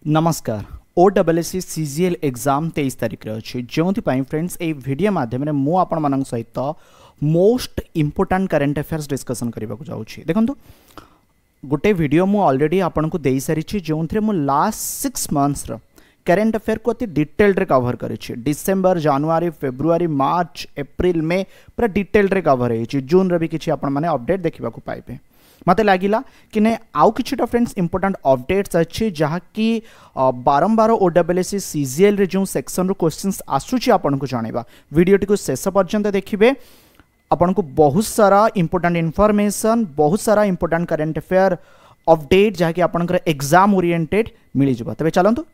नमस्कार। OSSC CGL exam 23 तारिख रे अछि जो फ्रेंड्स ए वीडियो माध्यम रे मु आपण मानक सहित most important current affairs discussion करबा को जाउछि। देखंतु गोटे वीडियो मु ऑलरेडी आपण को देई सारी छि जो मु लास्ट 6 मंथ्स रो करंट अफेयर को अति डिटेल्ड रे कवर करिछि। डिसेंबर जनवरी फेब्रुआरी मार्च अप्रैल में पूरा डिटेल्ड रे कवर हे छि। जून रे भी किछि आपण माने अपडेट देखिबा को पाइबे। मत लगिला कि ने आउ किछटा फ्रेंड्स इंपोर्टेंट अपडेट्स अच्छी जहाँ कि बारंबार OSSC CGL रे जो सेक्शन रो क्वेश्चंस आसुची आपन को जानेबा। वीडियो टी को शेष पर्यंत देखिबे। आपन को बहुत सारा इंपोर्टेंट इन्फॉर्मेशन बहुत सारा इंपोर्टेंट करंट अफेयर अपडेट जहाँ कि आपन एग्जाम ओरिएंटेड मिल जाबा। तबे चलंतु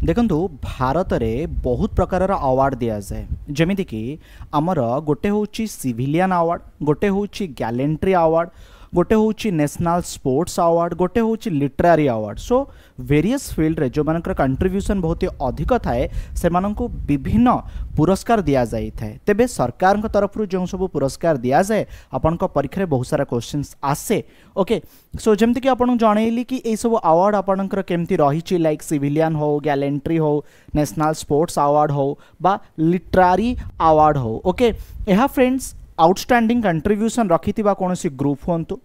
देखंतु भारत रे बहुत प्रकार अवार्ड दिया जाए जेमिति कि आमर गोटे होची सिविलियन अवार्ड, गोटे होची गैलेंट्री अवार्ड, गोटे होची नेशनल स्पोर्ट्स अवार्ड, गोटे होची literary award. So various field रे जो मानकर कंट्रीब्यूशन बहुत ही अधिक थाए से माननको विभिन्न पुरस्कार दिया जाई थाए। तेबे सरकार तरफ जो सब पुरस्कार दिया जाए आपन को परीक्षा रे बहुत सारा क्वेश्चंस आसे। ओके सो जेमति कि आपन जणैली कि ए सब अवार्ड आपनकर केमति रही छि लाइक सिविलियन हो, गैलेंट्री हो, नेशनल स्पोर्ट्स अवार्ड हो बा लिटरेरी अवार्ड हो। ओके एहा फ्रेंड्स आउटस्टैंडिंग कंट्रीब्यूशन रखि कौन सी ग्रुप होंतु,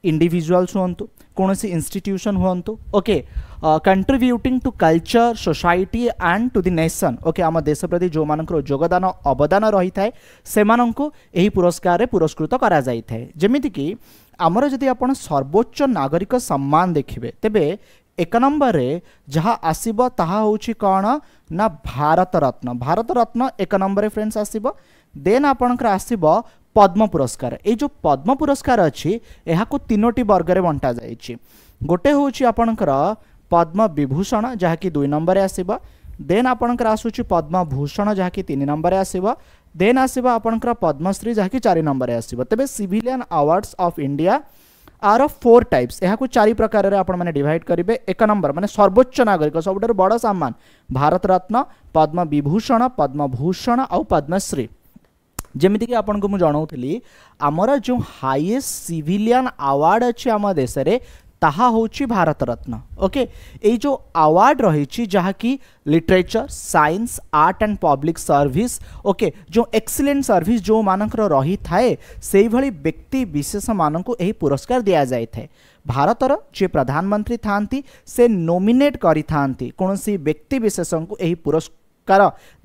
इंडिविजुअल्स होंतु, कौन सी इंस्टीट्यूशन होंतु। Okay contributing to culture society and to the nation. Okay आम देश प्रति जो मानकर योगदान अवदान रही थाए से माननको एही पुरस्कार रे पुरस्कृत करा जाई थाए। जेमिति कि आमर जदि आपण सर्वोच्च नागरिक सम्मान देखिबे तेबे एक नंबर रे जहाँ आसीबो ताहा होची कौन ना भारत रत्न। भारत रत्न एक नंबर रे फ्रेंड्स आसीबो। देन आपणकर आसीबो पद्म पुरस्कार। ए जो पद्म पुरस्कार अच्छी एहाको तीनोटी वर्ग रे बंटा जाइछि। गोटे होची आपणकर पद्म विभूषण जहाँ कि 2 नंबर रे आसीबो। देन आपणकर आसुची पद्म भूषण जहाँ कि 3 नंबर रे आसीबो। देन आसीबो आपणकर पद्मश्री जहाँ कि 4 नंबर रे आसीबो। तबे civilian awards of India are of 4 types. यहाँ को 4 प्रकार रे आपण माने डिवाइड करिवे। एक नंबर माने सर्वोच्च नागरिक सबुठारु बड़ सम्मान भारत रत्न, पद्म विभूषण, पद्म भूषण और पद्मश्री। जेमिति कि आपन को मु जणाउथली आमर जो हाईएस्ट सिविलियन अवार्ड अछि आम देश रे ताहा होची भारत रत्न। ओके ए जो अवार्ड रही जहाँ कि literature, science, art and public service okay जो एक्सीलेंट सर्विस जो मानकर रही थाए से भली व्यक्ति विशेष मानक एही पुरस्कार दिया जाय थाए। भारतर जे प्रधानमंत्री थांती से नोमिनेट करि थांती कोनोसी व्यक्ति विशेष को एही पुरस्कार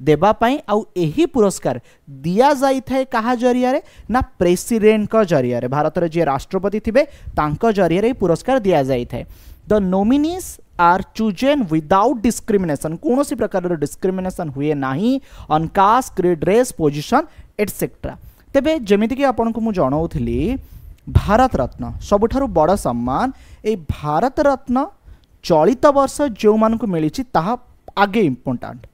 देबा पई आउ एही पुरस्कार दिया जाई थाए कहा जरिया रे ना प्रेसिडेंट का जरिया रे। भारत रे जे राष्ट्रपति थिबे तांका जरिया रे पुरस्कार दिया जाई थाए। The nominees are chosen without discrimination. कोनोसी प्रकार रो डिस्क्रिमिनेशन हुए नाही on caste, creed, race, position etcetera. तेबे जेमिति कि आपन को मु जणाउथली भारत रत्न सबुठारु बड़ सम्मान। ए भारत रत्न चलित वर्ष जो मान को मिली ताहा आगे इंपोर्टेंट।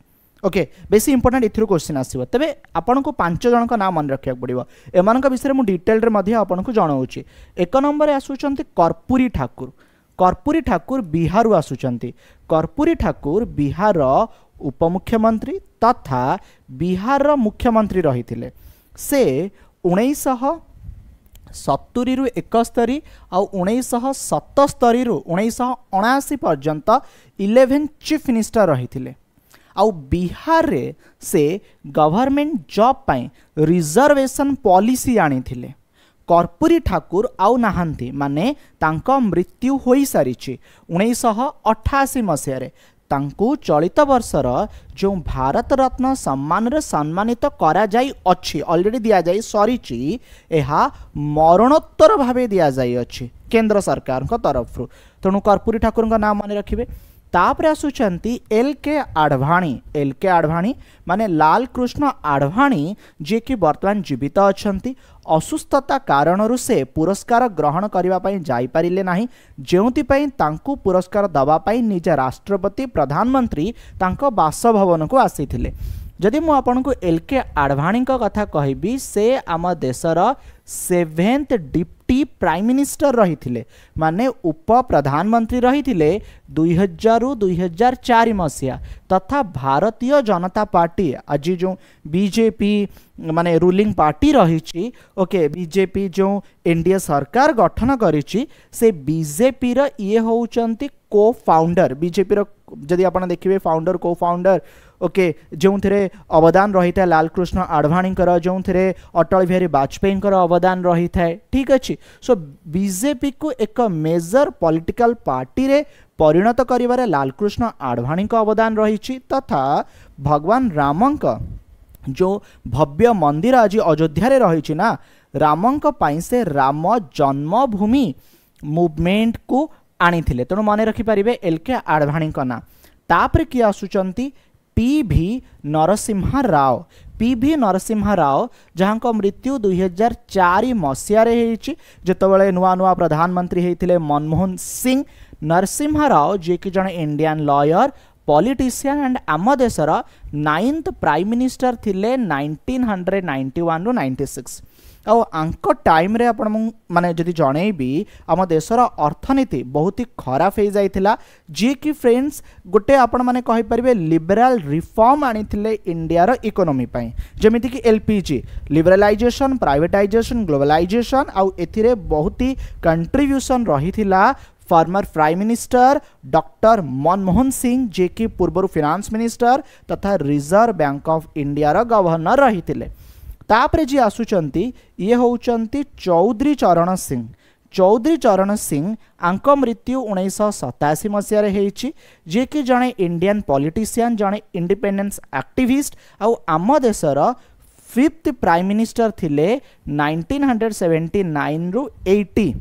ओके बेसी इंपोर्टेंट इथिरो क्वेश्चन आसीबो। तबे आपन को 5 जन का नाम मन रखिया पड़िबो। एमान का विषय मु डिटेल रे मध्ये आपन को जणाउची। एक नंबर आसुचंती कर्पूरी ठाकुर। कर्पूरी ठाकुर बिहार आसुचंती। कर्पूरी ठाकुर बिहार उपमुख्यमंत्री तथा बिहार मुख्यमंत्री रहिथिले। से 1970 रु 71 आ 1977 रु 1979 पर्यंत 11 चीफ मिनिस्टर रहिथिले। आउ बिहार रे से गवर्नमेंट जॉब पाई रिजर्वेशन पॉलिसी आनी थिले। कर्पूरी ठाकुर आउ नाहांती माने तांको मृत्यु होई सारिछि 1988 मसिया रे। तांको चलित वर्षर जो भारत रत्न सम्मान रे सम्मानित करा जाई अछि ऑलरेडी दिया जाई सरीछि। एहा मरणोत्तर भावे दिया जाई अछि केंद्र सरकार को तरफ रु। तेणु कर्पूरी ठाकुर का नाम माने रखिबे। तापर आसुचंती LK आडवाणी। LK आडवाणी माने लाल कृष्ण आडवाणी जे कि वर्तमान जीवित अछंती। असुस्थता कारणरू से पुरस्कार ग्रहण करबा पई जाई परिले नाही जेउति पई तांकु पुरस्कार दबा पई निज राष्ट्रपति प्रधानमंत्री तांको बासभवन को आसीथिले। जदि मु आपन को LK आडवाणी का कथा कहबी से आम देशर 7th डिप्टी प्राइम मिनिस्टर रही थिले माने उप प्रधानमंत्री रही थिले 2000 रु 2004 मसिया तथा भारतीय जनता पार्टी आज जो बीजेपी माने रूलिंग पार्टी रही ओके बीजेपी जो एनडीए सरकार गठन करिछि से बीजेपी रा ये होउचंती को फाउंडर बीजेपी जदि आप देखिए फाउंडर को फाउंडर ओके जो थे अवदान रही है लालकृष्ण आडवाणी जो थे अटल बिहारी वाजपेयी अवदान रही है ठीक अच्छे सो बीजेपी को एक मेजर पॉलिटिकल पार्टी रे परिणत करिवारे लालकृष्ण आडवाणी अवदान रही तथा भगवान रामंक जो भव्य मंदिर आज अयोध्या रे रही ना रामंक पाई से राम जन्मभूमि मूवमेंट को आनी थिले तेणु मन रखिपारे एल.के. आडवाणी ना तापर किए आसुचंती पी.भी. नरसिम्हा राव पी.भी. नरसिम्हा राव जहाँ मृत्यु 2004 मसीह जितेबाला नुआ नुआ प्रधानमंत्री होते मनमोहन सिंह नरसिम्हा राव जी कि जड़े इंडियन लॉयर पॉलिटिशियन एंड आम देशर 9th प्राइम मिनिस्टर थिले 1991 रु 96 आंको टाइम रे आपण माने जदि जणेबी आम देशर अर्थनीति बहुत ही खराब हो जाइथिला जी कि फ्रेंड्स गोटे आपण माने कहि परिबे लिबरल रिफॉर्म आनिथिले इंडिया रो इकोनॉमी पई जेमिति कि एलपीजी लिबरलाइजेशन प्राइवेटाइजेशन ग्लोबलाइजेशन आउ एथिरे बहुत ही कंट्रीब्यूशन रहिथिला former prime minister doctor Manmohan Singh जे कि पूर्व फाइनेंस मिनिस्टर तथा रिजर्व बैंक ऑफ इंडिया रो गवर्नर रहिथिले तापरे जी आसुचंती ये होउचंती चौधरी चरण सिंह आंक मृत्यु 1987 मसीह होइछि जे कि जड़े इंडियन पॉलिटिशियन जड़े इंडिपेंडेंस एक्टिविस्ट आउ आम देशर 5th प्राइम मिनिस्टर थिले 1979 रु 80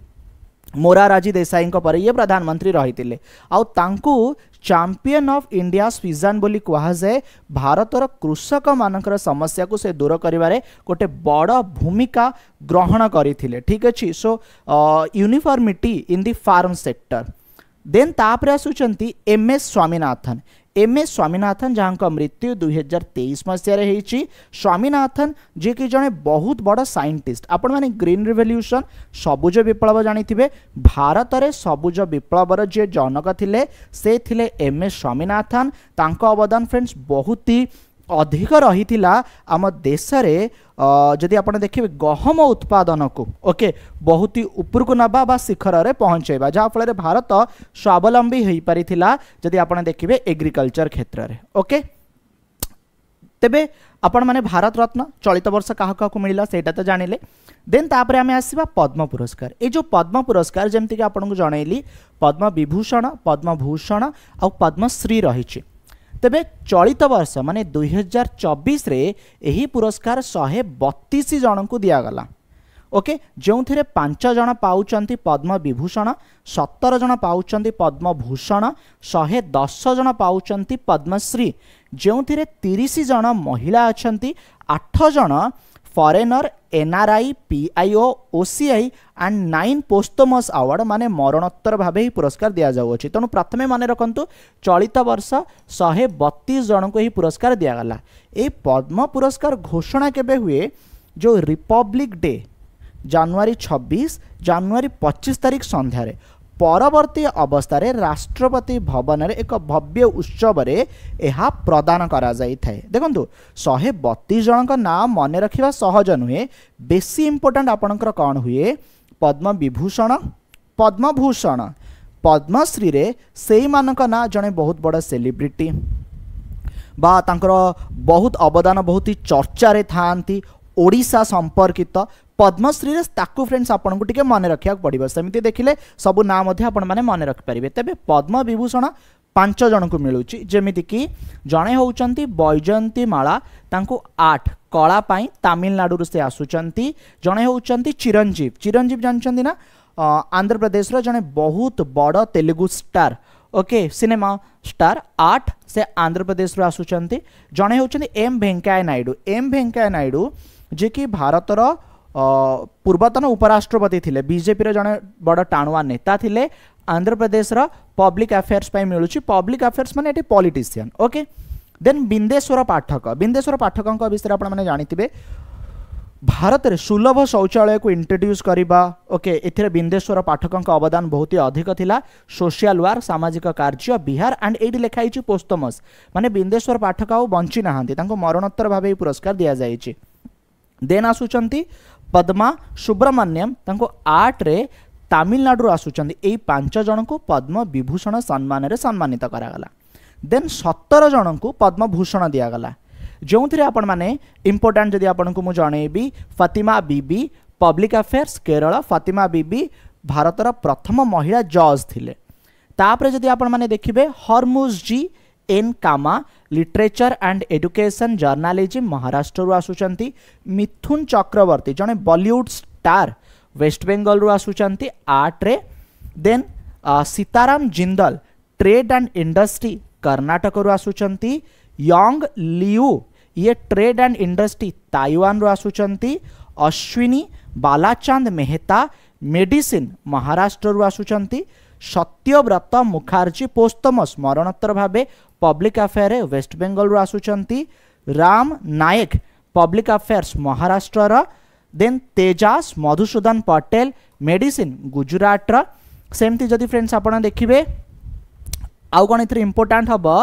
मोरारजी देसाई पर ये प्रधानमंत्री रही आउ तांकू चैंपियन ऑफ इंडिया विजन बोली कहुए भारतर कृषक मानकर समस्या को से दूर करिवारे गोटे बड़ भूमिका ग्रहण करथिले ठीक अच्छे so uniformity in the farm sector then तापर आसुचंती एम.एस. स्वामीनाथन जहाँ मृत्यु 2023 मसीह होइछि स्वामीनाथन जे कि जड़े बहुत बड़ साइंटिस्ट आपण माने ग्रीन रिवोल्यूशन सबुज विप्लव जानिथिबे भारत रे सबुज विप्लवर जे जनक थिले से थिले एम.एस. स्वामीनाथन तांको अवदान फ्रेंड्स बहुत ही अधिक रही आम देश रे जदि आप देखिए गहम उत्पादन को ओके बहुत ही उपरकू नबा बा शिखर रे पहुँचेबा जहाँ फल भारत स्वावलंबी हो पारी जदि आप देखिए एग्रीकल्चर क्षेत्र रे ओके तेबे आपण माने भारत रत्न चलित वर्ष क्या मिला सेटा तो जानिले देन तापर आमे आसीबा पद्म पुरस्कार ए जो पद्म पुरस्कार जमती कि आपनको जनइली पद्म विभूषण पद्म भूषण और पद्मश्री रही तेबे चलित वर्ष माने 2024 रे एही पुरस्कार 132 जन को दियागला ओके जो थे 5 जन पाउचंती पद्म विभूषण 17 जन पाउचंती पद्म भूषण 110 जन पाउचंती पद्मश्री जो थे 30 जन महिला अछंती 8 जन foreigner NRI PIO OCI and 9 posthumous award माने मरणोत्तर भाव ही पुरस्कार दि जाऊँगी तेणु प्रथमे मन रखु चलित वर्ष 132 जन को ही पुरस्कार दिगला ये पद्म पुरस्कार घोषणा केबे हुए जो रिपब्लिक डे जनवरी 26 जनवरी 25 तारीख संध्यारे परवर्ती अवस्था राष्ट्रपति भवन रे एक भव्य उत्सव रे एहा प्रदान करा जाई थाए देखंतु 132 जन का नाम मन रखिबा सहज नुहे बेसी इंपोर्टेंट आपनकर कौन हुए पद्म विभूषण पद्म भूषण पद्मश्री रे सेई मानक ना जने बहुत बड़ा सेलिब्रिटी बा तांकर बहुत अवदान बहुत ही चर्चा रे थांती ओडिशा संपर्कित पद्मश्री ताकू फ्रेंड्स आपन को टिके मन रखा पड़ो सेमती देखिले सबू ना आपने मन रखिपारे तेरे पद्म विभूषण 5 जन को मिलूँ जमीती कि जड़े होउचंती बैजयंती माला तांको 8 कला पाई तमिलनाडु से आसुचंती जड़े होउचंती चिरंजीव जानचंती ना आंध्र प्रदेश रो जड़े बहुत बड़ Telugu star okay cinema star 8 से आंध्र प्रदेश रो आसुचंती जड़े होउचंती एम वेंकैया नायडू जे कि भारतर पूर्वतन उपराष्ट्रपति थिले बीजेपी जड़े बड़ टाणुआ नेता थिले आंध्र प्रदेश रो पब्लिक अफेयर्स पाई मिलुची पब्लिक अफेयर्स माने एटी politician okay then Bindeshwar Pathak विषय आप जानिथिबे भारत में सुलभ शौचालय को इंट्रोड्यूस करवा ओके एथिरे बिंदेश्वर पाठक अवदान बहुत ही अधिक थिला सोशल वर्क सामाजिक कार्य बिहार एंड एटी लिखाई पोस्तमस माने बिंदेश्वर पाठक आ बंची नाहांती तांको मरणोत्तर भाव पुरस्कार दिया जाइछि देन आसुचंती पद्मा सुब्रमण्यम तांको 8 रे तमिलनाडु आसुचंती एई 5 जन को पद्म विभूषण सम्मान रे सम्मानित करागला। देन 17 जन को पद्म भूषण दियागला जो थे आपण माने इंपोर्टेंट जदि आपण को मु जणेबी फातिमा बीबी पब्लिक अफेयर्स केरल फातिमा बीबी भारतर प्रथम महिला जज थिले। तापरे जदि आपण माने देखिबे Hormusji N Cama literature and education journalism Maharashtra रु आसुचंती। मिथुन चक्रवर्ती जने बॉलीवुड स्टार वेस्ट बेंगल रु आसुचंती आर्ट रे। Then Sitaram Jindal trade and industry Karnataka रु आसुचंती। यंग लियू ये ट्रेड एंड इंडस्ट्री ताइवान रु आसुचंती। अश्विनी बालाचंद मेहता मेडिसिन महाराष्ट्र रु आसुचंती। सत्यव्रत मुखार्जी पोस्तमस मरणोत्तर भावे पब्लिक अफेयर वेस्ट बेंगल रु आसुचंती। राम नायक public affairs Maharashtra. Then Tejas Madhusudan Patel medicine Gujarat. सेमती जदि फ्रेंड्स आपण देखिबे आउ कोन इथरे इंपोर्टेंट हबो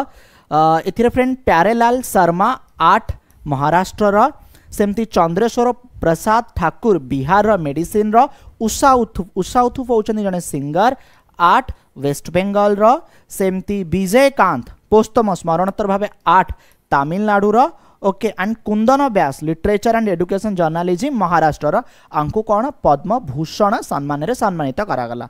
इथिरे फ्रेंड प्यारेलाल शर्मा आर्ट महाराष्ट्र। सेमती चंद्रेश्वर प्रसाद ठाकुर बिहार मेडिसिन रो। उषा उथुप होचनी जने सिंगर आर्ट वेस्ट बेंगल रो। सेमती विजयकांत पोस्तमस मरणोत्तर भावे आर्ट तमिलनाडु रो। Okay and Kundan Vyas literature and education journalism Maharashtra आंकु कौन पद्म भूषण सम्मान रे सम्मानित करागला।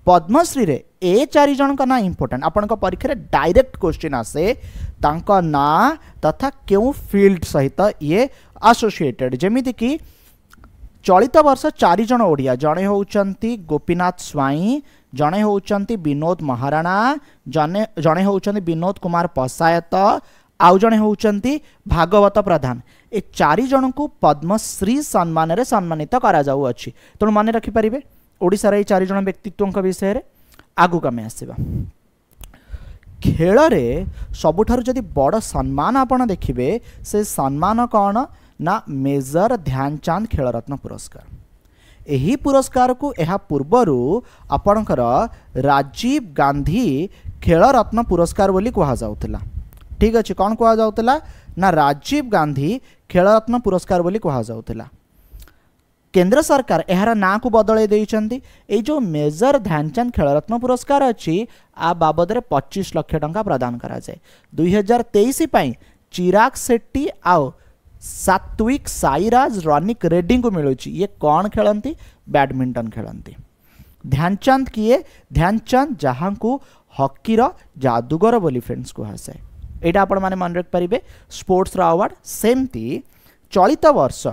पद्मश्री रे ए 4 जन का ना इंपोर्टेंट आपण परीक्षा डायरेक्ट क्वेश्चन आसे तांका ना तथा क्यों फील्ड सहित ये एसोसिएटेड जेमिति कि चलित वर्ष 4 जन ओडिया जणे होउचंती गोपीनाथ स्वाई जणे होउचंती विनोद महाराणा जणे होउचंती विनोद कुमार पसायत आउ जणे होउचंती भागवत प्रधान। ए 4 जन को पद्मश्री सम्मान रे सम्मानित करा जाउ अछि। तो माने रखि परिबे ओडिसा रे 4 जन व्यक्तित्व विषय रे आगु कमे आसीबा। खेल रे सबुठारु जदि बड़ सम्मान आपण देखिबे से सम्मान कौन ना मेजर ध्यानचंद खेल रत्न पुरस्कार। यही पुरस्कार को यह पूर्वरु आपणकर राजीव गांधी खेल रत्न पुरस्कार बोली कहा जाउतला। ठीक अच्छे कौन कहा जाउतला ना राजीव गांधी खेल रत्न पुरस्कार बोली कहा जाउतला। केंद्र सरकार यार ना को बदल देइचंती। ए जो मेजर ध्यानचंद खेल रत्न पुरस्कार अच्छी आ बाबद रे 25 लाख टंका प्रदान करा जाए। 2023 पई चिराग शेट्टी आउ सात्विक साईराज रनिक रेड्डी को मिलूँ। ये कौन खेलती बैडमिंटन खेलती। ध्यानचंद किए ध्यानचंद जहाँ को हॉकीर जादूगर बोली फ्रेंड्स कहुए यहाँ आपण मैंने मन रख पारे स्पोर्ट्स अवार्ड। सेमती चलित वर्ष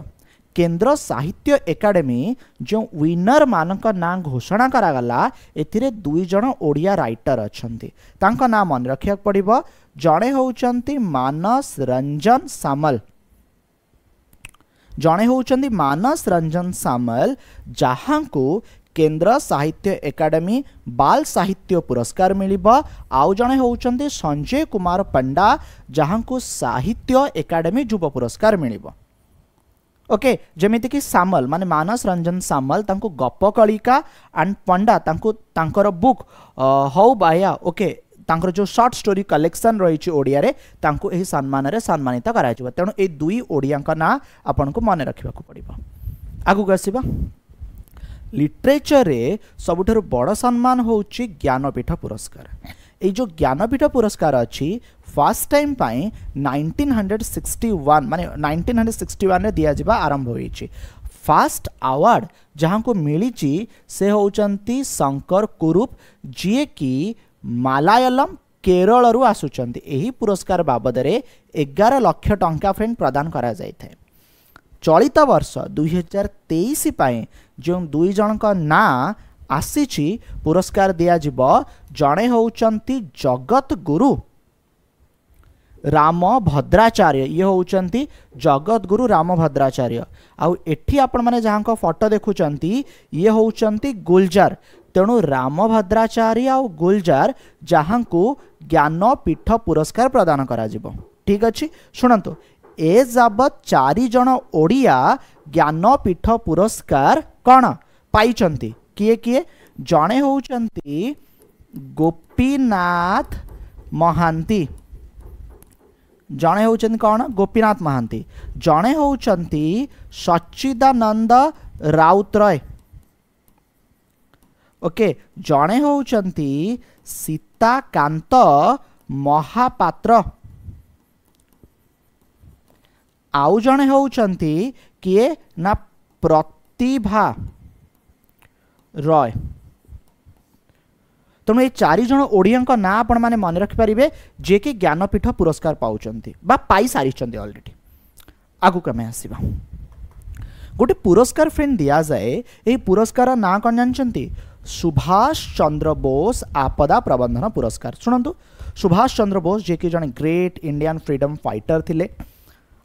केंद्र साहित्य एकाडेमी जो विनर मानक ना घोषणा करागला एथिरे 2 जन ओडिया राइटर अछंती। तांका ना मन रखिया पड़िबो। जणे होउचंती मानस रंजन सामल जणे होउचंती मानस रंजन सामल जहाँ को केंद्र साहित्य एकाडेमी बाल साहित्य पुरस्कार मिलिबा। आउ जणे होउचंती संजय कुमार पंडा जहाँ को साहित्य एकाडेमी युवा पुरस्कार मिलिबा। ओके जेमिति कि सामल माने मानस रंजन सामल तांको गप कलिका एंड पंडा तांको तांकर बुक हौ बाया ओके तांकर जो शॉर्ट स्टोरी कलेक्शन रही ओडिया रे तांको एही सम्मान रे सम्मानित कराइबा। तेणु ए 2 ओडिया का ना आपन को मन रखिबा को पड़िबा। आगु आसीबा लिटरेचर रे सबुठारु बड़ सम्मान होउची ज्ञानपीठ पुरस्कार। ए जो ज्ञानपीठ पुरस्कार अच्छी फर्स्ट टाइम पाई 1961 माने 1961 रे दिया जिबा आरंभ होईची। फर्स्ट अवार्ड जहाँ को मिली से होउचंती शंकर कुरूप जी की मालायालम केरल रु आसुचंती। एही पुरस्कार बाबद रे 11 लाख टंका फ्रेंड प्रदान करा जाय थे। चलित वर्ष 2023 पाए जो 2 जन का ना आसीची पुरस्कार दिया जिबो। जणे होउचंती जगत गुरु राम भद्राचार्य। ये होउचंती जगत गुरु राम भद्राचार्य। आउ एठी आपण माने जहाँ को फोटो देखुचंती ये होउचंती गुलजार। तेणु राम भद्राचार्य आउ गुलजार जहाँ को ज्ञानपीठ पुरस्कार प्रदान करा जिबो। ठीक अच्छे शुणतु ए जाबत 4 जन ओडिया ज्ञानपीठ पुरस्कार कौन पाइचंती। किए किए जणे होउचंती गोपीनाथ महांती। जणे होउचंती कौन गोपीनाथ महांती। जणे होउचंती सच्चिदानंद राउतराय। ओके जड़े होउचंती सीताकांत महापात्र आउ जड़े होउचंती किए ना प्रतिभा रॉय। तेणु ये 4 जन ओडिया ना आपण मैंने मन रखिपारे जे कि ज्ञानपीठ पुरस्कार पाउचंती बा पाई सारी ऑलरेडी। आगु कमे आसीबा गोटे पुरस्कार फ्रेंड दिया जाए यही पुरस्कार ना कौन जानते सुभाष चंद्र बोस आपदा प्रबंधन पुरस्कार। शुणु सुभाष चंद्र बोस जे कि जन ग्रेट इंडियन फ्रीडम फाइटर थिले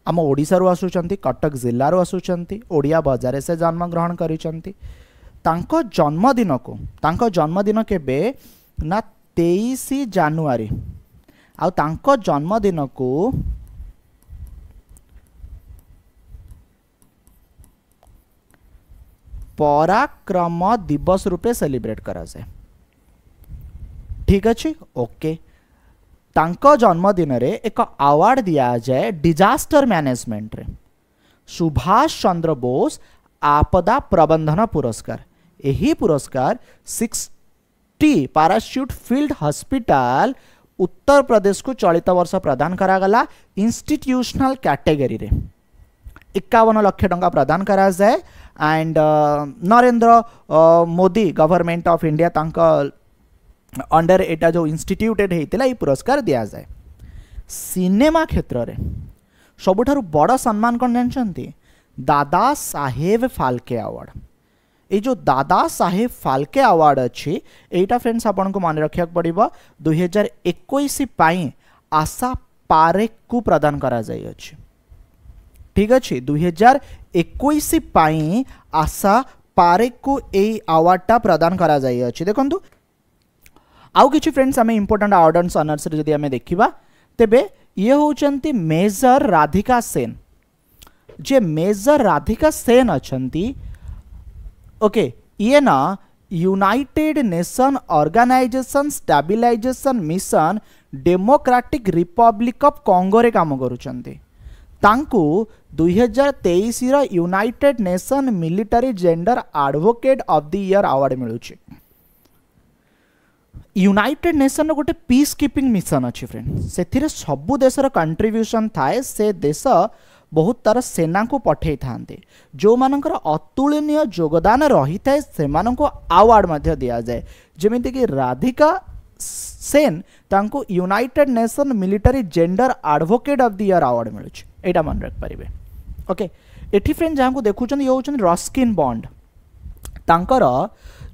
आम ओडिशारू आसुचंती कटक जिल्लारू आसुचंती ओडिया बजार से जन्म ग्रहण करिसंती। तांको जन्मदिन केबे ना 23 जानुआरी आ तांको जन्मदिन को पराक्रम दिवस रूपे सेलिब्रेट करा जाए। ठीक अच्छे ओके तांको जन्मदिन रे एक अवार्ड दिया जाए डिजास्टर मैनेजमेंट रे सुभाष चंद्र बोस आपदा प्रबंधन पुरस्कार। यही पुरस्कार 60 पाराशूट फील्ड हॉस्पिटल उत्तर प्रदेश को चलित वर्ष प्रदान करागला इंस्टीट्यूशनल कैटेगरी रे 51 लाख टंका प्रदान करा जाए। And Narendra Modi government of India तांका अंडर एटा जो इंस्टीट्यूटेड होता है पुरस्कार दिया जाए। सिनेमा क्षेत्र रे सबुठारु बड़ सम्मान कौन जानते दादा साहेब फाल्के अवार्ड। ये जो दादा साहेब फाल्के अवार्ड अच्छी एटा फ्रेंड्स आपन को मन रखा पड़ो 2021 पाई आशा पारेख को प्रदान करा जाय अछि। ठीक अच्छे 2021 पाई आशा पारेख को यही अवार्डटा प्रदान करा जाय अछि। देखंतु आउ किछि फ्रेंड्स आम इंपोर्टेंट अवार्ड एंड ऑनर्स रे जदि आमे देखिबा तेबे ये होचंती मेजर राधिका सेन। जे मेजर राधिका सेन अछंती ओके ये ना United Nation Organization Stabilization Mission Democratic Republic of Congo रे काम करूचंती। तांकु 2023 रो United Nation military gender advocate of the year award मिलुची। यूनाइटेड नेशन रो गोटे पीस कीपिंग मिशन अच्छी फ्रेंड से सबु देशर कंट्रीब्यूशन थाए से देश बहुत तार सेना को पठे था जो मानकर अतुलनीय योगदान रही है से अवार्ड मध्य दिया जाए। जमीती कि राधिका सेन तांको United Nation military gender advocate of the year award मिलुची एटा मन रख पारिबे। ओके एठी फ्रेंड जहां को देखुचन ये होचन रस्किन बॉन्ड तांकर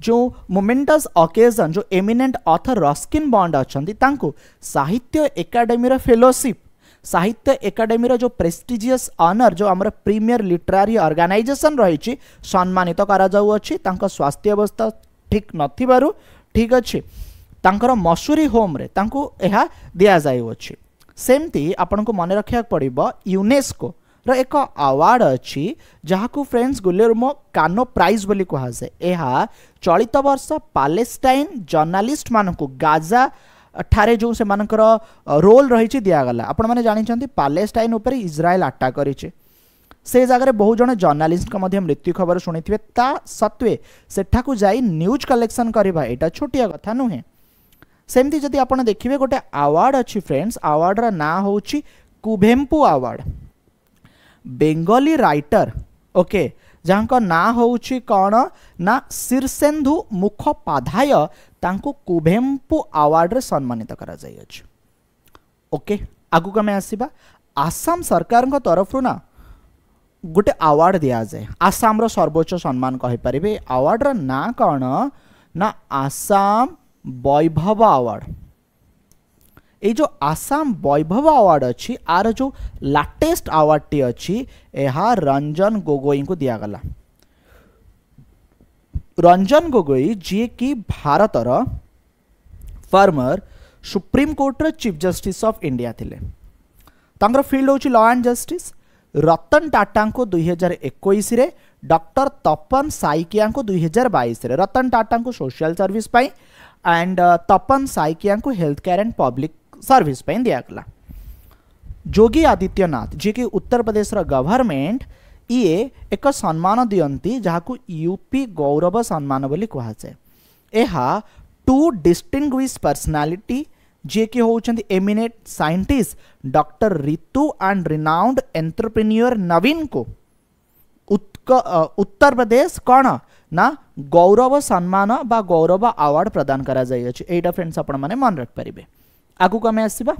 जो मोमेंटस ओकेजन जो एमिनेंट ऑथर रस्किन बॉन्ड अछंती तांको साहित्य एकेडमी रो फेलोशिप साहित्य एकेडमी रो जो प्रेस्टिजियस ऑनर जो हमर प्रीमियर लिटरेरी ऑर्गेनाइजेशन रही सम्मानित करा जाउ अछि। तांको स्वास्थ्य अवस्था ठीक नथिबारु ठीक अछि तांकर मसूरी होम रे तांको एहा दिया जाउ अछि। सेमती आपन को मन रखिया पड़िबो यूनेस्को रो एक अवार्ड अच्छी जहाँ को फ्रेंड्स गुलेर्मो कानो प्राइज बोली कहा जाए। यह चलित वर्ष पैलेस्टाइन जर्नालिस्ट मानक गाजा ठारे जो से मानकर रोल रही दिगला। आपण मैंने जानी पैलेस्टाइन उपर इज्राएल अटैक करिचे से जगह बहुत जन जर्नालिस्ट का मृत्यु खबर शुणी थे ता सत्वे सेठाकू जाई न्यूज कलेक्शन करवा एटा छोटिया कथा नुहे। सेमती जदि आपण देखिए गोटे अवार्ड अच्छी फ्रेंड्स अवार्ड रा ना होची कुभेम्पु अवार्ड बेंगली राइटर ओके जहाँ का ना होची कौन ना शीर्षेन्दु मुखोपाध्याय तांको कुभेम्पु अवार्ड रे सम्मानित करा जाय अछि। ओके आगु कमे आसीबा आसाम सरकार को तरफ ना गोटे अवार्ड दिया जाए आसाम रो सर्वोच्च सम्मान कहि परिबे। अवार्ड रा ना कौन ना आसाम वैभव अवार्ड। ये जो आसाम वैभव अवार्ड अच्छी आर जो लाटेस्ट अवार्ड टी अच्छी यह रंजन गोगोई को दिगला। रंजन गोगोई जी कि भारतर फॉर्मर सुप्रीम कोर्ट रो चीफ जस्टिस ऑफ इंडिया थिले। तांकर फील्ड होची law and justice. Ratan Tata को 2021 रे डॉक्टर तपन साइकिया को 2022 रे रतन टाटा को सोशल सर्विस पाई एंड तपन साइकिया को health care and public service पे दिगला। योगी आदित्यनाथ जी कि उत्तर प्रदेश गवर्नमेंट ये एक सम्मान दियंती जहाँ को यूपी गौरव सम्मान बोली कहा जाए। एहा टू डिस्टिंग्विश पर्सनालिटी जे कि होउछंती eminent scientist doctor Ritu and renowned entrepreneur Naveen को उत्तर प्रदेश कौन ना गौरव सम्मान बा गौरव अवार्ड प्रदान करा जाय अछि। एटा फ्रेंड्स आपण माने मन रख परिबे। आगु को हमें आसीबा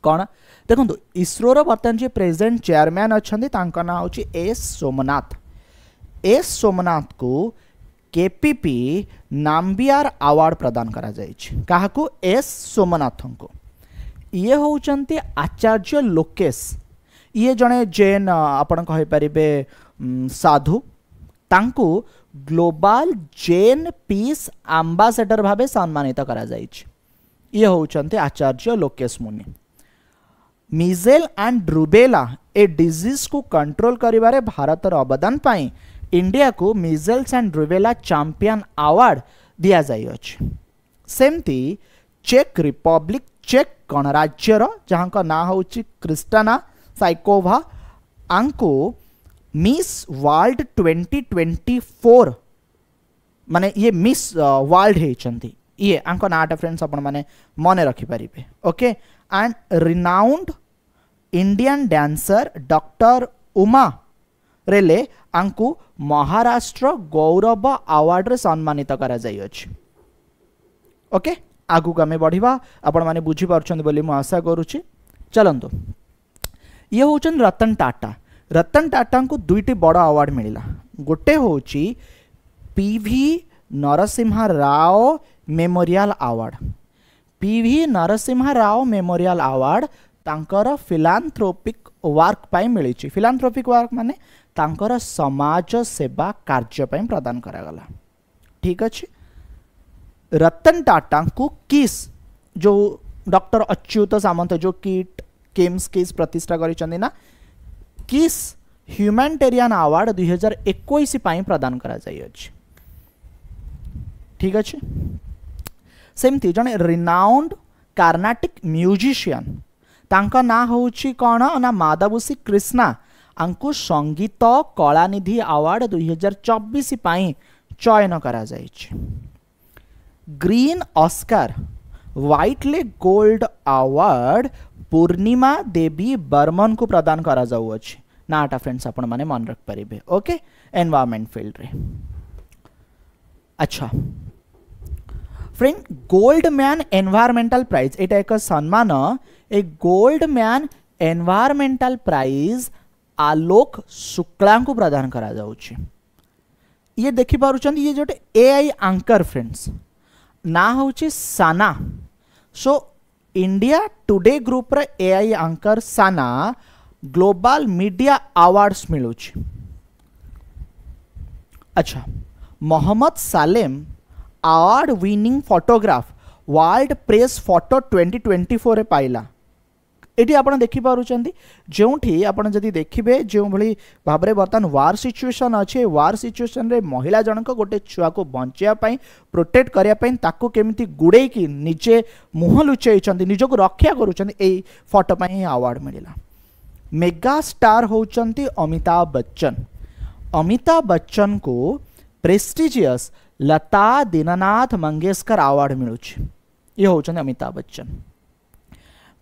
कौन देखो इसरोर बर्तमान जे प्रेजेंट चेयरमैन अच्छा तांका ना होची एस सोमनाथ। एस सोमनाथ को केपीपी नाम्बियार अवार्ड प्रदान करा जायछि। काहाकू एस सोमनाथ को ये होउचंती आचार्य लोकेश ये जड़े जैन आपण कहि परिबे साधु तांको ग्लोबल जैन पीस एम्बेसडर भाबे सम्मानित करा जायछि। ये होउचंती आचार्य लोकेश मुनि। मिजेल एंड रुबेला ए डिजीज को कंट्रोल करिबारे भारतर अवदान पाई इंडिया को measles and rubella champion award दिया जाइए। सेमती चेक रिपब्लिक चेक गणराज्यर जहाँ का ना हूँ क्रिस्टाना साइकोवा आंको मिस वर्ल्ड 2024 माने ये मिस वर्ल्ड होती ये आंको नाटा फ्रेंड्स आपण माने मने रखि परिबे। Okay and renowned Indian dancer doctor Uma Rele आंकु महाराष्ट्र गौरव अवार्ड रे सम्मानित करा जाय अछि। ओके आगु आमे बढ़िबा आपण माने बुझी पारछन बोली मु आशा करूची। चलंतो ये होचन रतन टाटा। रतन टाटा को दुईटी बड़ अवार्ड मिलिला। गोटे होची PV Narasimha Rao memorial award. PV Narasimha Rao memorial award तांकर फिलांथ्रोपिक वर्क पाई मिली। फिलांथ्रोपिक वर्क माने तांकर समाज सेवा कार्य पाई प्रदान करा गला। ठीक अच्छे। रतन टाटा को किस जो डॉक्टर अच्युत सामंत जो किट किम्स किस प्रतिष्ठा करिसंदी ना किस ह्यूमैनिटेरियन अवार्ड 2021 पाई प्रदान करा जाय अछि। ठीक अच्छे। सेमती जने रिनाउंड कार्नाटिक म्यूजिशियन तांका ना होची कौन ना माधवसी कृष्णा आंकु संगीत कलानिधि अवार्ड 2024 पाई चयन करा जायछि। ग्रीन ऑस्कार व्हाइटले गोल्ड अवार्ड पूर्णिमा देवी बर्मन को प्रदान करा जाउछि। नाटा फ्रेंड्स आपण माने मन रख परिबे। ओके एनवायरनमेंट फील्ड रे। अच्छा friend Goldman Environmental Prize एटा एक सम्मान ए Goldman Environmental Prize Alok Shukla को प्रदान करा जाउछि। ये देखि पारुछन ये जोटे एआई एंकर फ्रेंड्स ना होछि Sana. So India Today group रे AI anchor Sana global media awards मिलुछि। अच्छा Mohammed Salem award winning photograph World Press Photo 2024 रे पाइला। एटी आपण देखि पारुचंदी जोंठी आपण जदी देखिबे जो भली भाबरे वर्तमान वार सिचुएशन अछि वार सिचुएशन रे महिला जनक गोटे छुआ को बंचिया पई प्रोटेक्ट करिया पई ताको केमिति गुडे की नीचे मुह लुचैचंदी निजो को रक्षा करूचंदी एई फोटो पई अवार्ड मिलिला। मेगा स्टार होचंती अमिताभ बच्चन। अमिताभ बच्चन को प्रेस्टिजियस लता दीननाथ मंगेशकर अवार्ड मिलुछि। ये होचंती अमिताभ बच्चन।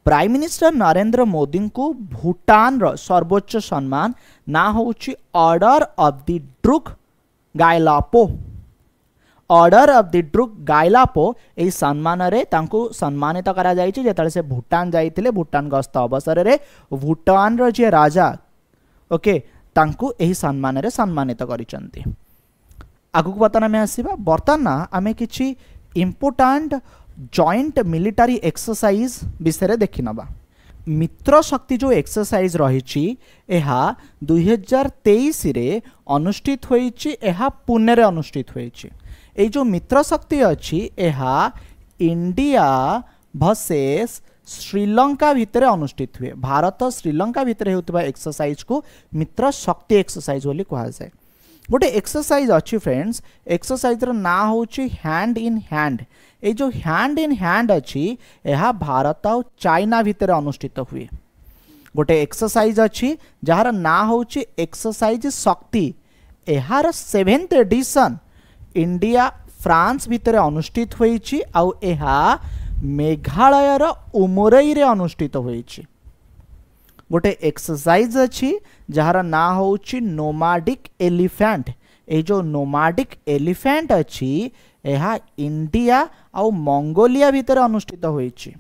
प्राइम मिनिस्टर नरेंद्र मोदी को भूटान रो सर्वोच्च सम्मान ना होची order of the Druk Gyalpo. Order of the Druk Gyalpo ए सम्मान रे तांको सम्मानित करा जायछि जेतले से भूटान जाइतिले। भूटान गस्त अवसर रे भूटान रो जे राजा ओके तांको एही सम्मान रे सम्मानित करिसंती। आगु बर्तमान में आसीबा बर्तमान आमे किछि इंपोर्टेंट जॉइंट मिलिटारी एक्सरसाइज विषय देखि नबा। मित्र शक्ति जो एक्सरसाइज रही एहा 2023 रे अनुष्ठित होईछि। एहा पुणे रे अनुष्ठित होईछि। ए जो मित्र शक्ति अछि एहा इंडिया वर्सेस श्रीलंका भितर अनुष्ठित हुए। भारत श्रीलंका भितर हेउतबा एक्सरसाइज को मित्र शक्ति एक्सरसाइज बोली कहा जाए। गोटे एक्सरसाइज अच्छी फ्रेंड्स एक्सरसाइज रो ना होची हैंड इन हैंड। ए जो हैंड इन हैंड अच्छी यह भारत और चाइना भितर अनुष्ठित हुए। गोटे एक्सरसाइज अच्छी जार ना होची एक्सरसाइज शक्ति। यार 7th एडिशन इंडिया फ्रांस भितर अनुष्ठित होईछि आउ एहा मेघालय रो उमरई रे अनुष्ठित होईछि। गोटे एक्सरसाइज अछि जहार ना होउछि नोमाडिक एलिफेंट। ए जो नोमाडिक एलिफेंट अछि एहा इंडिया आउ मंगोलिया भितर अनुष्ठित होईछि।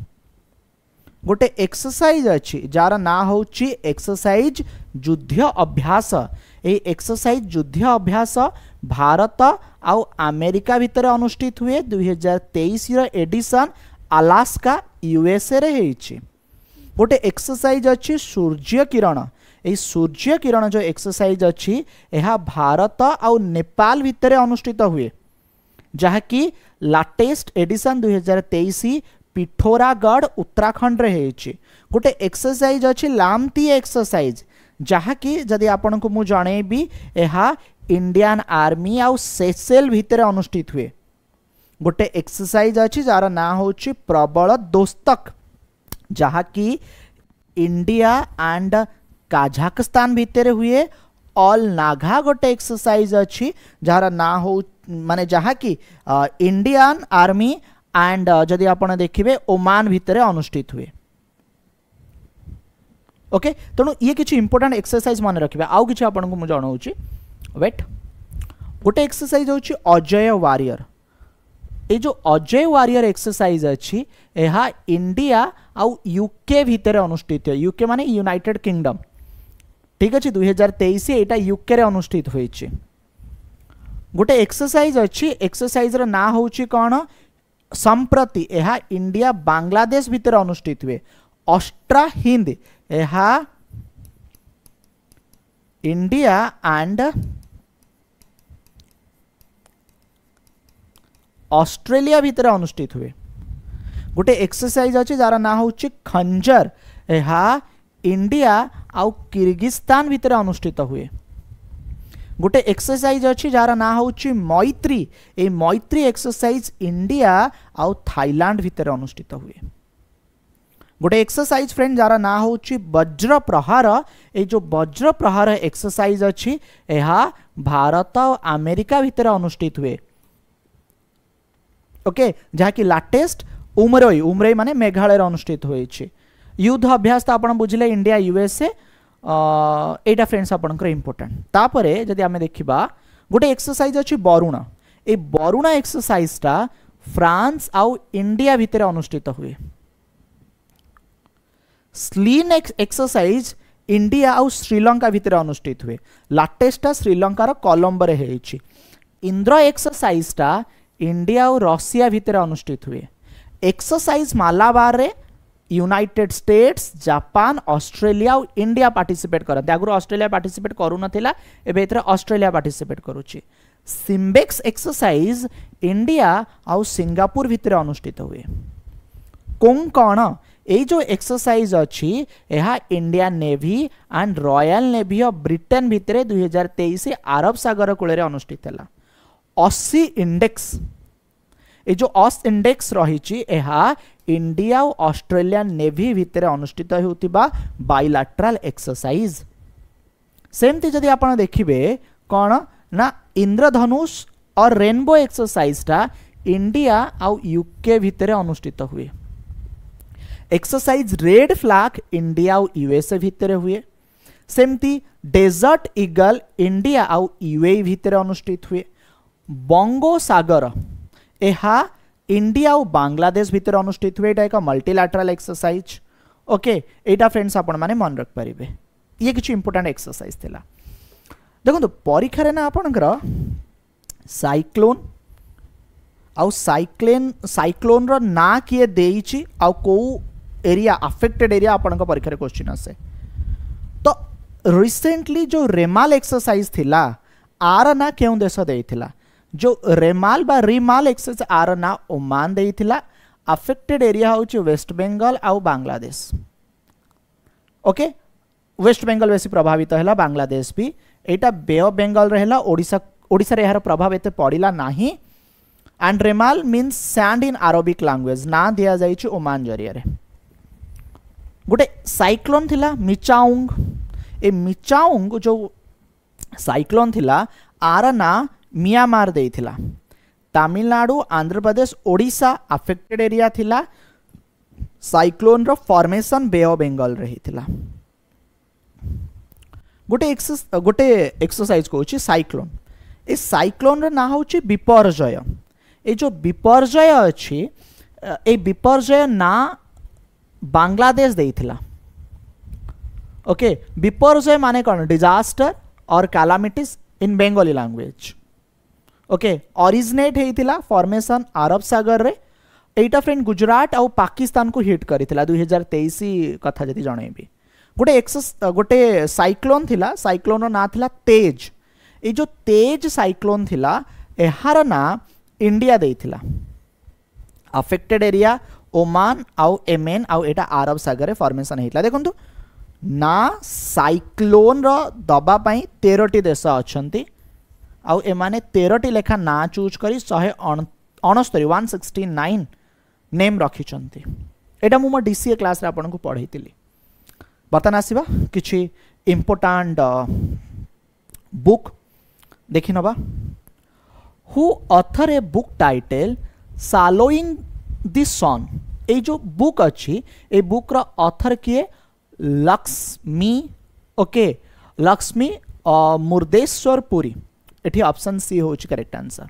गोटे एक्सरसाइज अछि जार ना होउछि एक्सरसाइज युद्ध अभ्यास। ए एक्सरसाइज युद्ध अभ्यास भारत आउ अमेरिका भितर अनुष्ठित हुए 2023 रो एडिशन अलास्का यूएसए रे हेछि। गोटे एक्सरसाइज अछि सूर्य किरण। ए सूर्य किरण जो एक्सरसाइज अछि एहा भारत आउ नेपाल भितर अनुष्ठित हुए जहाँकि लाटेस्ट एडिशन 2023 पिठोरागढ़ उत्तराखंड रे हेछि। गोटे एक्सरसाइज अछि लामती एक्सरसाइज जहाँकि जदि आपन को मु जणेबी एहा इंडियन आर्मी आउ सेशेल भितर अनुष्ठित हुए। गोटे एक्सरसाइज अछि जार ना होछि प्रबल दोस्तक जहाँकि इंडिया एंड काजाखस्तान भितर हुए। ऑल नागा गोटे एक्सरसाइज अछि जार ना हो माने जहाँकि इंडियन आर्मी एंड जदि आपण देखिबे ओमान भितर अनुष्ठित हुए। ओके तेणु ये किछि इंपोर्टेंट एक्सरसाइज मन रखिबा। आउ किछि आपण को मु जणाउछि वेट। गोटे एक्सरसाइज होछि अजय वारियर। ए जो अजय वारियर एक्सरसाइज अछि एहा इंडिया आउ यूके भितर अनुष्ठित है। यूके माने यूनाइटेड किंगडम ठीक अछि। 2023 एटा यूके रे अनुष्ठित होइछि। गोटे एक्सरसाइज अछि एक्सरसाइज रो ना होछि कोन संप्रति एहा इंडिया बांग्लादेश भितर अनुष्ठित हुए। ऑस्ट्रा हिंद एहा इंडिया एंड ऑस्ट्रेलिया भितर अनुष्ठित हुए। गोटे एक्सरसाइज अछि जार ना होछि खंजर एहा इंडिया आउ किर्गिस्तान भितर अनुष्ठित हुए। गोटे एक्सरसाइज अछि जार ना होछि मैत्री। ए मैत्री एक्सरसाइज इंडिया आउ थाईलैंड भितर अनुष्ठित हुए। गोटे एक्सरसाइज फ्रेंड जार ना होछि वज्र प्रहार। ए जो वज्र प्रहार एक्सरसाइज अछि एहा भारत आउ अमेरिका भितर अनुष्ठित हुए। ओके जहाँ कि लाटेस्ट उमरई उमरई माने मेघालय अनुष्ठित होइछि। युद्ध अभ्यास तो आपण बुझिले इंडिया यूएसए एटा फ्रेंड्स आपनकर इंपोर्टेंट। तापरे जदि आमे देखिबा गोटे एक्सरसाइज अछि वरुण। ए वरुण एक्सरसाइज ता फ्रांस आउ इंडिया भितर अनुष्ठित हुए। स्लीन एक्सरसाइज इंडिया आउ श्रीलंका भितर अनुष्ठित हुए। लाटेस्ट श्रीलंका रो कोलंबो रे हेछि। इंद्र एक्सरसाइज ता इंडिया और रशिया भितर अनुष्ठित हुए। एक्सरसाइज मालाबार रे यूनाइटेड स्टेट्स जापान ऑस्ट्रेलिया और इंडिया पार्टिसिपेट करते। आगुर ऑस्ट्रेलिया पार्टिसिपेट करू नथिला एबे एथरे ऑस्ट्रेलिया पार्टिसिपेट करूची। सिम्बेक्स एक्सरसाइज इंडिया और सिंगापुर भितर अनुष्ठित हुए। कोंकण ए जो एक्सरसाइज अछि एहा Indian navy and royal navy of Britain भितर 2023 अरब सागर कूल अनुष्ठित है। ऑसी इंडेक्स ए जो ऑस इंडेक्स रही एहा इंडिया और ऑस्ट्रेलियन नेवी भितर अनुष्ठित होतिबा बायलैटरल एक्सरसाइज। सेमती जदि आपण देखिबे कोन ना इंद्रधनुष और रेनबो एक्सरसाइज ता इंडिया और यूके भितर अनुष्ठित हुए। एक्सरसाइज रेड फ्लैग इंडिया और यूएसए भितर हुए। सेमती डेजर्ट ईगल इंडिया और यूएई भितर अनुष्ठित हुए। बंगो सागर एहा इंडिया और बांग्लादेश भितर अनुष्ठित हुए। एटा एक मल्टीलैटरल एक्सरसाइज। ओके एटा फ्रेंड्स आपण माने मन रख परिबे। ये किछ इंपोर्टेंट एक्सरसाइज थिला। देखो परीक्षा रे ना आपनकर साइक्लोन आउ साइक्लोन रो ना किए देइछि आउ को एरिया अफेक्टेड एरिया आपनकर परीक्षा रे क्वेश्चन आसे। तो रिसेंटली जो रेमाल एक्सरसाइज थिला आर ना केउ देश देइथिला। जो रेमाल बा रिमाल एक्सरसाइज आर ना ओमान देइथिला। अफेक्टेड एरिया होछि वेस्ट बेंगल आउ बांग्लादेश। ओके वेस्ट बेंगल बेसी प्रभावित हैला बांग्लादेश भी। एटा बे ऑफ बेंगल रहेला। ओडिसा रे यार प्रभाव एते पड़िला नाही। And Remal means sand in Arabic language ना दिया जाइछि ओमान जरिया रे। गोटे साइक्लोन थिला मिचाउंग। ए मिचाउंग जो साइक्लोन थिला आर ना म्यांमार देइथिला। तमिलनाडु आंध्र प्रदेश ओडिशा अफेक्टेड एरिया थिला साइक्लोन रो फॉर्मेशन बे ऑफ बंगाल रही थिला गोटे एक्सरसाइज कहूँ साइक्लोन ए साइक्लोन रो ना होची विपर्जय ए जो विपर्जय अच्छी ए विपर्जय ना बांग्लादेश देइथिला ओके विपर्जय माने कौन डिजास्टर और calamities in Bengali language okay originate होइथिला फॉर्मेशन अरब सागर रे एटा फ्रेंड गुजरात और पाकिस्तान को हिट करिथिला 2023 कथा जति जणेबी गोटे साइक्लोन थिला साइक्लोन रो ना थिला तेज ए जो तेज साइक्लोन थिला एहार ना इंडिया देइथिला अफेक्टेड एरिया ओमान आउ येमेन आउ एटा अरब सागर रे फॉर्मेशन हेतला देखंतु ना साइक्लोन रो दबा पई 13टी देश अछंती आउ एमाने 13टी लेखा ना चूज करी 169 नेम रखिचंती एटा मु डीसीए क्लास रे आपन को पढैतिली बर्तन आसीबा किछि इंपोर्टेंट बुक देखि नबा हु ऑथर ए book title swallowing the sun ए जो बुक अच्छी ए बुक रो ऑथर किए लक्ष्मी ओके लक्ष्मी मुर्देश्वर पुरी एठी ऑप्शन सी होची करेक्ट आंसर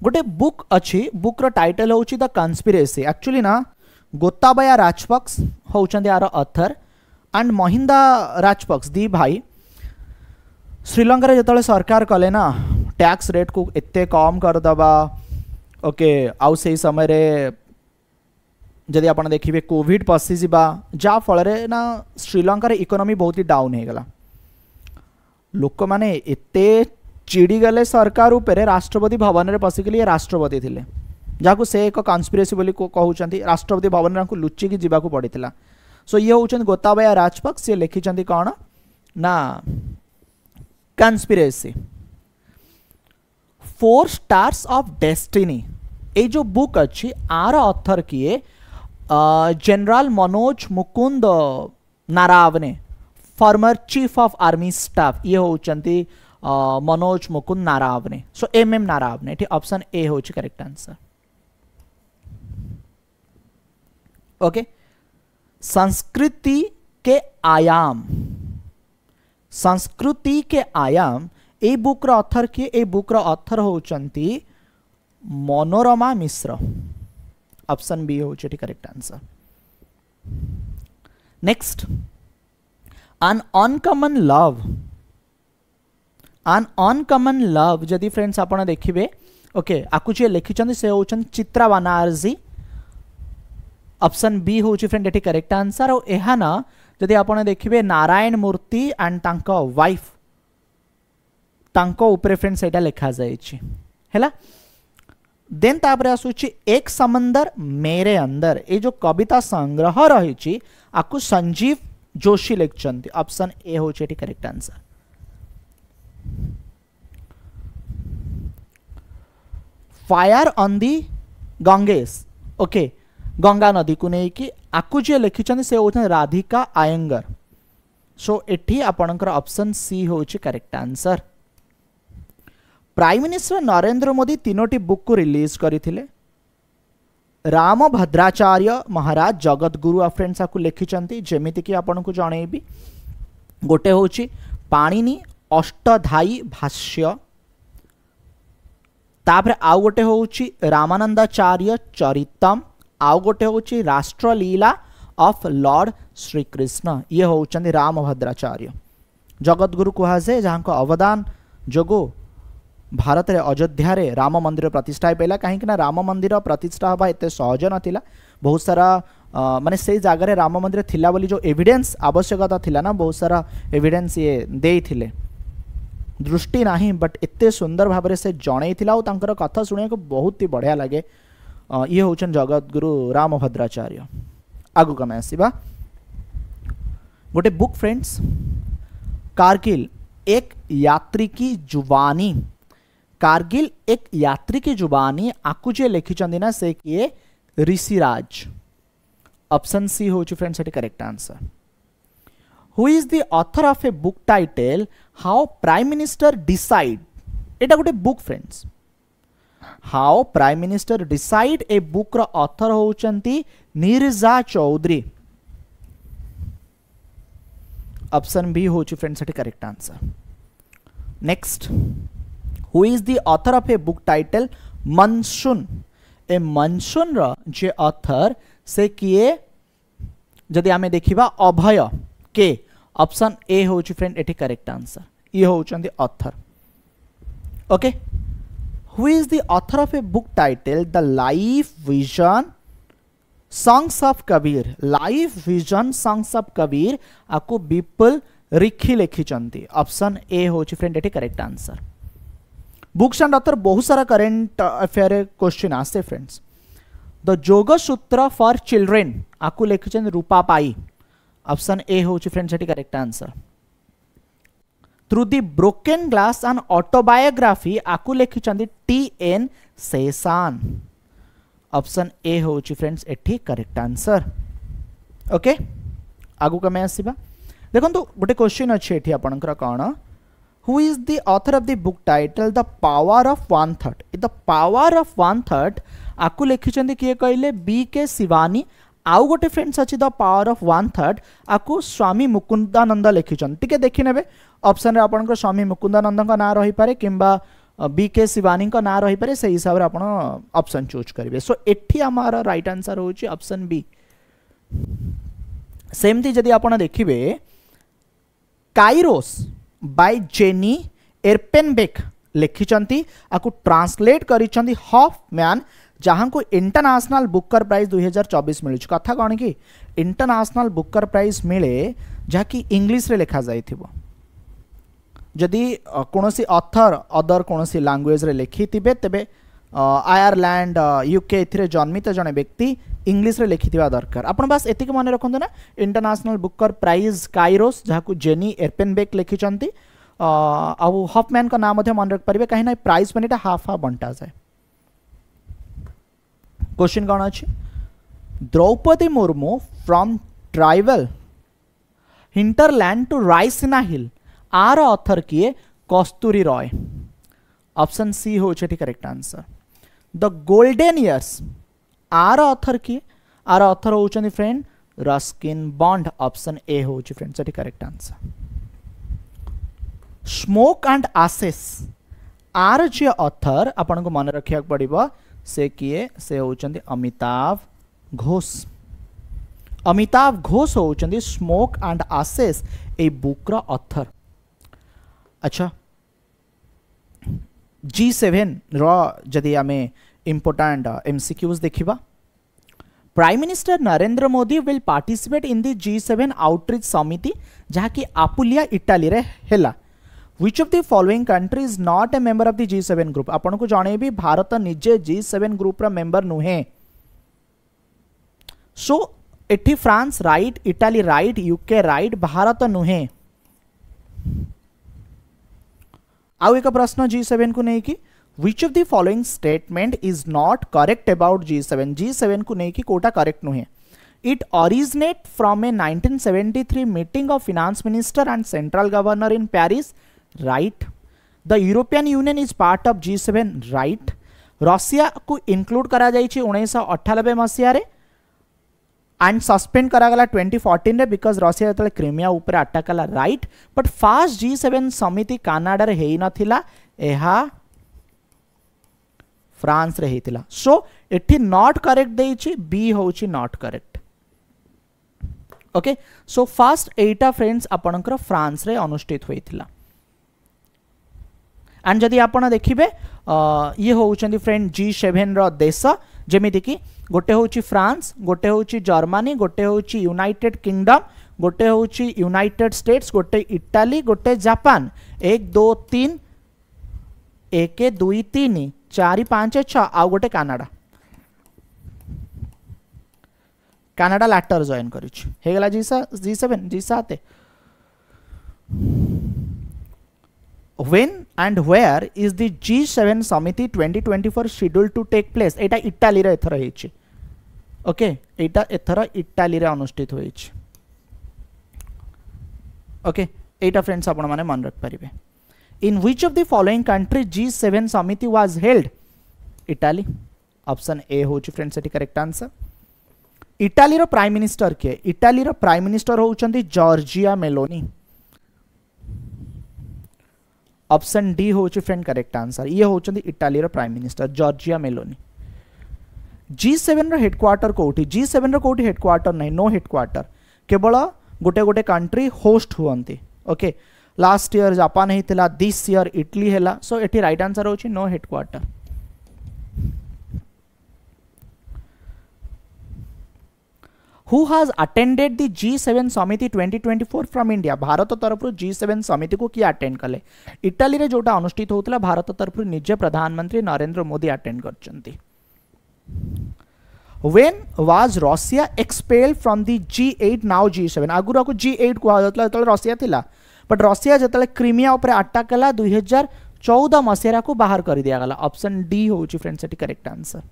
गोटे बुक अच्छी बुक रो टाइटल होची द कन्स्पिरेसी एक्चुअली ना गोताबाया राजपक्ष होचंदी आर ऑथर एंड महिंदा राजपक्ष दी भाई श्रीलंका रे जतले सरकार कले ना टैक्स रेट को एते कम कर दबा ओके आउ से समय रे जदि आपण देखिबे कोविड पसी जिबा जा फल रे ना श्रीलंका रे इकोनॉमी बहुत ही डाउन हे गला लोक माने एते चिड़ी गले सरकार ऊपर राष्ट्रपति भवन रे पसी के राष्ट्रपति थिले जाको से एक कन्स्पिरेसी बोली को कहउचंती राष्ट्रपति भवन रे लुच्ची की जिबा को पड़िथिला सो ये होचंती गोताबाया राजपक्ष से लिखिचंती कोन ना कन्स्पिरेसी 4 स्टार्स ऑफ डेस्टिनी ए जो बुक अच्छी आर ऑथर किए general Manoj Mukund Naravane former chief of army staff ये होचंती मनोज मुकुंद नारावने सो एम नारावने ठीक ऑप्शन ए होची करेक्ट आंसर ओके संस्कृति के आयाम ए बुक रो ऑथर किए ए बुक रो ऑथर होचंती मनोरमा मिश्र ऑप्शन बी होची correct answer next an uncommon love जदि फ्रेंड्स आपण देखिबे ओके आकु जे लिखिचंदी से होचन चित्रा बनारसी ऑप्शन बी होची फ्रेंड एठी करेक्ट आंसर और एहा ना जदि आपण देखिबे नारायण मूर्ति एंड तांको वाइफ तांको ऊपर फ्रेंड्स एटा लिखा जायछि हैला देन तापर आसुछि एक समंदर मेरे अंदर ए जो कविता संग्रह रहिछि आकु संजीव जोशी लिखचंती ऑप्शन ए होछि एठी correct answer fire on the Ganges okay Ganga नदी को नहीं कि आकु जे लिखिचंती से होछन राधिका आयंगर सो एठी आपनकर ऑप्शन सी होछि correct answer prime minister Narendra Modi 3टी बुक को रिलीज करथिले राम भद्राचार्य महाराज जगत गुरु फ्रेंड्स आकु लिखिचंती जेमिति कि आपन को जणेबी गोटे होछि पाणिनि अष्टधाई भाष्य तापर आउ गोटे होछि रामानंदाचार्य चरितम आउ गोटे होछि राष्ट्रलीला ऑफ लॉर्ड श्री कृष्ण ये होचंदी राम भद्राचार्य जगत गुरु कहा जाए जहां को अवदान जोगो भारत रे अयोध्या रे राम मंदिर प्रतिष्ठा पेला कहीं ना राम मंदिर प्रतिष्ठा हवा एते सहज नथिला बहुत सारा माने से जगह रे राम मंदिर थिला बोली जो एविडेंस आवश्यकता थिला ना बहुत सारा एविडेंस ये देइथिले दृष्टि नहीं बट एते सुंदर भाव से जणैथिला और तांकर कथा सुने को बहुत ही बढ़िया लगे ये होचन जगत गुरु राम भद्राचार्य आगु कमे आसीबा गोटे बुक फ्रेंड्स कारगिल एक यात्री की जुबानी कारगिल एक यात्री की जुबानी आकु जे लिखिचंदी ना से किए ऋषिराज ऑप्शन सी होची फ्रेंड्स एटी correct answer who is the author of a book title how prime minister decide, एटा गोटे book friends, how prime minister decide ए बुक रो ऑथर होउचंती नीरजा चौधरी। ऑप्शन बी होची फ्रेंड्स सेठी correct answer. Next, who is the author of a book title monsoon, ए monsoon रो जे ऑथर से किए जदि आमे देखिबा अभय के, ऑप्शन ए होची फ्रेंड एठी करेक्ट आंसर, ये होउचंती author. Okay, who is the author of a book title the life vision songs of Kabir, life vision songs of Kabir आपको विपुल रिखी लिखिचंती, ऑप्शन ए होची फ्रेंड एठी correct answer. Books and author बहुत सारा करेंट अफेयर क्वेश्चन आसे friends. The जोग सूत्र for children आपको लिखिचंती रूपा पाई, ऑप्शन ए होची फ्रेंड्स एठी correct answer. Through the broken glass and autobiography आपको लिखिचंती टी.एन. शेषान, ऑप्शन ए होची फ्रेंड्स एठी करेक्ट आंसर। ओके, आगु कमे आसीबा देखंतु गोटे क्वेश्चन अछि एठी आपनकर कोन, who is the author of the book title the power of one third, the power of one third आपको लिखिचंती किए कहले बी के शिवानी, आउ गोटे फ्रेंड्स अछि the power of one third आपको स्वामी मुकुंदानंद लिखिचंती। टिके देखि नेबे ऑप्शन रे आपनकर स्वामी मुकुंदानंद का नाम रही पारे किंबा बी के शिवानी का नाम रही पारे, से हिसाब रे आपण ऑप्शन चूज करिवे। सो एठी हमारा राइट आंसर होची ऑप्शन बी। सेमती जदि आपण देखिबे काइरोस बाय जेनी एर्पेनबेक लिखिचंती, आकु ट्रांसलेट करिचंती हॉफमैन, जहां को इंटरनेशनल बुकर प्राइज 2024 मिलुछ। कथा कोन कि इंटरनेशनल बुकर प्राइज मिले जहा कि इंग्लिश रे लिखा जाइथिबो, जदि कोनोसी ऑथर अदर कोनोसी लैंग्वेज रे लिखिथिबे तेबे आयरलैंड यूके एथिरे जन्मित जने व्यक्ति इंग्लिश रे लिखिथिबा दरकार। आपण बस एतिक माने रखंतु ना, इंटरनेशनल बुकर प्राइज काइरोस जहा को जेनी एर्पेनबेक लिखिचंती, आ हॉफमैन का नाम मध्ये मन रख परिबे, काहे ना प्राइज मानेटा हाफ हाफ बंटा जाय। क्वेश्चन कौन अच्छे, Draupadi Murmu from tribal hinterland to Raisina hill, आर ऑथर किए कस्तूरी रॉय, ऑप्शन सी हो correct answer. The golden years आर ऑथर किए, आर ऑथर होचंदी friend Ruskin Bond, option A हो friend correct answer. Smoke and ashes आर जे ऑथर आपन को मन रखिया पड़िबो, से किए से होचंदी अमिताभ घोष, अमिताभ घोष होचंदी स्मोक एंड आसेस ए बुक रो ऑथर। अच्छा, G7 रो जदि आमे इंपोर्टेंट एमसीक्यूज देखिबा, prime minister Narendra Modi will participate in the G7 outreach summit जहा कि आपुलिया इटाली रे हेला। Which of the following country is not a member of the G7 group? आपन को जाने भी भारत निजे G7 ग्रुप रा मेंबर नुहे। सो एठी France right, Italy right, UK right, Bharat नुहे। आउ एक प्रश्न G7 को नहीं कि which of the following statement is not correct about G7? G7 को नहीं कि कोटा करेक्ट नुहे। It originate from a 1973 meeting of finance minister and central governor in Paris. Right. The European Union is part of G7. Right. Russia को include करा जाइछि 1998 मसिया रे and suspend करा गला 2014 रे बिकॉज रशिया जतले क्रीमिया ऊपर अटैक कला। राइट, बट फास्ट G7 समिति कनाडा रे हेई नथिला, एहा फ्रांस रे हेतिला। सो एठी नॉट करेक्ट देइछि, बी होछि not correct. Okay, so first एटा फ्रेंड्स आपनकर फ्रांस रे अनुष्ठित होइतिला। एंड जदि आपण देखिबे ये होउचंदी फ्रेंड G7 रो देश, जेमिति कि गोटे होउची फ्रांस, गोटे होउची जर्मनी, गोटे होउची यूनाइटेड किंगडम, गोटे होउची यूनाइटेड स्टेट्स, गोटे इटाली, गोटे जापान। 1 2 3 1 2 3 4 5 6 आ गोटे कनाडा। कनाडा लैटर जॉइन करिछ हे गला G7 G7। When and where is the G7 Samiti 2024 scheduled to take place? Etah Italy रे एथरा हेछि। ओके, एटा एथरा इटाली रे अनुष्ठित होइछि। ओके एटा फ्रेंड्स आपण माने मन रख परिबे in which of the following country G7 समिति was held Italy option A होची friends एटी करेक्ट आंसर इटाली रो प्राइम मिनिस्टर के इटाली रो प्राइम मिनिस्टर होउचंती जॉर्जिया मेलोनी ऑप्शन डी होची फ्रेंड करेक्ट आंसर ये होउचंती इटाली रो prime minister Giorgia Meloni G7 रो हेडक्वार्टर कोठी G7 रो कोठी हेडक्वार्टर नहीं नो हेडक्वार्टर केवल गोटे गोटे कंट्री होस्ट हुअंती ओके लास्ट ईयर जापान हेतिला दिस ईयर इटली हैला सो एटी राइट आंसर होची no headquarter Who has attended the G7 समिति 2024 from India भारत तरफ G7 समिति को किए अटेंड कले इटाली रे जोटा अनुष्ठित होतला भारत तरफ निजे प्रधानमंत्री नरेंद्र मोदी अटेंड करचंती When was Russia expelled from the G8 now G7 आगुरा को G8 को आजतला तले रशिया थिला बट रशिया जतले क्रीमिया ऊपर अटैक कला 2014 मसिया को बाहर कर दिया गला ऑप्शन डी होची फ्रेंड्स एटी करेक्ट आंसर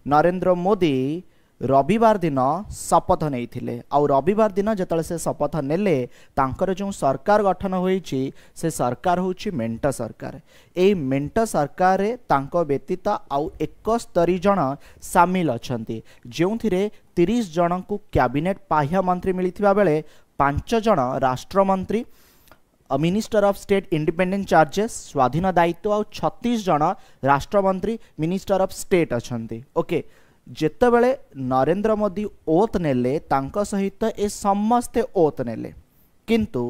नरेंद्र मोदी रविवार दिन शपथ नहीं आउ रविवार दिन जतले से शपथ नेले तांकर जो सरकार गठन होईची से सरकार होची मेंट सरकार ए मेंट सरकार रे तांको व्यतीत आउ 71 जन शामिल अछंती जोंथिरे 30 जन को कैबिनेट बाह्य मंत्री मिलिथिबा बेले 5 जन राष्ट्रमंत्री minister of state independent charges स्वाधीन दायित्व आउ 36 जन राष्ट्रमंत्री मिनिस्टर ऑफ स्टेट अछंती ओके जेतेबेले नरेंद्र मोदी ओथ नेले तांको सहित ए समस्ते ओथ नेले किंतु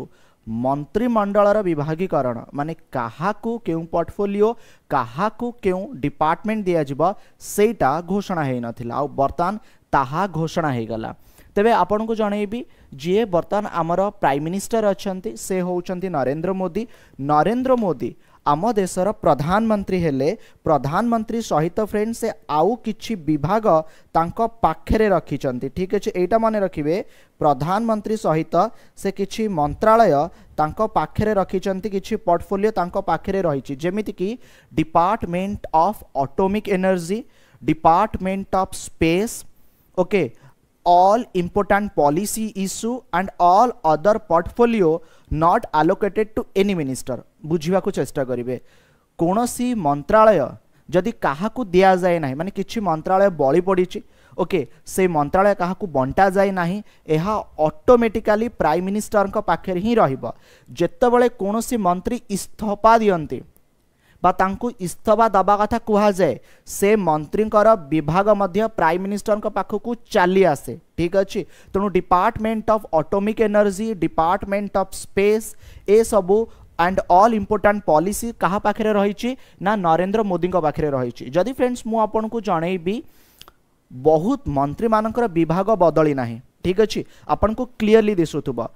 मंत्रिमंडलर विभागीकरण माने काहाकू केउ पोर्टफोलियो काहाकू केउ डिपार्टमेंट दिया जिबा सेटा घोषणा हे नथिला आ बर्तमान ताहा घोषणा हे गला तेबे आपन को जणेबी जे बर्तमान आमर प्राइम मिनिस्टर अछंती से होउचंती नरेंद्र मोदी आम देशर प्रधानमंत्री हेले प्रधानमंत्री सहित फ्रेंड से आउ किछि विभाग तांको पाखरे रखिचंती ठीक अछि एटा माने रखिबे प्रधानमंत्री सहित से किछि मंत्रालय तांको पाखरे रखिचंती किछि पोर्टफोलियो तांको पाखरे रहिछि जेमिति कि department of atomic energy department of space okay all important policy issue and all other portfolio not allocated to any minister बुझिबा को चेष्टा करिवे कोनोसी मंत्रालय जदि काहाकू दिया जाए नाही माने किछि मंत्रालय बळी पडिछि ओके से मंत्रालय काहाकू बंटा जाए नाही एहा ऑटोमेटिकली प्राइम मिनिस्टर को पाखरे ही रहिबो जेतेबेले कोनोसी मंत्री इस्तीफा दियंती बा तांकू इस्तीफा दबा कथा कुहा जाए से मंत्रींकर विभाग मध्य प्राइम मिनिस्टर को पाखकू चली आसे ठीक अच्छे तेणु department of atomic energy department of space ए सबू एंड ऑल इंपोर्टेंट पॉलिसी कहा पाखरे रही ना नरेंद्र मोदी पाखरे रही जदि फ्रेंड्स मु आपन को जनइबी बहुत मंत्री मानकर विभाग बदली नाही ठीक अच्छे आपन को क्लियरली दिसुथुबा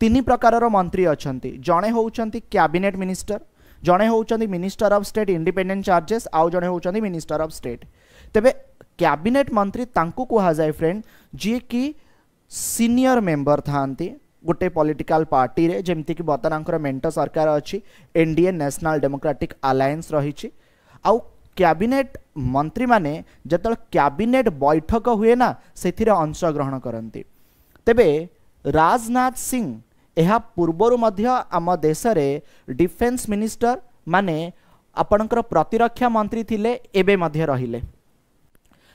तीन प्रकार मंत्री अछंती जणे होउचंती कैबिनेट मिनिस्टर जड़े होउचंदी minister of state independent charges आउ जड़े होउचंदी मिनिस्टर ऑफ स्टेट तेबे कैबिनेट मंत्री तांकू कहा जाए फ्रेंड जी कि सीनियर मेंबर थांती गोटे पॉलिटिकल पार्टी रे जेमती कि बर्तमान मेंट सरकार अच्छी एनडीए नेशनल डेमोक्रेटिक अलायंस रही आउ कैबिनेट मंत्री माने जतल कैबिनेट बैठक हुए ना सेथिरे अंश ग्रहण करंती तेबे राजनाथ सिंह एहा पूर्वर मध्य आम देश रे डिफेंस मिनिस्टर माने आपणकर प्रतिरक्षा मंत्री थिले एबे मध्य रहिले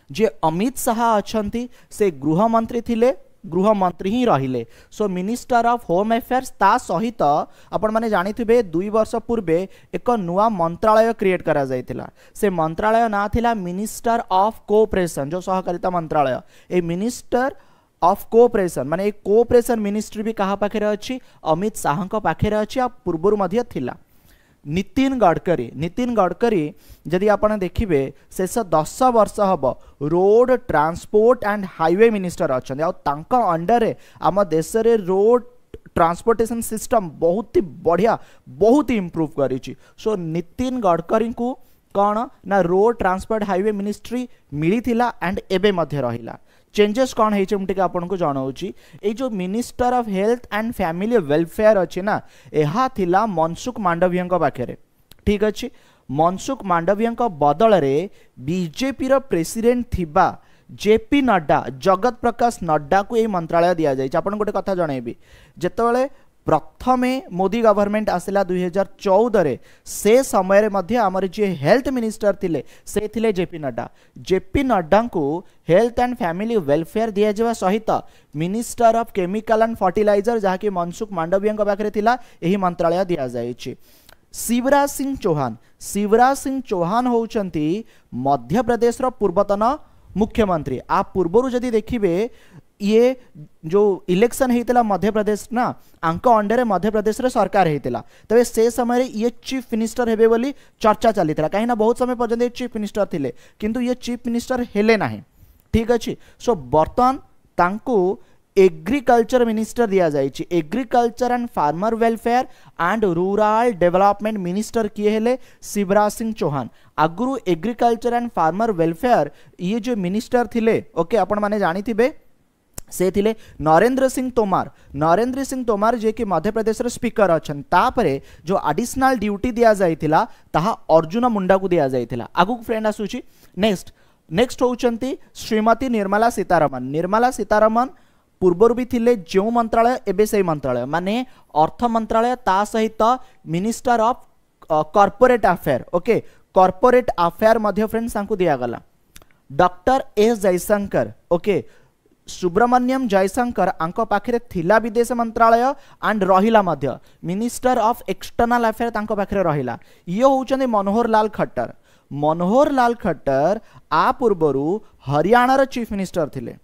जे अमित शाह अछंती से गृह मंत्री थिले गृह मंत्री ही रहिले सो मिनिस्टर ऑफ होम अफेयर्स ता सहित आपण माने जानिथिबे 2 वर्ष पूर्वे एक नुआ मंत्रालय क्रिएट करा जायतिला से मंत्रालय ना थिला मिनिस्टर ऑफ कोऑपरेशन जो सहकारिता मंत्रालय ए मिनिस्टर ऑफ कोऑपरेशन माने एक कोऑपरेशन मिनिस्ट्री भी कहा पाखरे अच्छी अमित शाह पाखरे अच्छी आ पूर्वर मध्य थिला नितिन गडकरी जदि आपण देखिबे शेष 10 वर्ष hub road transport and highway minister अच्छा तांका अंडर रे आम देश रे रोड ट्रांसपोर्टेशन सिस्टम बहुत ही बढ़िया बहुत ही इम्प्रूव करिछि सो नितिन गडकरी को कौन ना रोड ट्रांसपोर्ट हाईवे मिनिस्ट्री मिली थिला एंड एबे मध्य रहिला चेंजेस कौन है मुझे आपको जनाऊँगी ये जो minister of health and family welfare अच्छी ना यह थिला मनसुख मांडविया पाखे ठीक अच्छे मनसुख मांडविया बदल रे बीजेपी रो प्रेसिडेंट थिबा जेपी नड्डा जगत प्रकाश नड्डा को यह मंत्रालय दि जाए आपन गोटे कथा जनइबी जेतेबेले प्रथमे मोदी गवर्नमेंट आसला 2014 रे से समय मध्य आमर जे हेल्थ मिनिस्टर थिले से थिले जेपी नड्डा को हेल्थ एंड फैमिली वेलफेयर दिया जावा सहित minister of chemical and fertiliser जहाँकि मनसुख मांडविया पाखे थिला एही मंत्रालय दिया जायछि। शिवराज सिंह चौहान होउचंती मध्य प्रदेश रो पूर्वतन मुख्यमंत्री। आ पूर्वरु जदि देखिबे ये जो इलेक्शन होता मध्य प्रदेश ना आंक अंडर मध्य प्रदेश रे सरकार होता तबे से समय ये चीफ मिनिस्टर हेबे बोली चर्चा चली कहीं बहुत समय पर्यंत ये चीफ मिनिस्टर थिले किंतु ये चीफ मिनिस्टर हेले नाही। ठीक अच्छे सो बर्तमान तांको एग्रीकल्चर मिनिस्टर दिया जाइए। Agriculture and farmer welfare and rural development minister किए हेले शिवराज सिंह चौहान। आगुरु एग्रीकल्चर एंड फार्मर वेलफेयर ये जो मिनिस्टर थिले ओके आपण माने जानी थिबे से थिले नरेंद्र सिंह तोमार जे कि मध्य प्रदेश रे स्पीकर अछन। तापरे जो एडिशनल ड्यूटी दिया जाइतिला ताहा अर्जुन मुंडा को दिया जाइतिला। आगु फ्रेंड आसुची नेक्स्ट होउचंती श्रीमती निर्मला सीतारमन पूर्वर भी थिले जो मंत्रालय एबे से मंत्रालय माने अर्थ मंत्रालय ता सहित minister of corporate affair okay corporate affair मध्य फ्रेंड्स तांको दिया गला। Doctor S Jaishankar okay Subrahmanyam Jaishankar आंक पाखरे थिला विदेश मंत्रालय एंड रहिला मध्य मिनिस्टर ऑफ एक्सटर्नल अफेयर तांको पाखरे रहिला। ये होउचंदी मनोहर लाल खट्टर आ पूर्वरु हरियाणा रो चीफ मिनिस्टर थिले।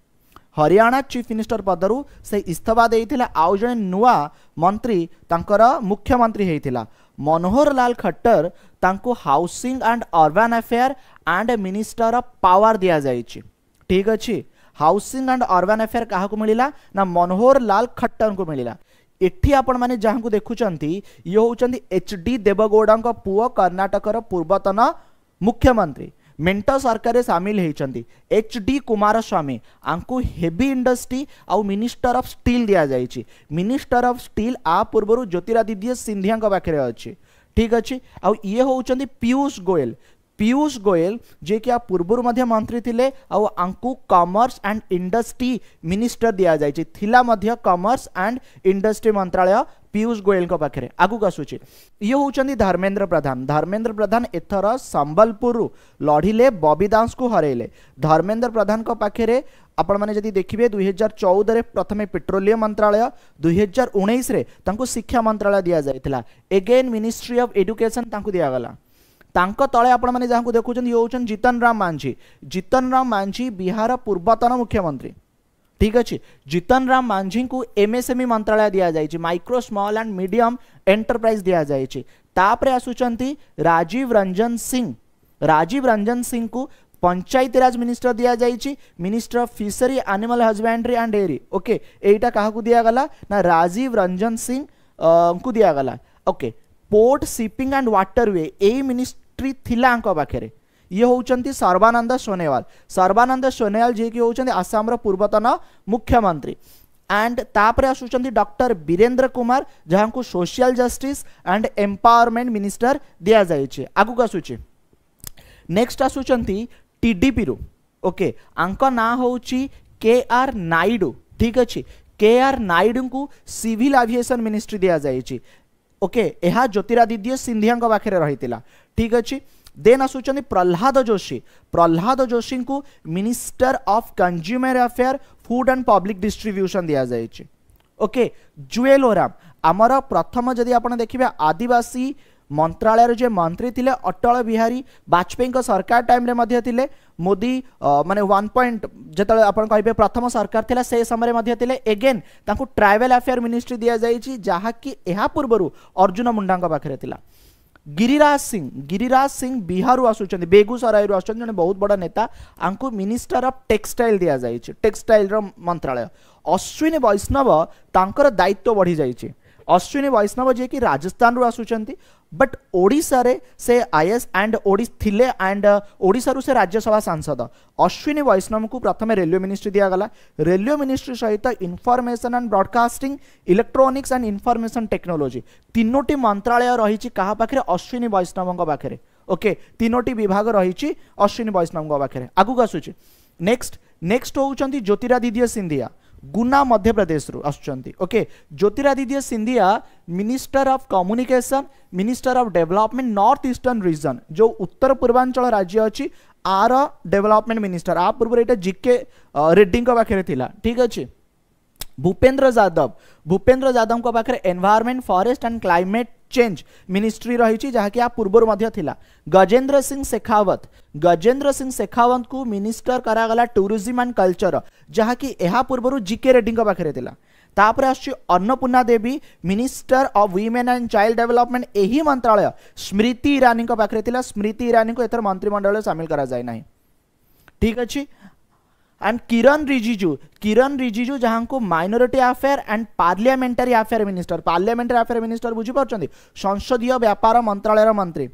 हरियाणा चीफ मिनिस्टर पदरु से इस्तीफा देइथिला आउ जने नुआ मंत्री तांकर मुख्यमंत्री हेइथिला। मनोहर लाल खट्टर तांको housing and urban affair and minister of power दिया जाइछि। ठीक अछि हाउसिंग एंड अर्बन अफेयर क्या मिला ना मनोहर लाल खट्टर को मिला। एठी आपण माने जहां को देखुचंती ये होउचंती एचडी देवगौड़ा पुओ कर्नाटकर पूर्वतन मुख्यमंत्री मेंटो सरकार सामिल होती एचडी कुमारस्वामी आंकु हेवी इंडस्ट्री आउ मिनिस्टर ऑफ स्टील दिया जाइए। मिनिस्टर ऑफ स्टील आ पूर्व ज्योतिरादित्य सिंधिया पाखे अच्छे। ठीक अच्छे आउ ये होउचंती पीयूष गोयल जे कि आप पूर्वर मध्य मंत्री थिले आउ आंकु कॉमर्स एंड इंडस्ट्री मिनिस्टर दिया जाइए थिला मध्य कॉमर्स एंड इंडस्ट्री मंत्रालय पीयूष गोयल को पाखे। आगु आसूची ये होउचंदी धर्मेंद्र प्रधान एथर संबलपुर लढ़िले बॉबी दास को हरेले। धर्मेंद्र प्रधान को पाखे आपण माने जदि देखिबे 2014 रे प्रथमे पेट्रोलियम मंत्रालय 2019 रे तांको शिक्षा मंत्रालय दिया जाइतिला। एगेन मिनिस्ट्री ऑफ एजुकेशन तांको दिया गला। तांको तळे आपण माने जहां को देखुचन ये होउचन जीतन राम मांझी बिहार पूर्वतन मुख्यमंत्री। ठीक अच्छे जीतन राम मांझी को एमएसएमई मंत्रालय दिया जाइए micro small and medium enterprise दिया जाइए। तापरे आसुचंती राजीव रंजन सिंह को पंचायती राज मिनिस्टर दिया जाइए। Minister of fishery animal husbandry and dairy okay एटा काहा को दिया गला ना राजीव रंजन सिंह को दिया गला। Okay port shipping and waterway A ministry थिला आंको पाखे। ये होउचंती सर्बानंद सोनोवाल जे कि होउचंती आसाम रो पूर्वतन मुख्यमंत्री। एंड तापरे आसुचंती डॉक्टर वीरेंद्र कुमार जहां को social justice and empowerment minister दिया जाइए। आगु आसुची नेक्स्ट आसुचंती टीडीपी रो ओके आंक ना होउची के आर नायडू। ठीक अच्छे के आर नायडू को सिविल एविएशन मिनिस्ट्री दिया जाइए। ओके यह ज्योतिरादित्य सिंधिया पाखे रही। ठीक अच्छे देन आसुचंदी प्रहलाद जोशी को minister of consumer affair food and public distribution दिया जाइए। ओके जुएल ओराम आमर प्रथम जदि आप देखिए आदिवासी मंत्रालय जे मंत्री थिले अटल बिहारी वाजपेयी को सरकार टाइम रे मध्य थिले मोदी माने 1 पॉइंट जतले आपण कहबे प्रथम सरकार थिला से समय मध्य थिले। एगेन तांको ट्राइबल अफेयर मिनिस्ट्री दिया जाइए जहा कि एहा पूर्वरु अर्जुन मुंडा पाखे थिला। गिरिराज सिंह बिहार आसुचंदी बेगूसराय आसुचंदी जने बहुत बड़ा नेता आंको मिनिस्टर ऑफ टेक्सटाइल दिया जाइए टेक्सटाइल रो मंत्रालय। अश्विनी वैष्णव तांकर दायित्व बढ़ी जाइए। अश्विनी वैष्णव जे कि राजस्थान रो आसुचंती बट ओडिशा रे से आईएएस एंड थिले एंड ओडिशा रो से राज्यसभा सांसद। अश्विनी वैष्णव को प्रथमे रेलवे मिनिस्ट्री दिया गला। रेलवे मिनिस्ट्री सहित information and broadcasting electronics and information technology तीनोटी मंत्रालय रही क्या पाखे अश्विनी वैष्णव पाखे। ओके तीनोटी विभाग रही अश्विनी वैष्णव पाखे। आगु आसुची नेक्स्ट होउचंती ज्योतिरादित्य सिंधिया गुना मध्य प्रदेश रु आसुचंती okay Jyotiraditya Scindia minister of communication minister of development north eastern region जो उत्तर पूर्वांचल राज्य अच्छी आर डेवलपमेंट मिनिस्टर आ पूर्व ये जीके रेड्डी पाखे थिला ठीक अच्छे भूपेंद्र यादव को पाखे environment forest and climate change ministry रही जहाँकि पूर्वर मध्य थिला गजेंद्र सिंह शेखावत को मिनिस्टर करागला टूरिज्म एंड कल्चर जहाँकि यह पूर्वर जीके रेड्डी पाखे थिला तापर आसछि Annapurna Devi minister of women and child development यही मंत्रालय स्मृति ईरानी पाखे थिला स्मृति ईरानी को एथर मंत्रिमंडल सामिल करा जाय नाही ठीक अच्छे एंड किरण रिजिजू जहां को minority affair and parliamentary affair minister बुझी पार्छन्ती संसदीय व्यापार मंत्रालय मंत्री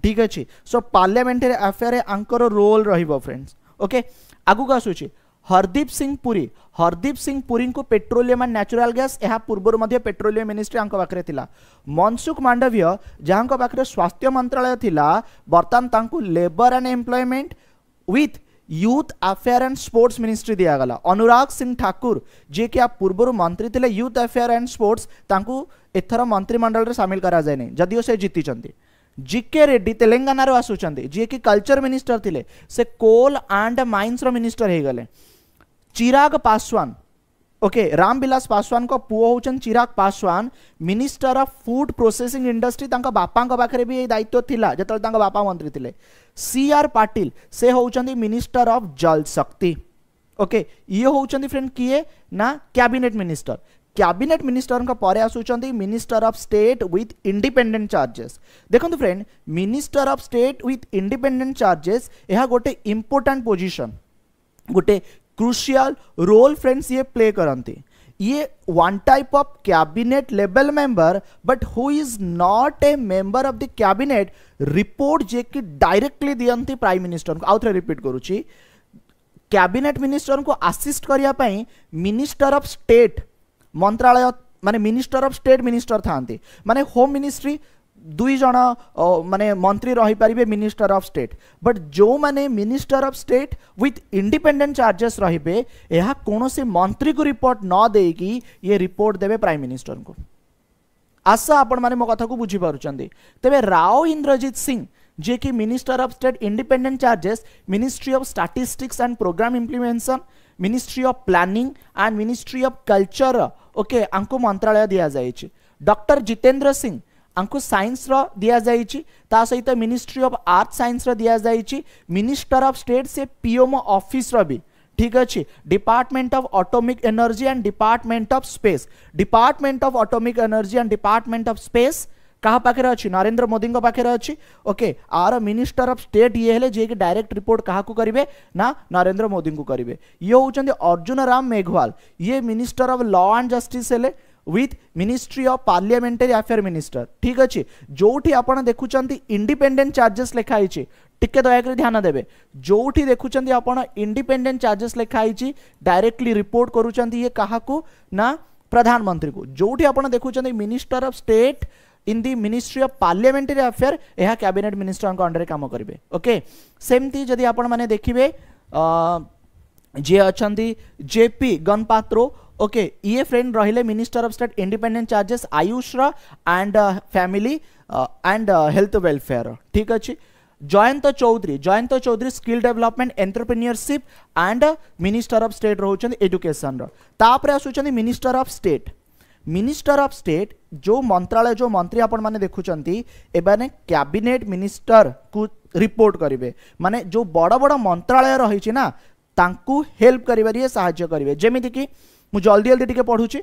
ठीक अच्छे सो पार्लियामेंटरी अफेयर आंकर रोल रहिबो फ्रेंड्स ओके आगु आसुची हरदीप सिंह पुरी को पेट्रोलियम एंड नेचुरल गैस यह पूर्वर मध्य पेट्रोलियम मिनिस्ट्री आंक पाखे थिला मनसुख मांडव्य जहां को पाखे स्वास्थ्य मंत्रालय थिला बर्तमान तांकु labour and employment with youth affair and sports ministry दिया गला अनुराग सिंह ठाकुर जे कि आप पूर्वर मंत्री थे यूथ अफेयर एंड स्पोर्ट्स तांकु एथर मंत्रिमंडल सामिल करा जाय नै जदिओ से जीतिचंती जीके रेड्डी तेलंगाना रो आसुचंती जे कि कल्चर मिनिस्टर थिले से कोल एंड माइंस रो मिनिस्टर हे गले चिराग पासवान ओके रामविलास पासवान को पुओ होचन Chirag Paswan minister of food processing industry तांका बापा पाखे भी दायित्व थिला जतल तांका बापा मंत्री थिले सीआर पाटिल से होचंदी मिनिस्टर ऑफ जल शक्ति ओके ये होचंदी फ्रेंड किए ना कैबिनेट मिनिस्टर का परे आसुचंदी minister of state with independent charges देखंतु friend minister of state with independent charges यह गोटे इंपोर्टेंट पोजीशन गोटे क्रुशियल रोल फ्रेंड्स ये प्ले करती ये one type of cabinet level member but who is not a member of the cabinet report जे कि directly दियंती प्राइम मिनिस्टर को आउथरे रिपीट करूची कैबिनेट मिनिस्टर को असिस्ट करिया पई मिनिस्टर ऑफ स्टेट मंत्रालय माने मिनिस्टर ऑफ स्टेट मिनिस्टर थांती माने होम मिनिस्ट्री दुई जन माने मंत्री रही पारिबे मिनिस्टर ऑफ स्टेट बट जो माने minister of state with independent charges रहिबे यह कोनोसी मंत्री को रिपोर्ट न देकी ये रिपोर्ट देबे प्राइम मिनिस्टर को आशा आपण माने मो कथा को बुझी पारुचंदी तबे राव इंद्रजीत सिंह जे कि minister of state independent charges ministry of statistics and programme implementation ministry of planning and ministry of culture okay आंको मंत्रालय दिया जायछि डॉक्टर जितेंद्र सिंह आंको साइंस रो दिया जायछि ता सहित मिनिस्ट्री ऑफ आर्ट साइंस रो दिया जायछि मिनिस्टर ऑफ स्टेट से पीएमओ ऑफिस रो भी ठीक अच्छे department of atomic energy and department of space कहा पाखे अच्छी नरेंद्र मोदी पाखे अच्छी okay are minister of state ये हेले जे कि डायरेक्ट रिपोर्ट क्या करेंगे ना नरेंद्र मोदी को करेंगे ये होचंदी अर्जुन राम मेघवाल ये minister of law and justice हेले with ministry of parliamentary affair minister ठीक अच्छे जोठी आपण देखुचंती इंडिपेंडेंट चार्जेस लिखाई टिके दयाकर ध्यान देवे जोठी देखुचंती आपण इंडिपेंडेंट चार्जेस लिखाई डायरेक्टली रिपोर्ट करूचंती ये काहाकू ना प्रधानमंत्री को जोठी आपण देखुचंती minister of state in the ministry of parliamentary affair यह कैबिनेट मिनिस्टर अंडर काम करेंगे ओके सेमती जदि आपण माने देखिबे जे अछंती जेपी गणपात्रो ओके ये फ्रेंड रहिले minister of state independent charges Ayush and family and health welfare ठीक अच्छे Jayant Chaudhary skill development entrepreneurship and minister of state रोचंदी education तापर आसुचंदी मिनिस्टर ऑफ स्टेट जो मंत्रालय जो मंत्री आपण माने देखुचंती एबाने कैबिनेट मिनिस्टर को रिपोर्ट करिवे माने जो बड़ बड़ मंत्रालय रही ना तांकू हेल्प करिवे सहायता करिवे जेमिति कि मु जल्दी टिके पढुची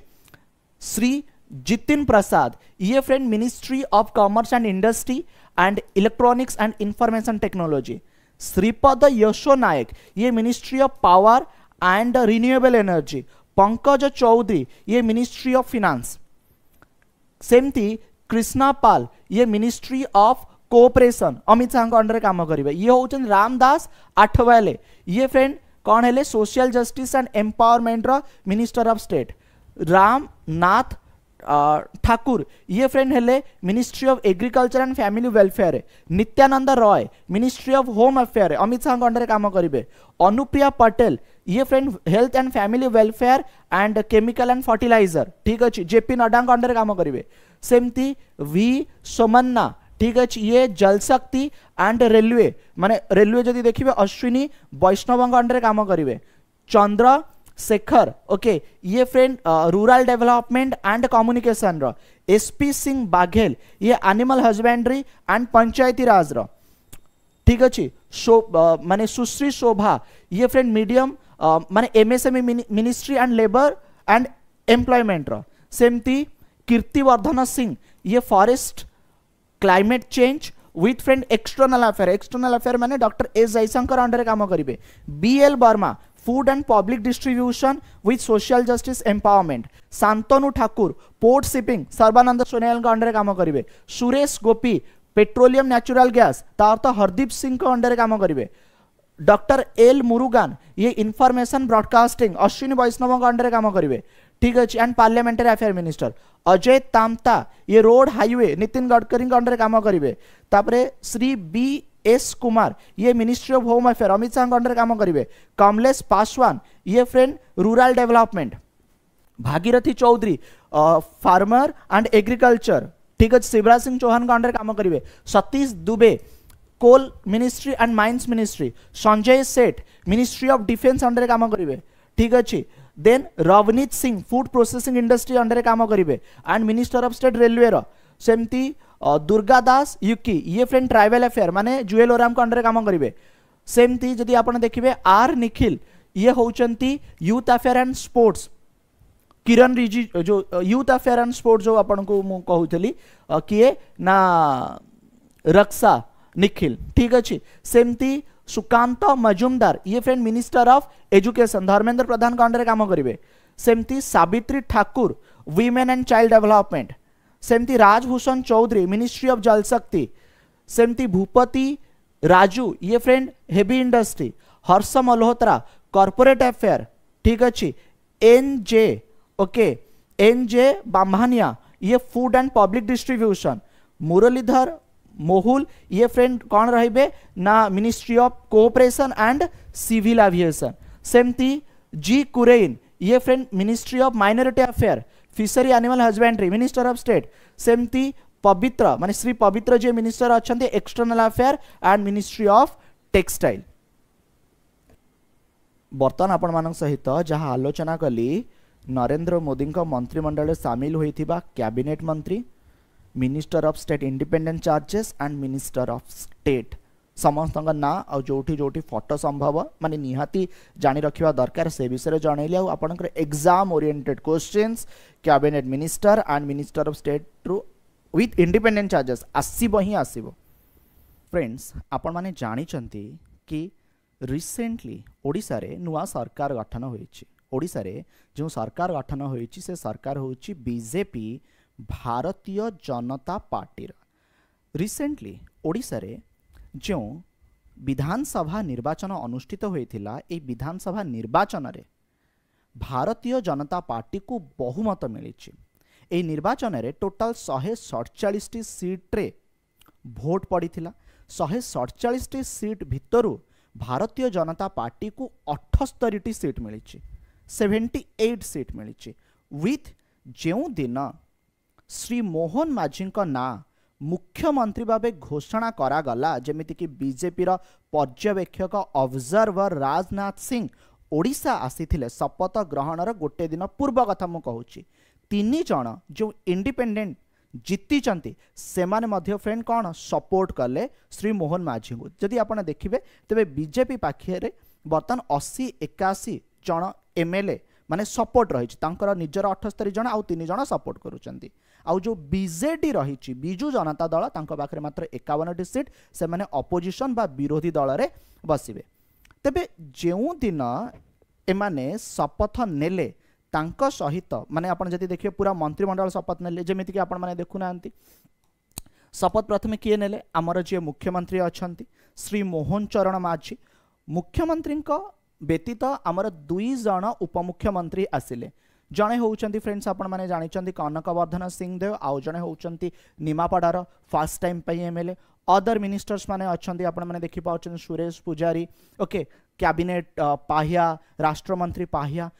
श्री जितिन प्रसाद ये friend ministry of commerce and industry and electronics and information technology Shripad Yesso Naik ये ministry of power and renewable energy Pankaj Chaudhary ये मिनिस्ट्री ऑफ फिनांस सेमती कृष्णा पाल ये ministry of cooperation Amit Shah under काम करेंगे ये होचन रामदास आठवले ये फ्रेंड कौन है सोशल जस्टिस एंड एम्पावरमेंट रो minister of state Ramnath Thakur ये फ्रेंड हेले ministry of agriculture and family welfare. Nityanand Rai ministry of home affair Amit Shah under काम करेंगे। अनुप्रिया पटेल ये friend health and family welfare and chemical and fertiliser ठीक अच्छे जेपी नड्डा अंडर काम करेंगे। सेमती वी सोमन्ना ठीक अच्छे ये जल शक्ति एंड रेलवे माने रेलवे जदि देखिए अश्विनी वैष्णव अंडर काम करेंगे। चंद्र शेखर ओके ये friend rural development and communication रो। एसपी सिंह बाघेल ये animal husbandry and Panchayati Raj रो ठीक अच्छे। माने सुश्री शोभा ये फ्रेंड मीडियम माने MSME ministry and labour and employment रो। सेमती कीर्तिवर्धन सिंह ये forest climate change with friend external affair माने डॉक्टर एस जयशंकर अंडर काम करेंगे। BL Verma food and public distribution with social justice empowerment. Shantanu Thakur port shipping Sarbananda Sonowal under काम करेंगे। Suresh Gopi petroleum natural gas तार तो हरदीप सिंह को अंडर काम करेंगे। डॉक्टर एल मुरुगान ये information broadcasting Ashwini Vaishnaw under काम करेंगे ठीक अच्छे and parliamentary affair minister. Ajay Tamta ये road highway Nitin Gadkari under काम करेंगे। तापरे श्री बी एस कुमार ये ministry of home affair Amit Shah under काम करेंगे। कमलेश पासवान ये friend rural development. Bhagirath Chaudhary farmer and agriculture ठीक है शिवराज सिंह चौहान का अंडर काम करेंगे। Satish Dubey coal ministry and mines ministry. Sanjay Seth ministry of defence under काम करेंगे ठीक अच्छे। Then Ravneet Singh food processing industry under काम करेंगे and minister of state railway रो। सेमती दुर्गा दास युकी ये फ्रेंड ट्राइबल अफेयर माने जुएल ओराम को अंडर काम करेंगे। सेमती जदि आपण देखिए आर निखिल ये होचंती यूथ अफेयर एंड स्पोर्ट्स। किरण रिजिजू जो यूथ अफेयर एंड स्पोर्ट्स जो आपन को मु कहूतली किए ना रक्षा निखिल ठीक अच्छे। सेमती सुकांत मजुमदार ये friend minister of education Dharmendra Pradhan का अंडर काम करेंगे। सेमती Savitri Thakur women and child development. सेमती राजभूषण चौधरी मिनिस्ट्री ऑफ जल शक्ति। सेमती भूपति राजू ये friend heavy industry. Harsh Malhotra corporate affair ठीक अच्छे। एनजे ओके एनजे बाम्हानिया ये food and public distribution. Murlidhar Mohol ये फ्रेंड कौन रहिबे ना ministry of cooperation and civil aviation. सेमती जी कुरेन ये friend ministry of minority affair fishery animal husbandry minister of state. सेमती पवित्र माने श्री पवित्र जे मिनिस्टर अच्छे external affair and ministry of textile. बर्तमान आपण मान सहित जहाँ आलोचना कली नरेंद्र मोदी मंत्रिमंडल सामिल होइथिबा कैबिनेट मंत्री minister of state independent charges and minister of state समस्त ना आ जोठी जोठी फोटो संभव माने निहाती जानी रखिबा दरकार से विषय जनइली आपनकर exam oriented questions cabinet minister and minister of state through with independent charges आसीबो ही आसीबो। फ्रेंड्स आपण माने जानी चंती कि रिसेंटली ओडिसा रे नुआ सरकार गठन होईछि। ओडिसा रे जो सरकार गठन होईछि से सरकार होईछि BJP Bharatiya Janata party. Recently Odisha रे जो विधानसभा निर्वाचन अनुष्ठित होइथिला ए विधानसभा निर्वाचन रे भारतीय जनता पार्टी को बहुमत मिलिछि। ए निर्वाचन रे टोटल 147 सीट रे vote पड़िथिला। 147 seat भितरु Bharatiya Janata party को 78 सीट मिलिछि 78 सीट मिलिछि। विथ जो दिन श्री मोहन माझी ना मुख्यमंत्री भाव घोषणा करागला जमिति कि बीजेपी पर्यवेक्षक ऑब्जर्वर राजनाथ सिंह ओडिशा आसीथिले शपथ ग्रहणर गोटे दिन पूर्व कथा मु कहूची। 3 जन जो इंडिपेंडेंट जीति से माने फ्रेंड कौन सपोर्ट कले श्री मोहन माझी को। जदि आपने देखिए तेरे बीजेपी पाखे बर्तमान 80-81 जन एमएलए माने सपोर्ट रही निजर 78 जन आउ 3 जन सपोर्ट करुँच। आउ जो बीजेडी रही बिजु जनता दल पाखे मात्र 51 सीट से माने अपोजिशन बा विरोधी दल रे बसिबे। तेबे जो दिन एमाने शपथ नेले तांको सहित माने आपण जदि देखिए पूरा मंत्रिमंडल शपथ नेले जेमिति कि आपण माने देखु नांती। शपथ प्रथमे किए नेले आमर जे मुख्यमंत्री अछंती श्री मोहन चरण माझी। मुख्यमंत्री व्यतीत आमर 2 जन उपमुख्यमंत्री आसिले जड़े होउचंती फ्रेंड्स आपण माने जानिचंती कनकवर्धन सिंहदेव आउ जड़े होउचंती निमापड़ार फर्स्ट टाइम पे एमएलए अदर मिनिस्टर्स माने अच्छंती आपण माने देखि पाउचन सुरेश पुजारी ओके कैबिनेट पाहिया राष्ट्रमंत्री पाहिया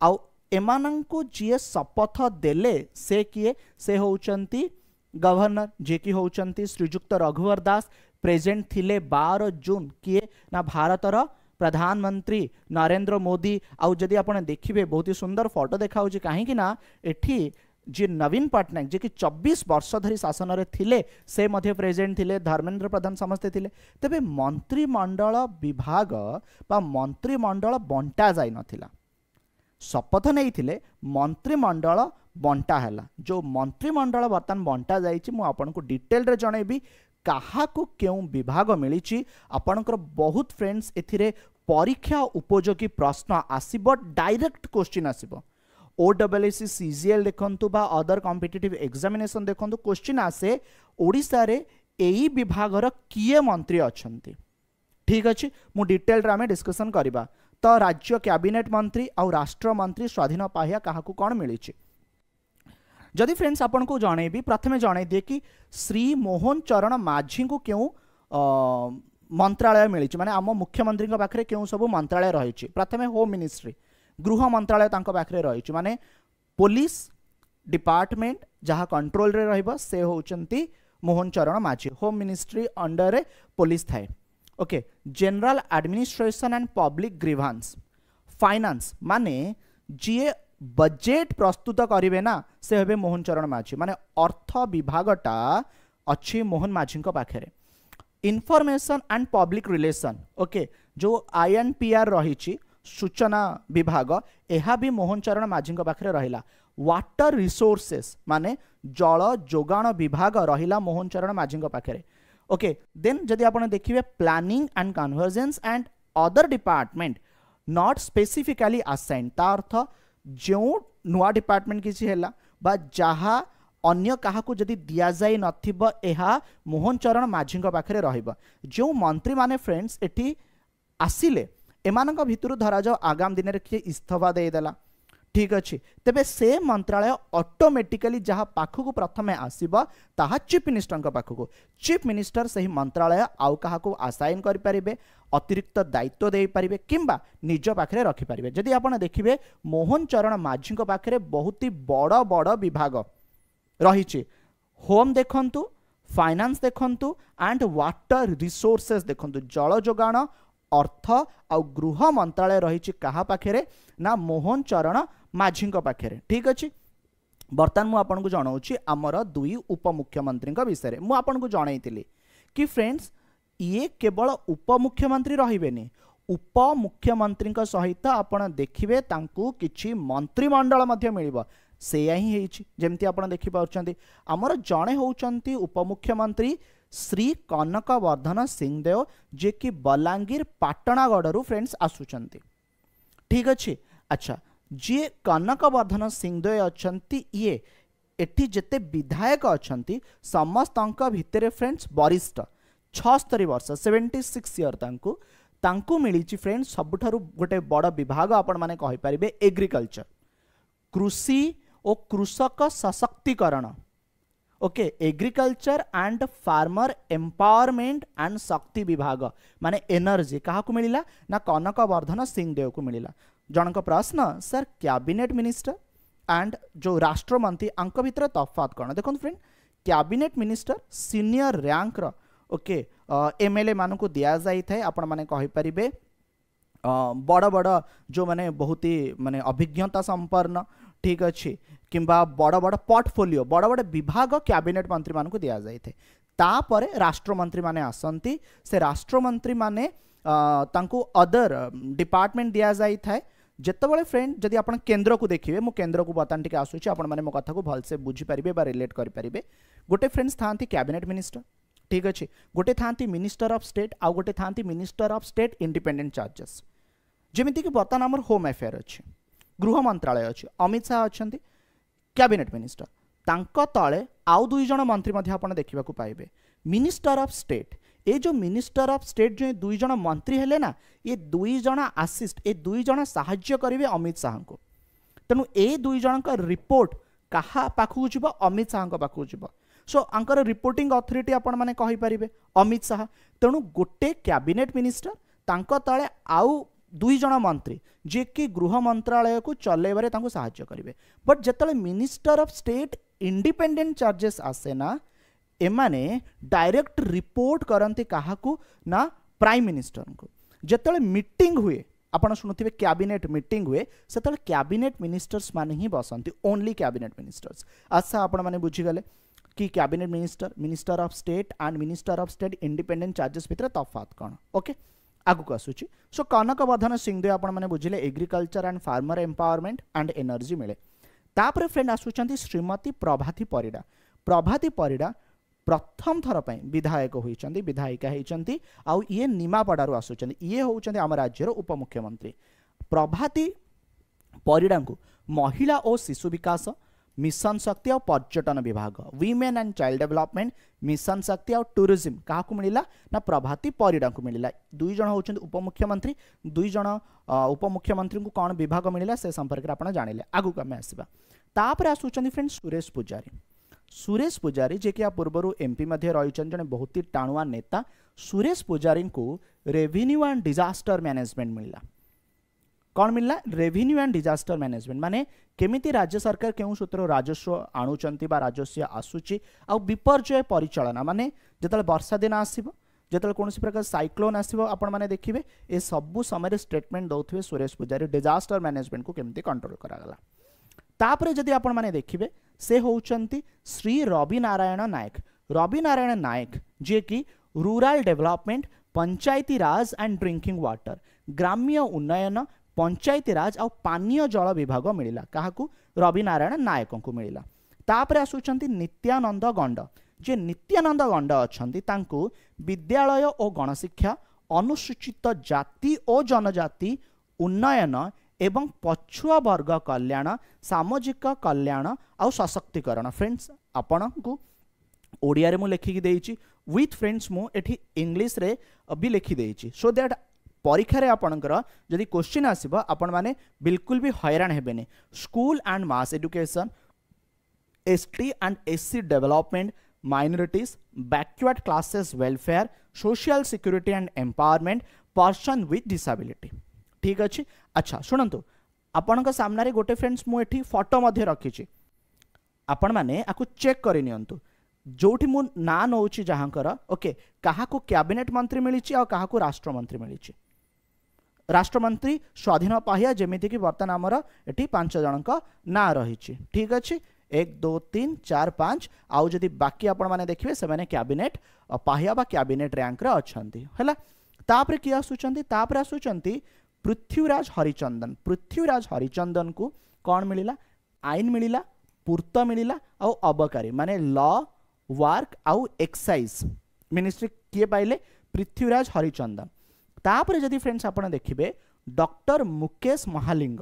आउ एमानंकु जीए शपथ देले से किए से होउचंती गवर्नर जे कि होउचंती श्रीजुक्त रघुवर दास प्रेजेंट थिले 12 जून किए ना भारतर प्रधानमंत्री नरेंद्र मोदी आउ जदि आपण देखिबे बहुत ही सुंदर फोटो देखा कहीं ना एठी जे नवीन पट्टनायक जे कि 24 वर्ष धरी शासन रे थिले से मध्य प्रेजेंट थिले धर्मेंद्र प्रधान समस्ते थिले तबे मंत्रिमंडल विभाग बा मंत्रिमंडल बंटा जाई नथिला शपथ नहीं थिले मंत्रिमंडल बंटा हैला जो मंत्रिमंडल बर्तमान बंटा जाइछि मु आपनको डिटेल रे जणेबी काहाकू केउं विभाग मिली आपणकर बहुत फ्रेंड्स एथिरे परीक्षा उपयोगी प्रश्न आसीबो डायरेक्ट क्वेश्चन आसीबो OSSC CGL देखंतु बा अदर कॉम्पिटिटिव एग्जामिनेशन देखंतु क्वेश्चन आसे ओडिसा रे एई विभागर किए मंत्री अछंती ठीक अछि मु डिटेल रे डिस्कशन करिबा तो राज्य कैबिनेट मंत्री और राष्ट्र मंत्री स्वाधीन पाहिया काहाकू कोन मिली जदि फ्रेंड्स आपन को जणेबी प्रथमे जणै दिए कि श्री मोहन चरण माझी को क्यों मंत्रालय मिली माने आम मुख्यमंत्री पाखे क्यों सब मंत्रालय रही प्रथमे होम मिनिस्ट्री गृह मंत्रालय तांको पाखे रही माने पुलिस डिपार्टमेंट जहाँ कंट्रोल रे रहिबा से होउचंती मोहन चरण माझी होम मिनिस्ट्री अंडर रे पुलिस थाए okay general administration and public grievance finance माने जीए बजेट प्रस्तुत करिवे ना से हेबे मोहन चरण माझी माने अर्थ विभागटा अच्छी मोहन माझी पाखे information and public relation okay जो INPR रही सूचना विभाग यह भी मोहन चरण माझी पाखे रहिला वाटर रिसोर्सेस माने जल जोगाण विभाग रहिला मोहन चरण माझी पाखे ओके देन जदि आपण देखिबे planning and convergence and other department not specifically assign ता अर्थ जो नुआ डिपार्टमेंट किसी हैला बा जहा अन्य काहाकू जदि दिया जाई नथिबो एहा मोहन चरण माझी पाखे रहिबा जो मंत्री माने फ्रेंड्स एठी आसिले एमानक भितरु धरा जाओ आगाम दिन रे इस्तीफा दे देला ठीक अच्छे तेबे से मंत्रालय ऑटोमेटिकली जहाँ पाखक प्रथमे आसीबा ताहा चीफ मिनिस्टर पाखक चीफ मिनिस्टर सही मंत्रालय आउ काहाकू आसाइन करि परिबे अतिरिक्त दायित्व दे पारिबे किंबा निज पाखरे रखि पारिबे जदि आपण देखिबे मोहन चरण माझी पाखरे बहुत ही बड़ बड़ विभाग रही होम देखंतु फाइनेंस देखंतु एंड वाटर रिसोर्सेस देखंतु जल जोगाण अर्थ आउ गृह मंत्रालय रही कहा पाखे ना मोहन चरण माझी पाखे ठीक अच्छे बर्तमान मुझे आपको जनाऊँगी आमर दुई उपमुख्यमंत्री विषय में आपको जनईली कि फ्रेंड्स ये केवल उपमुख्यमंत्री रही उपमुख्यमंत्री सहित आपड़ देखिए किसी मंत्रिमंडल मिल से ही जमती आप देखिपुं आमर जड़े होती उपमुख्यमंत्री श्री कनकवर्धन सिंहदेव जे कि बलांगीर पाटणागढ़ फ्रेंड्स आसुचंती ठीक अच्छे अच्छा जी कनकवर्धन सिंहदेव अच्छंती ये एठी जेते विधायक अच्छंती समस्त भितर फ्रेंड्स वरिष्ठ 76 वर्ष 76 ईयर तांकू मिली फ्रेंड्स सबुठारु गोटे बड़ विभाग आपण माने कहि परिबे एग्रीकल्चर कृषि और कृषक सशक्तिकरण okay agriculture and farmer empowerment and शक्ति विभाग माने एनर्जी क्या मिला ना कनकवर्धन सिंहदेव को मिला जनक प्रश्न सर कैबिनेट मिनिस्टर एंड जो राष्ट्रमंत्री अंक भितर तफात कौन देखो friend cabinet minister senior rank okay MLA मान को दि जाए आपण मैंने कहींपर बड़ बड़ जो माने बहुत ही माने अभिज्ञता संपन्न ठीक अच्छे किंबा बड़ बड़ पोर्टफोलियो बड़ बड़ विभाग कैबिनेट मंत्री मान को दि जाए तापर राष्ट्रमंत्री माने आसंती से राष्ट्रमंत्री माने तांको अदर डिपार्टमेंट दि जाए जितेबाला फ्रेंड जदि आप केन्द्र को देखिए मु केन्द्र को बर्तमान टी आसूँ आप मो कथा को भलसे बुझीपारे रिलेट करेंगे गोटे फ्रेंड्स था कैबिनेट मिनिस्टर ठीक अच्छे गोटे था मिनिस्टर ऑफ स्टेट आउ गोटे था minister of state independent charges जमीक बर्तमान आम होम अफेयर अच्छे गृह मंत्रालय अच्छे अमित शाह अच्छा कैबिनेट मिनिस्टर तांको तले आउ दुई जन मंत्री आप देखा पाइबे मिनिस्टर ऑफ स्टेट ये जो मिनिस्टर ऑफ स्टेट जो दुई जन मंत्री हेले ना ये दुई जन आसिस्ट ये दुई जन साहाय्य करेंगे अमित शाह को तेणु ए दुई जन रिपोर्ट कहा पाखु जीव अमित शाह पाखु जीव सो आंकर रिपोर्टिंग अथॉरिटी आपण माने कहि परिबे अमित शाह तेणु गोटे कैबिनेट मिनिस्टर तांको तळे आउ दुई जन मंत्री जे कि गृह मंत्रालय को चलेबारे तांको सहायता करिवे बट जेतले minister of state independent charges आसे ना एमाने डायरेक्ट रिपोर्ट करंती काहाकू ना प्राइम मिनिस्टर को जेतले मीटिंग हुए आपण शुणुथिबे कैबिनेट मीटिंग हुए सेतले कैबिनेट मिनिस्टर्स माने ही बसंती ओनली कैबिनेट मिनिस्टर्स अच्छा आपण माने बुझी गले कि cabinet minister of state and minister of state independent charges भितर तफात कौन ओके आगु को आसुची सो कनक वर्धन सिंहदेव आपण माने बुझिले agriculture and farmer empowerment and energy मिले तापर फ्रेंड आसुचंती श्रीमती प्रभाती परिडा प्रथम थर पर विधायक होइचंती विधायिका होइचंती आउ ये निमापड़ारू आसुचंती ये होउचंती आम राज्यर उपमुख्यमंत्री प्रभाती परिडा को महिला और शिशु विकास मिशन शक्ति और पर्यटन विभाग women and child development mission शक्ति और टूरिज्म क्या मिलला ना प्रभाती परिडा को मिलला दुई जन होउचंती उपमुख्यमंत्री दुई जन उपमुख्यमंत्री को कौन विभाग मिलला से संपर्क में आपण जानिले आगु आमे आसीबा तापर आसुचंती फ्रेंड सुरेश पुजारी जे कि पूर्व एमपी मध्य रही जने बहुत ही टाणुआ नेता सुरेश पुजारी को रेवेन्यू एंड डिजास्टर मैनेजमेंट मिलला कौन मिलला रेवेन्यू एंड डिजास्टर मैनेजमेंट माने केमिति राज्य सरकार केउ सूत्र राजस्व आणुचंती बा राजस्व आसुची आ विपर्यय परिचालना माने जेतले वर्षा दिन आसीबो जेतले कोनोसी प्रकार साइक्लोन आसीबो आपण माने देखिबे ए सबु समय स्टेटमेंट दउथबे सुरेश पुजारी डिजास्टर मैनेजमेंट को केमिति कंट्रोल करागला तापरे जदि आपण माने देखिबे से होउचंती श्री रवि नारायण नायक जे कि rural development Panchayati Raj and drinking water ग्राम्य उन्नयन पंचायती राज आ पानीय जल विभाग मिलला काहाकू रवि नारायण नायक को मिलला तापरे आसुचंती नित्यानंद गंड जे नित्यानंद गंड अछंती तांकू विद्यालय और गणशिक्षा अनुसूचित जाति और जनजाति उन्नयन एवं पछुआ वर्ग कल्याण सामाजिक कल्याण आ सशक्तिकरण फ्रेंड्स आपण को ओडिया रे मु लिखिकी देइची विथ फ्रेंड्स मु एठी इंग्लिश रे भी लिखि देइची सो दैट परीक्षा रे आपणकर जदि क्वेश्चन आसीबो आपण माने बिल्कुल भी हैरान हेबेनी school and mass education ST and SC development minorities backward classes welfare social security and empowerment person with disability ठीक अच्छे अच्छा शुणु आपण सामने रे गोटे फ्रेंड्स मु एठी फोटो मध्य रखी आपण माने आकु चेक करि नियंतु जोठी मु ना नौची जहाँकर ओके काहाकू कैबिनेट मंत्री मिली आ काहाकू राष्ट्रमंत्री मिली राष्ट्रमंत्री स्वाधीन पाहिया जेमिति कि बर्तमान आमर एठी 5 जनक ना रही ठीक अच्छे 1 2 3 4 5 आउ जदि बाकी आपण माने देखिबे से माने कैबिनेट पाहिया बा कैबिनेट रैंक रे अछंती हला तापर कि आसुचंती तापर आसुचंती पृथ्वीराज हरिचंदन को कौन मिलिला आईन मिलिला पूर्त मिलिला आउ अबकारी माने लॉ वर्क आउ एक्साइज मिनिस्ट्री किए पाइले पृथ्वीराज हरिचंदन तापर जदि फ्रेंड्स आपण देखिबे डॉक्टर मुकेश महालिंग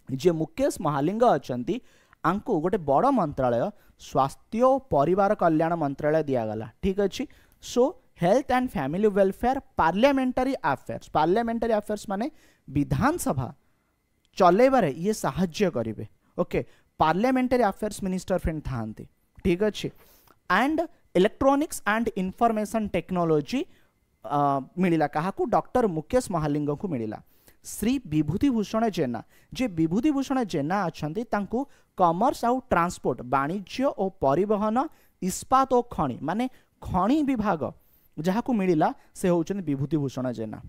जे मुकेश महालिंग अछंती आंको गोटे बड़ मंत्रालय स्वास्थ्य और परिवार कल्याण मंत्रालय दिया गला ठीक अच्छे so health and family welfare parliamentary affairs माने विधानसभा चलेबारे ये साहाय्य करिवे okay parliamentary affairs minister friend थांती ठीक अच्छे and electronics and information technology मिलिला काहाकू डॉक्टर मुकेश महालिंग को मिलिला श्री विभूतिभूषण जेना जे विभूतिभूषण जेना अछंती तांकू कॉमर्स आउ ट्रांसपोर्ट वाणिज्य और परिवहन इस्पात और खनि माने खनि विभाग जहाँ को मिलिला से होउचंती विभूतिभूषण जेना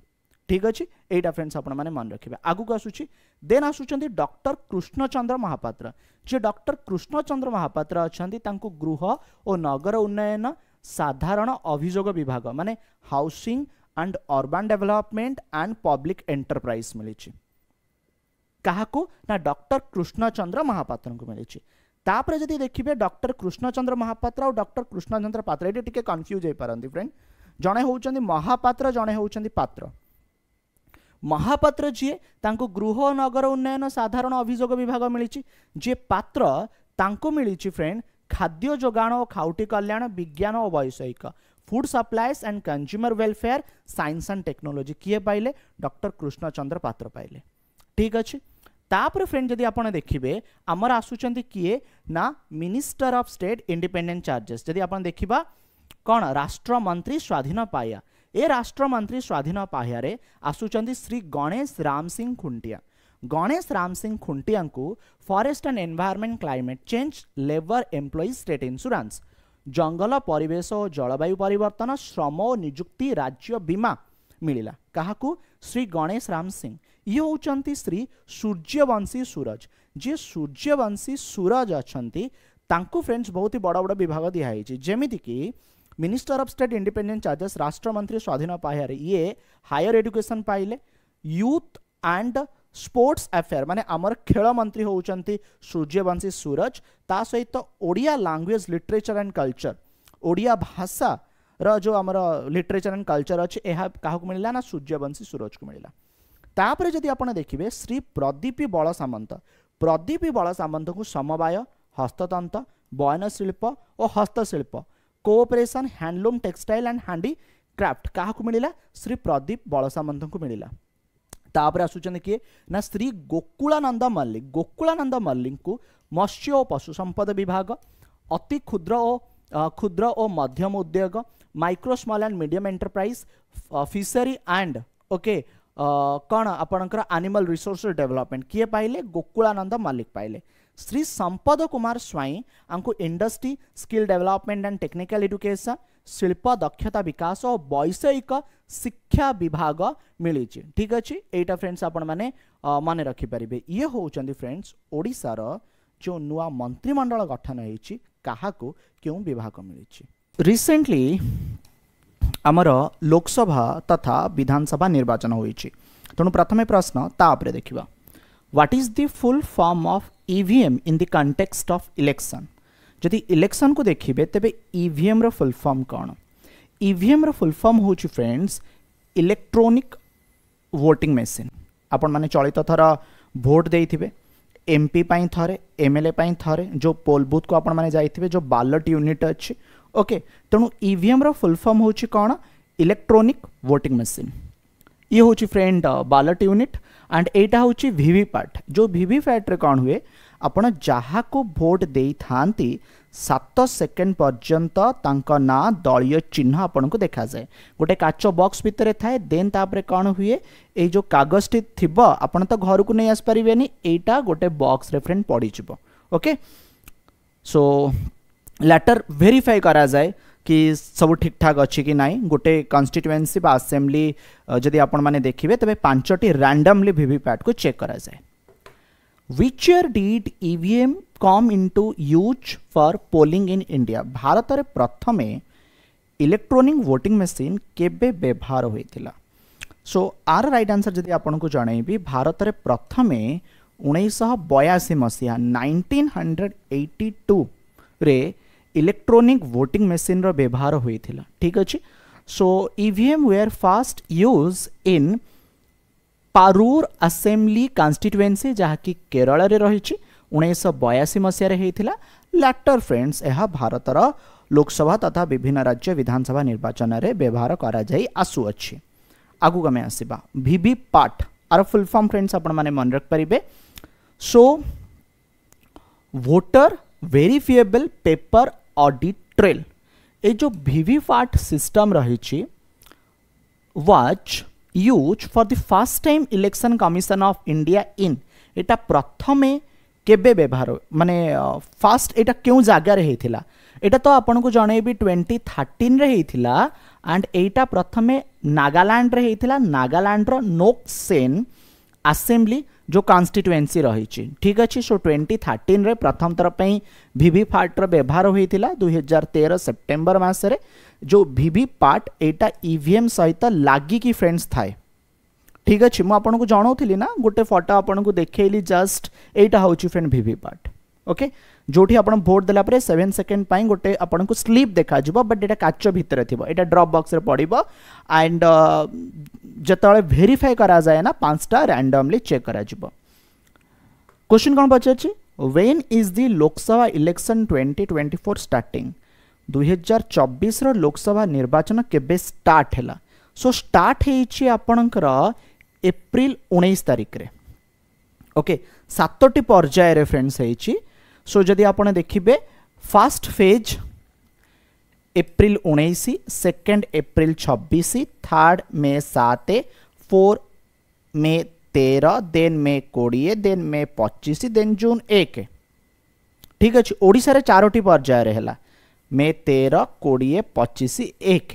ठीक अच्छे एटा फ्रेंड्स आपण माने मन रखिबे आगु को आसुची देन आसुचंती डॉक्टर कृष्णचंद्र महापात्र जे डॉक्टर कृष्णचंद्र महापात्र अछंती तांकू गृह और नगर उन्नयन साधारण अभियोग विभाग माने housing and urban development and public enterprise मिली काहाकू ना डॉक्टर कृष्णचंद्र महापात्र को मिली तापर जदि देखिबे डॉक्टर कृष्णचंद्र महापात्र और डॉक्टर कृष्णचंद्र पात्र ये टिके कंफ्यूज हो पारंती फ्रेंड जणे होउचंती महापात्र जणे होउचंती पात्र महापात्र जी तांको गृह नगर उन्नयन साधारण अभियोग विभाग मिली जे पात्र तांको मिली फ्रेंड खाद्य जोगाण और खाउटी कल्याण विज्ञान और वैषयिक food supplies and consumer welfare science and technology किए पाइले डॉक्टर कृष्णचंद्र पात्र पाइले ठीक अच्छे तापर फ्रेंड जदि आपण देखिबे आमर आसुचंती किए ना minister of state independent charges जदि आपण देखिबा कौन राष्ट्रमंत्री स्वाधीन पाया ए राष्ट्रमंत्री स्वाधीन पाया रे आसुचंती श्री गणेश राम सिंह खुंटिया। गणेश राम सिंह खुंटिया को forest and environment climate change labour employees state insurance जंगल परिवेश और जलवायु परिवर्तन श्रम और नियुक्ति राज्य बीमा मिलिला काहाकू श्री गणेश राम सिंह ये होचंती श्री सूर्यवंशी सूरज जे सूर्यवंशी सूरज अछंती तांकू फ्रेंड्स बहुत ही बड़ा बड़ा विभाग दिया है जेमिति कि minister of state independent charges राष्ट्रमंत्री स्वाधीन पाया ये हायर एजुकेशन पाइले यूथ एंड स्पोर्ट्स अफेयर माने आमर खेल मंत्री होउचंती सूर्यवंशी सूरज ता सहित Odia language literature and culture Odia भाषा रो जो आमर लिटरेचर एंड कल्चर अच्छे यह क्या मिलला ना सूर्यवंशी सूरज को मिलला। तापर जदि आपण देखिबे श्री प्रदीपी बल सामंत को समवाय हस्ततंत्र बयन शिल्प और हस्तशिल्प cooperation handloom textile and handicraft क्या मिलला श्री प्रदीप बल सामंत को मिलला। तापर आसुचंदी किए ना श्री गोकुलानंद मल्लिक को मत्स्य और पशु संपद विभाग अति क्षुद्र और मध्यम उद्योग micro small and medium enterprise fishery and okay कौन आपणकर एनिमल रिसोर्स डेवलपमेंट किए पाइले गोकुलानंद मल्लिक पाइले। श्री संपद कुमार स्वाई आंको industry skill development and technical education शिल्प दक्षता विकास और वैषयिक शिक्षा विभाग मिली। ठीक अच्छे एटा फ्रेंड्स आपण माने माने रखि परिबे ये होउचंदी फ्रेंड्स ओडिसा रो जो नुआ मंत्रिमंडल गठन होईची काहाको क्यों विभाग मिली। रिसेंटली आमर लोकसभा तथा विधानसभा निर्वाचन होईची तेणु प्रथमे प्रश्न तापरे देखिबा what is the full form of EVM in the context of election. जदि इलेक्शन को देखिबे तेबे ईवीएम रो फुल फॉर्म कौन ईवीएम रो फुल फॉर्म होची फ्रेंड्स इलेक्ट्रॉनिक वोटिंग मशीन। आपण माने चलित थर भोट देइथिबे एमपी पाई थरे एमएलए पाई थरे जो पोल बूथ को आपण माने जाइथिबे जो बैलेट यूनिट अछि ओके तेणु ईवीएम रो फुल फॉर्म होची कौन इलेक्ट्रॉनिक वोटिंग मशीन ये होची फ्रेंड बैलेट यूनिट एंड एटा होची वीवीपैट जो वीवीपैट रे कौन हुए आपण जहा को भोट देई थांती 7 सेकेंड पर्यंत तांका ना दलीय चिन्ह आपण को देखा जाए गोटे काच बॉक्स भितर थाए देन तापरे कौन हुए ए जो कागज टी थिबो आपण तो घर को नहीं आस परिबेनी एटा गोटे बॉक्स रे फ्रेंड पड़ी जिवो ओके। सो लेटर वेरीफाई करा जाए कि सब ठीक ठाक अच्छी कि नाई गोटे कॉन्स्टिट्यूएंसी बा असेंबली जदि आपण माने देखिबे तबे 5टी रैंडमली वीवीपैट को चेक करा जाए। Which year did EVM come into use for polling in India? Bharat रे प्रथमे इलेक्ट्रॉनिक वोटिंग मशीन केबे व्यवहार होइतिला। सो आर राइट आंसर जदि आपण को जणाइबी भारत रे प्रथमे 1982 मसीहा 1982 रे इलेक्ट्रॉनिक वोटिंग मशीन रो व्यवहार होइतिला। ठीक अछि। So EVM were first use in Parur assembly constituency जहाँकि केरल रे रही 1982 मसीह होता लैटर फ्रेंड्स यह भारतर लोकसभा तथा विभिन्न राज्य विधानसभा निर्वाचन में व्यवहार करा आसुअछि। आगु आम आसवा वीवीपैट आर फुल फॉर्म फ्रेंड्स आपण माने मन रख पारिबे। So voter verifiable paper audit trail ये जो वीवीपैट सिस्टम रही was use for the first time election commission of India in एटा प्रथमे केबे व्यवहार माने फास्ट एटा क्यों जगार होता एटा तो आपन को जनइबी 2013 रे होता एंड एटा प्रथमे नागालैंड रे होता नागालैंड रो नोक्सेन असेंबली जो कॉन्स्टिट्यूएंसी रही। ठीक अच्छे। सो 2013 रे प्रथम थर पे वीवीपैट रो व्यवहार होता 2013 सेप्टेम्बर मासरे जो वीवीपैट एटा ईवीएम सहित लागिकी फ्रेंड्स थाए। ठीक अच्छे। मुझे आपको जनाऊली ना गोटे फोटो आपको देखली जस्ट एटा हूँ फ्रेंड वीवीपैट ओके जोठी आप भोट देला 7 सेकेंड पाई गोटे आपको स्लीप देखा बट एटा काच भितर थी एटा ड्रॉप बॉक्स रे पड़ो एंड जिते वेरीफाई करा जाए ना 5टा रैंडमली चेक करा जिवो। क्वेश्चन कौन पचार when is the Lok Sabha election 2024 starting 2024 रो लोकसभा निर्वाचन केबे स्टार्ट हैला। सो स्टार्ट होइछि आपणकर एप्रिल 19 तारिख रे ओके सातटी पर्याय रे फ्रेंड्स है। सो जदि आपण देखिबे first phase April 19, second April 26, third May 7, 4 May 13, then May 20, then May 25, then June 1। ठीक अच्छे ओडिशा रे चारोटी पर्याय है मे 13, 20, 25, 1।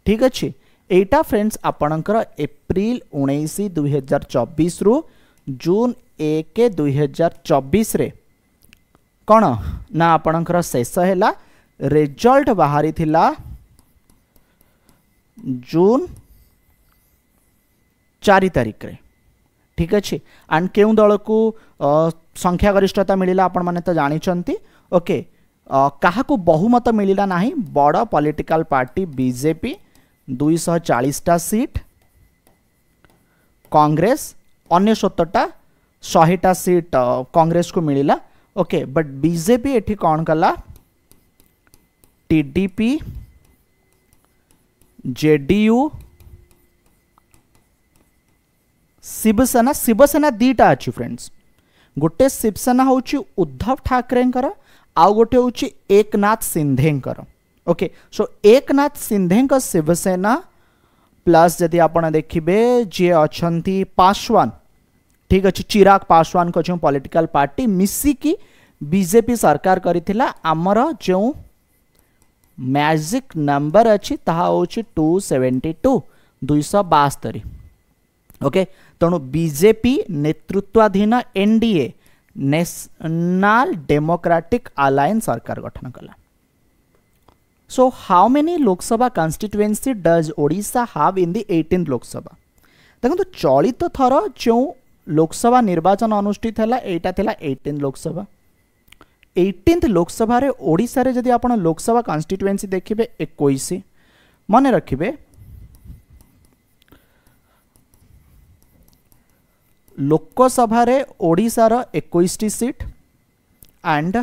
ठीक अच्छे एटा फ्रेंड्स आपणकर एप्रिल 19, 2024 रु जून 1, 2024 रे कौन ना आपणकर शेष है रिजल्ट बाहरी थिला जून 4 तारिख रे। ठीक अच्छे एंड केउ दल को संख्या गरिष्ठता मिलिला आपण माने तो जानिचंती। ओके कहा को बहुमत मिलिला नाही बड़ पॉलिटिकल पार्टी बीजेपी 240टा सीट, कांग्रेस अन्य 17टा 100टा सीट कांग्रेस को मिलिला। ओके बट बीजेपी एठी कौन कला टीडीपी, जेडीयू, शिवसेना शिवसेना दीटा अच्छी फ्रेंड्स गोटे शिवसेना हूँ उद्धव ठाकरे आउ गोटे हूँ एकनाथ सिंधेकर। Okay so Eknath Shinde Shiv Sena plus जदि आप देखिए जी अच्छा पासवान ठीक अच्छे चिराग पासवान को पॉलिटिकल पार्टी मिसिकी बीजेपी सरकार करिथिला आमर जो मैजिक नंबर अच्छी ताहा होची 272 272। ओके तेणु बीजेपी नेतृत्वाधीन एनडीए नेशनल डेमोक्रेटिक अलायंस सरकार गठन कला। So how many Lok Sabha constituency does Odisha have in the 18th Lok Sabha. देखो चलित थर जो लोकसभा निर्वाचन अनुष्ठित है एटा थिला 18 लोकसभा। 18th लोकसभा रे ओडिशा रे जदि आपण लोकसभा कॉन्स्टिट्युएंसी देखिबे 21 मन रखिबे लोकसभा रे ओडिशा रो 21टी सीट एंड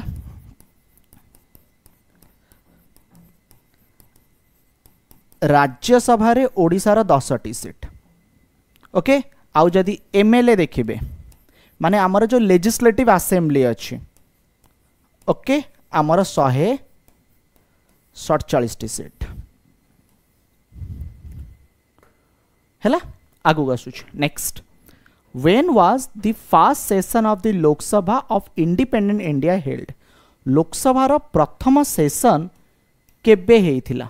राज्यसभा रे ओडिशा रो 10टी सीट। ओके आउ जदि एमएलए देखिबे माने आमर जो लेजिस्लेटिव असेंबली अच्छी ओके आमर 147टी सीट हैला। आगु आसुछ next when was the first session of the Lok Sabha of independent India held. Lok Sabha रो प्रथम सेशन केबे हेइथिला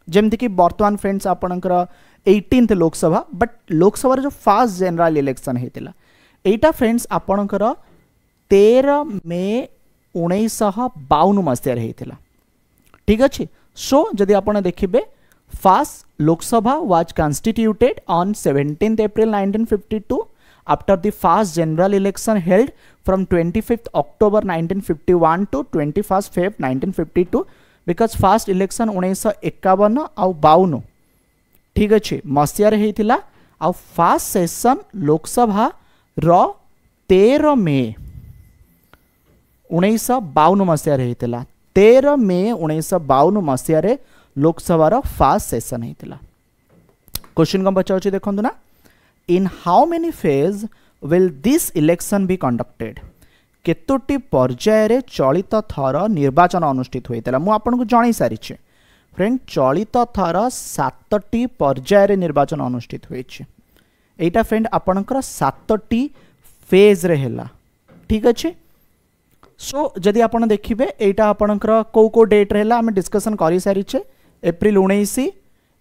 जेमति कि वर्तमान फ्रेंड्स आपणकर 18th लोकसभा बट लोकसभा जो फर्स्ट जनरल इलेक्शन हेतिला एटा फ्रेंड्स आपणकर 13 मे 1952 मसीह हेतिला। ठीक अच्छे सो जदि आपण देखिबे first Lok Sabha was constituted on 17th April 1952 after the first general election held from 25th October 1951 to 21st Feb 1952 because first election 1951 आउ 52 ठीक अच्छे मसीह हेतिला आउ फर्स्ट सेशन लोकसभा रो 13 मे 1952 मसीह हेतिला। 13 मे 1952 मसीह लोकसभा रो फर्स्ट सेशन हेतिला। क्वेश्चन कम पचाउछि देखंतु ना in how many phase will this election be conducted. केतोटी पर्याय रे चलित थर निर्वाचन अनुष्ठित होइतला मु आपनको जणाई सारिछि फ्रेंड चलित थर 7टी पर्याय रे निर्वाचन अनुष्ठित होइछि। एटा फ्रेंड आपनकर 7टी फेज रे हैला। ठीक अच्छे सो जदि आपण देखिबे एटा आपनकर को डेट रे हैला हम डिस्कशन करि सारिछे April 19,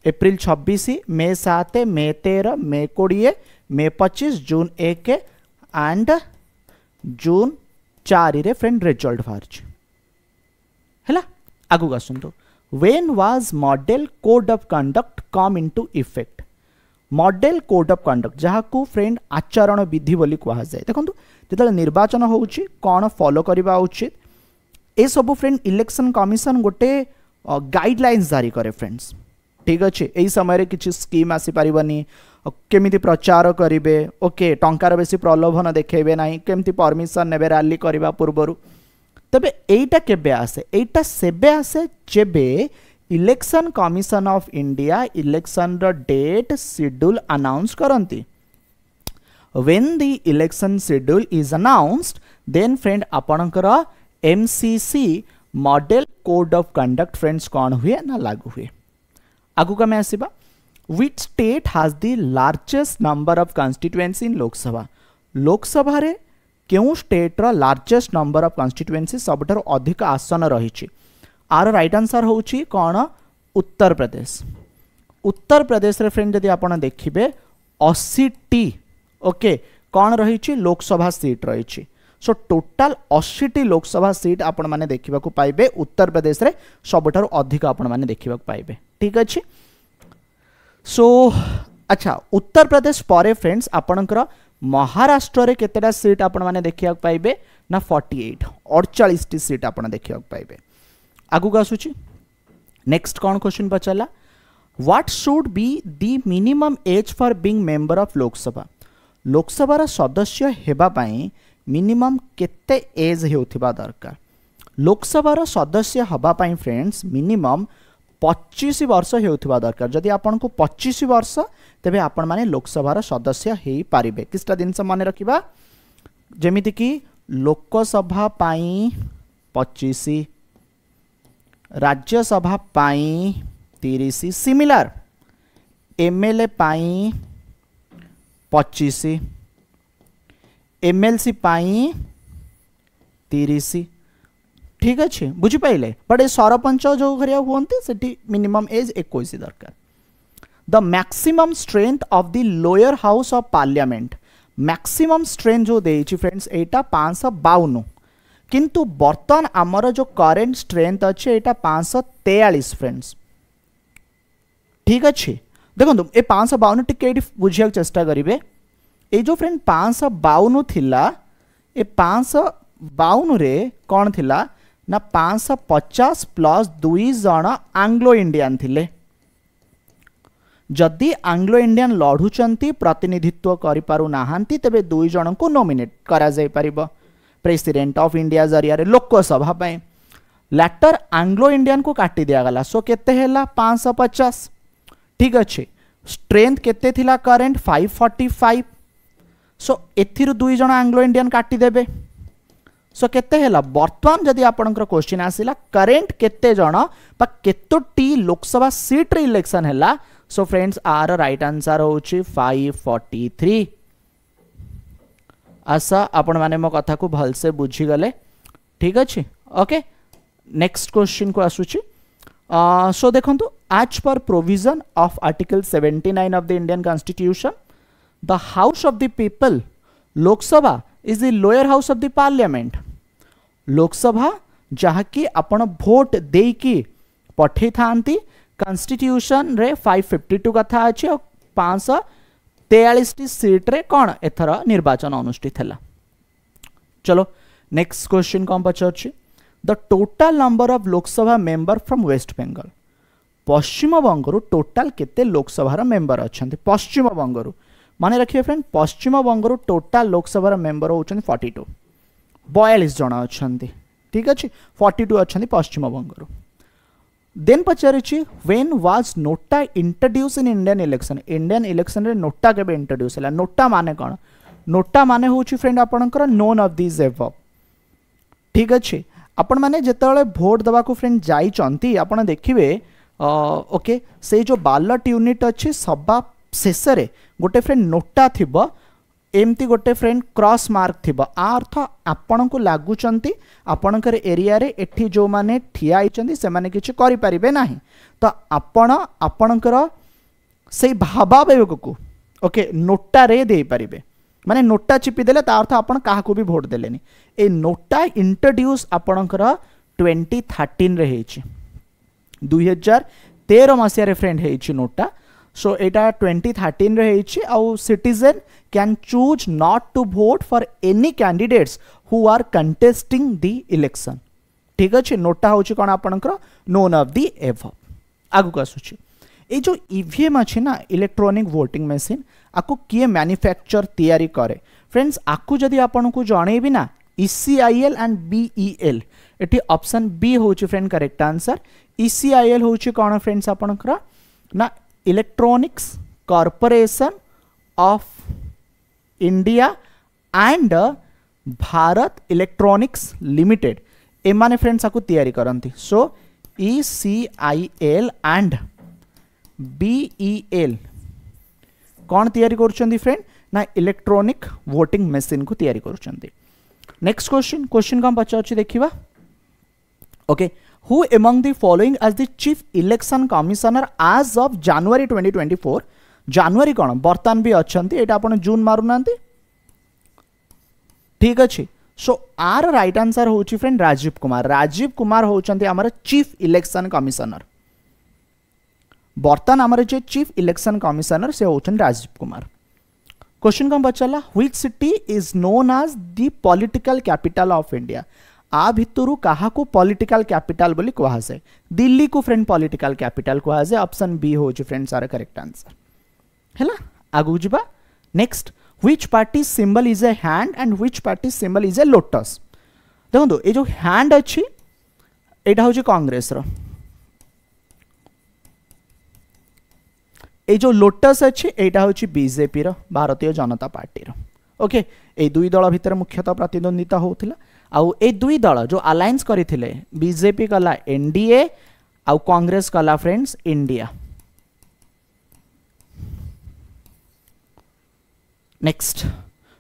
April 26, May 7, May 13, May 20, May 25, June 1 and June 4 रे फ्रेंड रिजल्ट बाहर हैला। आगु आसंतु when was model code of conduct come into effect. Model code of conduct जहाँ को फ्रेंड आचरण विधि बोली कहा जाए। देखो जो निर्वाचन होउछि कौन फॉलो करबा उचित ए सब फ्रेंड इलेक्शन कमिशन गोटे गाइडलाइंस जारी करे फ्रेंड्स। ठीक अच्छे यही समय किसी स्कीम आसी पारिबनी केमिति प्रचार करिवे ओके टंकार बेसी प्रलोभन देखेबे नाही केमिति परमिशन नेबे रैली करबा पूर्वरु। तबे एटा केबे आसे एटा सेबे आसे जेबे election commission of India election रो डेट शेड्यूल अनाउंस करंती। when the election schedule is announced then friend आपणकर MCC model code of conduct friends कौन हुए ना लागू हुए। आगु का मैं आसीबा which state has the largest number of constituency in Lok Sabha. Lok Sabha रे केउ स्टेट रो लार्जेस्ट नंबर ऑफ कॉन्स्टिट्युएंसी सबठार अधिक आसन रही। आर राइट आंसर होची कौन उत्तर प्रदेश। उत्तर प्रदेश रे फ्रेंड यदि आपण देखिबे 80टी ओके कौन रही लोकसभा सीट रही। सो टोटाल 80टी लोकसभा सीट आपण माने देखिबा को पाइबे उत्तर प्रदेश रे सबठार अधिक आपण माने देखिबा को पाइबे। ठीक अछि। सो अच्छा उत्तर प्रदेश परे फ्रेंड्स आपणकर महाराष्ट्र रे केतेटा सीट आपण माने देखिबा को पाइबे ना 48 48 टी सीट आपण देखिबा को पाइबे। आगु का आसुची नेक्स्ट कौन क्वेश्चन पचाला what should be the minimum age for being member of Lok Sabha. Lok Sabha रा सदस्य हेबा पई मिनिमम केते एज हेउथिबा दरकार। लोकसभा रा सदस्य हबा पई फ्रेंड्स मिनिमम 25 वर्ष हेउथिबा दरकार। जदि आपन को 25 वर्ष तेबे आपण माने लोकसभा रा सदस्य हेई पारिबे। किसटा दिन से माने रखिबा जेमिति कि लोकसभा पई 25 राज्यसभा पाई 30 सिमिलर एमएलए पाई 25 एमएलसी पाई 30। ठीक अच्छे बुझी पाइले बट ए सरपंच जो करिया हुंती सेठी मिनिमम एज 21 दरकार। The maximum strength of the lower house of parliament maximum strength जो देइछि फ्रेंड्स एटा 552 किंतु बर्तन आमर जो करेंट स्ट्रेंथ अच्छे एटा 543 फ्रेंड्स। ठीक अच्छे देखो ए 552 टिके बुझिया चेष्टा करिवे ए जो फ्रेंड 552 थिला ए 552 रे कौन थिला ना 550 प्लस 2 जन आंग्लो इंडियन थिले। जदि आंग्लो इंडियन लढुचंती प्रतिनिधित्व करि पारु नाहांती तबे 2 जन को नॉमिनेट करा जाय परिबो प्रेसिडेंट ऑफ इंडिया जरिया रे लोकसभा पे। लैटर आंग्लो इंडियन को काटी दिया गला सो केते हेला 550। ठीक अच्छे स्ट्रेंथ केते थिला करेंट 545 सो एथिरु 2 जन आंग्लो इंडियन काटी देबे सो केते हेला वर्तमान जदि आपनकर क्वेश्चन आसिला करेंट केते जन बा केतोटी लोकसभा सीट रे इलेक्शन हेला so friends are right answer होची 543। आशा आपण माने मो कथा को भल से बुझी गले। ठीक अच्छे ओके नेक्स्ट क्वेश्चन को आसुची। सो देखंतु as per provision of article 79 of the Indian constitution the house of the people Lok Sabha is the lower house of the parliament. Lok Sabha जहाँ कि आपण भोट देकी पठे थांती कॉन्स्टिट्यूशन रे 552 कथा अछि और 543 सीट रे कौन एथर निर्वाचन अनुष्ठित है। चलो नेक्स्ट क्वेश्चन कौन पचार the total number of Lok Sabha member from West Bengal. पश्चिम बंगरु टोटाल केते लोकसभा मेंबर अच्छा पश्चिम बंगरु माने रखिए फ्रेंड पश्चिम बंगरु टोटाल लोकसभा मेंबर होचन 42 42 जन अच्छा। ठीक अच्छे 42 अच्छा पश्चिम बंगरु। देन पचारिछि when was NOTA introduce in Indian election. Indian election रे नोटा केबे इंट्रोड्यूस हला। नोटा माने कोन नोटा माने होछि फ्रेंड आपनकर नोन ऑफ दिस एबव। ठीक अच्छे आपण माने जेतेबेले भोट दबा को फ्रेंड जाई चंती आपण देखिबे ओके से जो बालट यूनिट अच्छी सभा शेष रे गोटे फ्रेंड नोटा थिबो एमती गोटे फ्रेंड क्रॉस मार्क थिबो अर्थ आपण को लागुचंती आपणकर एरिया रे एठी जो माने ठिया आइचंती से माने किछ करि परिबे नाही तो आपण आपणकर से भावावेग को ओके नोटा रे दे परिबे माने नोटा चिपी देले ता अर्थ आपण काहा को भी भोट देलेनी। ए नोटा इंट्रोड्यूस आपणकर 2013 रे हेछि 2013 मसिया रे फ्रेंड हेछि नोटा। सो एटा 2013 रे हेछि आउ citizen can choose not to vote for any candidates who are contesting the election. ठीक अच्छे नोटा होछि कोन आपनकर नोन ऑफ द एबव। आगु को आसुछि ए जो ईवीएम अछि ना इलेक्ट्रॉनिक वोटिंग मशीन आकु किए मैन्युफैक्चर तैयारी करे फ्रेंड्स आकु जदि आपन को जणेबी ना ECIL एंड BEL एटी ऑप्शन बी होछि फ्रेंड करेक्ट आंसर। ECIL होछि कोन फ्रेंड्स आपनकर ना electronics corporation of India and Bharat electronics limited एमाने फ्रेंड्स आपको तैयारी करती सो ECIL एंड BEL कौन तैयारी करुछंती फ्रेंड ना इलेक्ट्रॉनिक वोटिंग मशीन को तैयारी करुछंती नेक्स्ट क्वेश्चन को हम पचार देखिबा okay who among the following as the chief election commissioner as of January 2024 जनवरी कौन बर्तमान भी अच्छी एटा आपण जून मारू नांती ठीक अच्छे सो आर राइट आंसर होची फ्रेंड राजीव कुमार होचंती हमर चीफ इलेक्शन कमिशनर बर्तमान हमर जे चीफ इलेक्शन कमिशनर से होचन राजीव कुमार क्वेश्चन कौन पचारा which city is known as the political capital of India आ भितरु काहा को पॉलिटिकल कैपिटल बोली कहा जाए दिल्ली को फ्रेंड पॉलिटिकल कैपिटल कहा जाए ऑप्शन बी हो फ्रेंड सारा करेक्ट आंसर हैला आगु जिबा next which party symbol is a hand and which party symbol is a lotus देखो ये जो हैंड अच्छी एटा हो कांग्रेस रो ये जो लोटस अच्छी एटा हो बीजेपी रो भारतीय जनता पार्टी रो ओके ए दुई दल भितर मुख्यतः प्रतिद्वंदिता होउथिला आउ ए दुई दल जो अलायंस करथिले बीजेपी कला एनडीए आउ कांग्रेस कला friends India next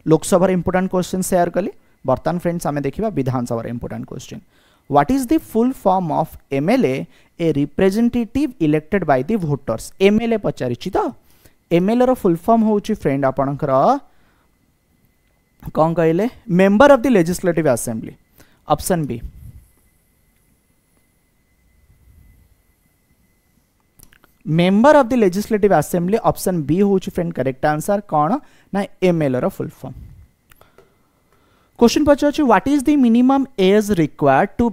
Lok Sabha important question share कली बर्तमान फ्रेंड्स आमे देखिबा Vidhan Sabha important question what is the full form of MLA a representative elected by the voters MLA पचारिछि तो एमएलए रो फुल फॉर्म होउछि फ्रेंड आपनकर कौन कहले member of the legislative assembly option B member of the legislative assembly option B होची friend correct answer कौन ना एमएलए रो full form question Pachar what is the minimum age required to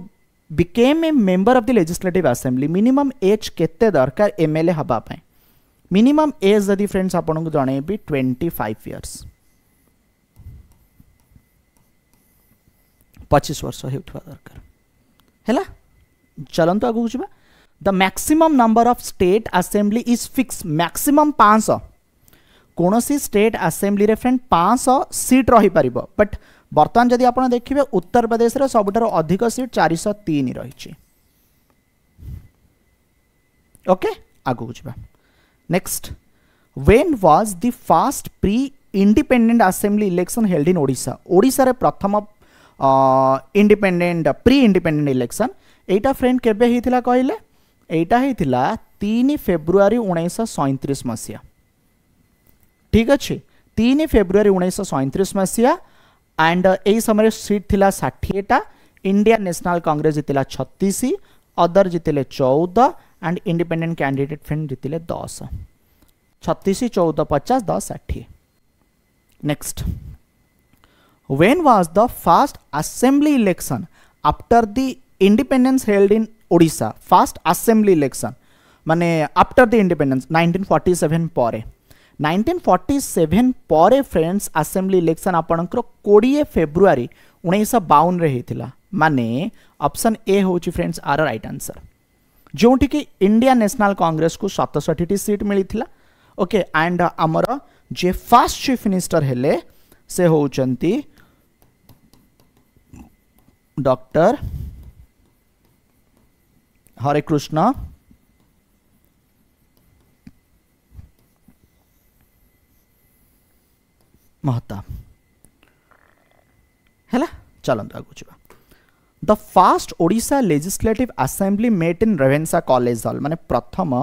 become a member of the legislative assembly minimum age केते दरकार MLA हबा पय minimum age यदि friends आपन को जणेबी 25 इयर्स 25 वर्ष हेउथवा दरकार हैला चलंतु आगु बुझबा the maximum number of state assembly is fix maximum 500 कोनोसी स्टेट असेंबली रे फ्रेंड 500 सीट रही परिबो बट बर्तमान जदि आपण देखिबे उत्तर प्रदेश रे सबटारो अधिक सीट 403 रहिछि ओके आगु बुझबा next when was the first pre independent assembly election held in Odisha Odisha रे प्रथम इंडिपेंडेंट प्री इंडिपेंडेंट इलेक्शन एटा फ्रेंड केबे हिथिला कहले एटा हिथिला 3 फेब्रुआरी 1937 मसिया ठीक अच्छे 3 फेब्रुआरी 1937 मसिया एंड ए समय सीट थिला 60 टा इंडियन नेशनल कांग्रेस जितिला 36 अदर जितिले 14 एंड इंडिपेंडेंट कैंडिडेट फ्रेंड जितिले 10 36 14 50 10 60 next When was the first assembly election after the independence held in Odisha? First assembly election माने after the independence 1947 परे 1947 परे फ्रेंड्स असेंबली इलेक्शन आपनकर 20 February 1952 रे हेतिला माने option A होची फ्रेंड्स आर राइट आंसर जोंठी कि इंडियन नेशनल कांग्रेस को 67 टी सीट मिलिथिला ओके एंड हमर जे फर्स्ट चीफ मिनिस्टर हेले से होचंती डॉक्टर हरे कृष्ण महताब है चलते आगु जा the first Odisha legislative assembly met in Ravenshaw college hall माने प्रथम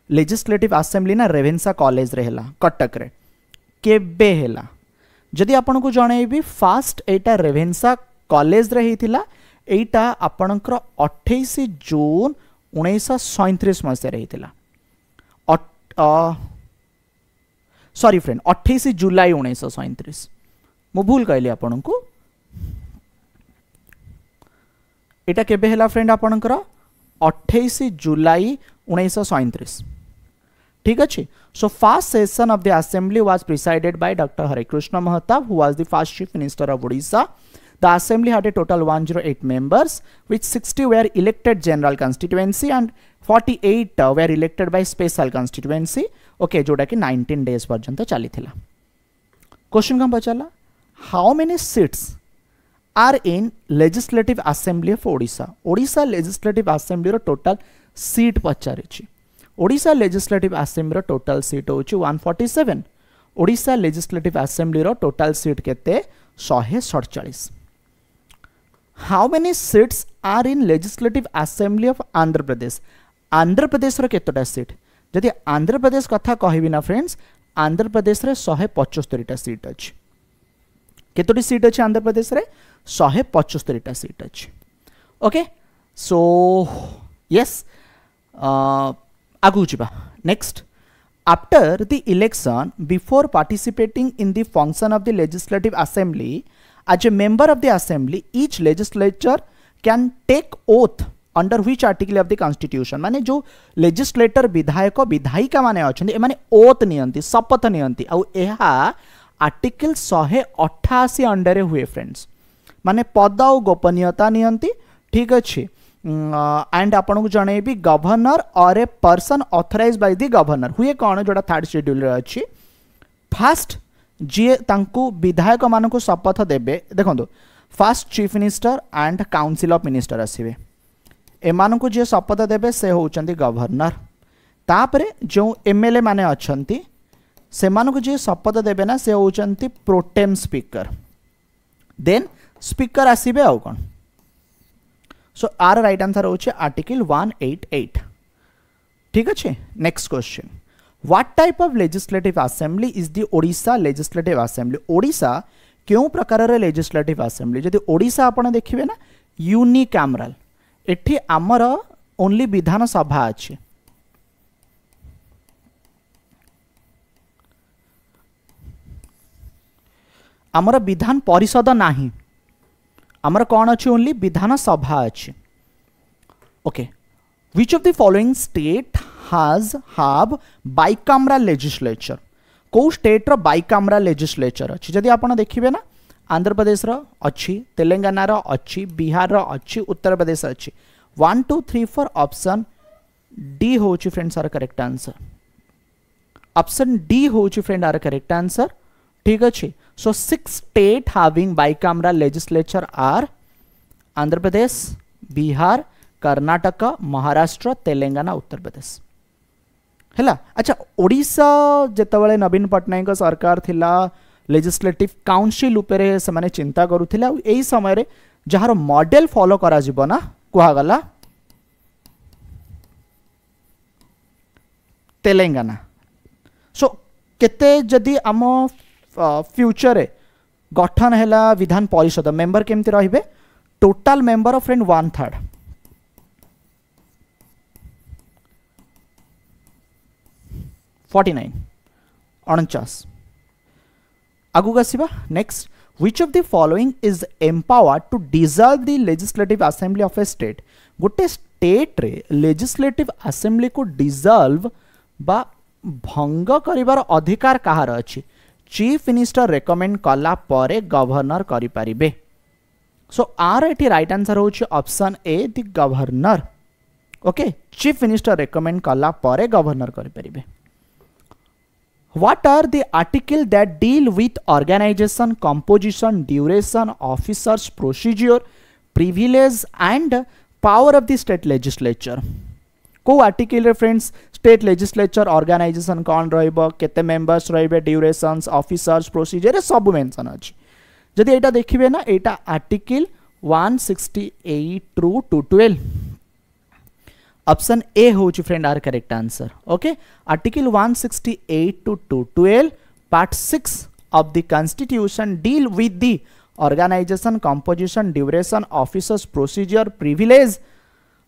लेजिस्लेटिव असेंबली ना रेवेन्सा कॉलेज रे हेला कटक रे केबे हेला जदि आपन को जणेबी फास्ट एटा रेवेन्सा कॉलेज रे हिथिला एटा आपनकर 28 जून 1937 मसे रे हिथिला सॉरी फ्रेंड 28 जुलाई 1937 मु भूल कहली आपन को एटा केबे हेला फ्रेंड आपनकर 28 जुलाई 1937 ठीक अच्छे so first session of the assembly was presided by doctor Hare Krushna Mahtab who was the first chief minister of Odisha The assembly had a total 108 members, which 60 were elected general constituency and 48 were elected by special constituency. Okay, जोटा कि 19 days पर्यंत चली थिला. Question कौन पचारा how many seats are in legislative assembly of Odisha Odisha legislative assembly रो total seat पचारिछि Odisha legislative assembly रो टोटल सीट होछि 147 ओडिशा लेजिस्लेटिव असेंबली रो टोटल सीट केते 147 how many seats are in legislative assembly of Andhra Pradesh रो केतोटा सीट जदि आंध्र प्रदेश कथा कहबी ना फ्रेंड्स आंध्र प्रदेश रे 175 टा सीट अछि केतोटी सीट अछि आंध्र प्रदेश रे 175 टा सीट अछि ओके सो यस आगु जिबा next after the election before participating in the function of the legislative assembly as a member of the assembly each legislature can take oath under which article of the constitution माने जो legislator विधायक विधायिका माने अछंती माने oath नियंती शपथ नियंती आ एहा article 188 under हुए friends माने पद और गोपनीयता नियंती ठीक अछि एंड आपन को जणे भी गवर्नर और a person authorised by the governor हुए कोन जोटा थर्ड शेड्यूल रे अछि फर्स्ट जी तांकु विधायक मान को शपथ देबे देखो first chief minister and council of minister आसवे एमान को जे शपथ देबे से होचंती गवर्नर तापरे जो एमएलए माने अछंती से मान को जे शपथ देबे ना से होचंती प्रोटेम स्पीकर देन स्पीकर आसीबे आ कोन सो आर राइट आंसर होचे आर्टिकल 188 ठीक अछि next question What type of legislative assembly is the Odisha legislative assembly? Odisha क्यों प्रकार रे legislative assembly? जदि Odisha आपण देखिबे ना यूनिकैमरल एठी आमर ओनली विधान सभा अछि आमर विधान परिषद नाही आमर कोन अछि ओनली विधान सभा अछि okay Which of the following state have bicameral legislature को स्टेट रो bicameral legislature अछि जदि आपण देखिबे ना आंध्र प्रदेश रो अछि तेलंगाना रो अछि बिहार रो अछि उत्तर प्रदेश अछि 1 2 3 4 ऑप्शन डी होछि friends our correct answer option D होछि फ्रेंड आर करेक्ट आंसर ठीक अछि so 6 state having bicameral legislature are Andhra Pradesh Bihar Karnataka Maharashtra Telangana Uttar Pradesh हैला अच्छा ओडिशा जेतबेले नवीन पटनायक सरकार थिला लेजिस्लेटिव काउंसिल उपरे से माने चिंता करूथिला एई समय रे जहार मॉडल फॉलो करा जिवो ना कुहा गला तेलंगाना सो केते जदी आम फ्यूचर रे गठन हैला विधान परिषद मेंबर केमति रहिबे टोटल मेंबर ऑफ फ्रेंड 1/3 49 49 आगु आसीबा next which of the following is empowered to dissolve the legislative assembly of a state गोटे स्टेट रे legislative assembly को dissolve बा भंग करिवार अधिकार कहार अछि चीफ मिनिस्टर रेकमेंड कला परे गवर्नर करि परिबे सो आर एटी राइट आंसर होछि option A the governor okay chief minister recommend कला परे गवर्नर करि परिबे What are the articles that deal with organization, composition, duration, officers, procedure, privilege and power of the state legislature? को article रे friends state legislature organisation कौन रहिबो केते members रहिबे ड्यूरेशंस ऑफिसर्स प्रोसीजर सब मेंशन अछि जदि एटा देखिबे ना एटा आर्टिकल 168 टू 212 ऑप्शन ए होची friend are correct answer okay article 168 to 212 part 6 of the constitution deal with the organisation composition duration officers procedure privilege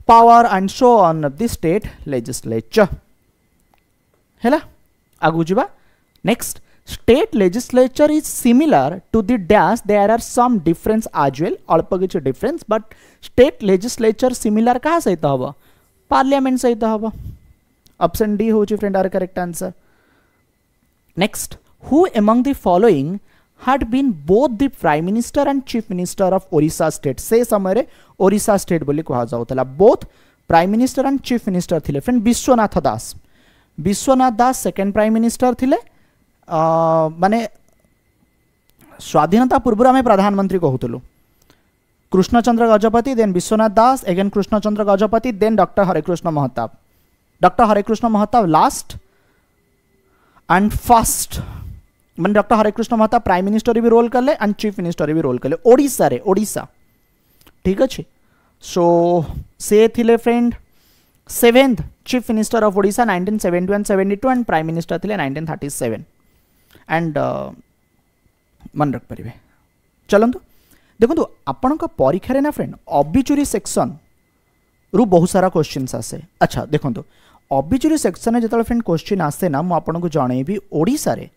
power and so on of the state legislature हैला आगु जिबा next state legislature is similar to the dash there are some difference as well अल्प किछ difference but state legislature similar कहा सहित हबो parliament सहित हबो ऑप्शन डी होची friend are correct answer next who among the following had been both the prime minister and chief minister of Orissa state से समय रे ओडिशा स्टेट बोली कहा जाउतला both prime minister and chief minister थिले friend Vishwanath Das second prime minister थिले माने स्वाधीनता पूर्व आम प्रधानमंत्री कहूलु Krishnachandra Gajapati then Vishwanath Das again Krishnachandra Gajapati then doctor Harekrushna Mahtab last and first मान doctor Harekrushna Mahtab prime minister भी रोल कले एंड चीफ मिनिस्टर भी रोल कले ओडिशा रे ओडिशा ठीक अच्छे सो से थिले friend 7th chief minister of Odisha 1971-72 and prime minister थिले 1937 एंड मन रख पारे चलतु देखो आपण परीक्षा ना फ्रेंड ऑब्ituary सेक्शन रु बहुत सारा क्वेश्चंस आसे अच्छा देखो ऑब्ituary सेक्शन जो फ्रेंड क्वेश्चन आसे ना मुझे जनइबी ओडिशा रे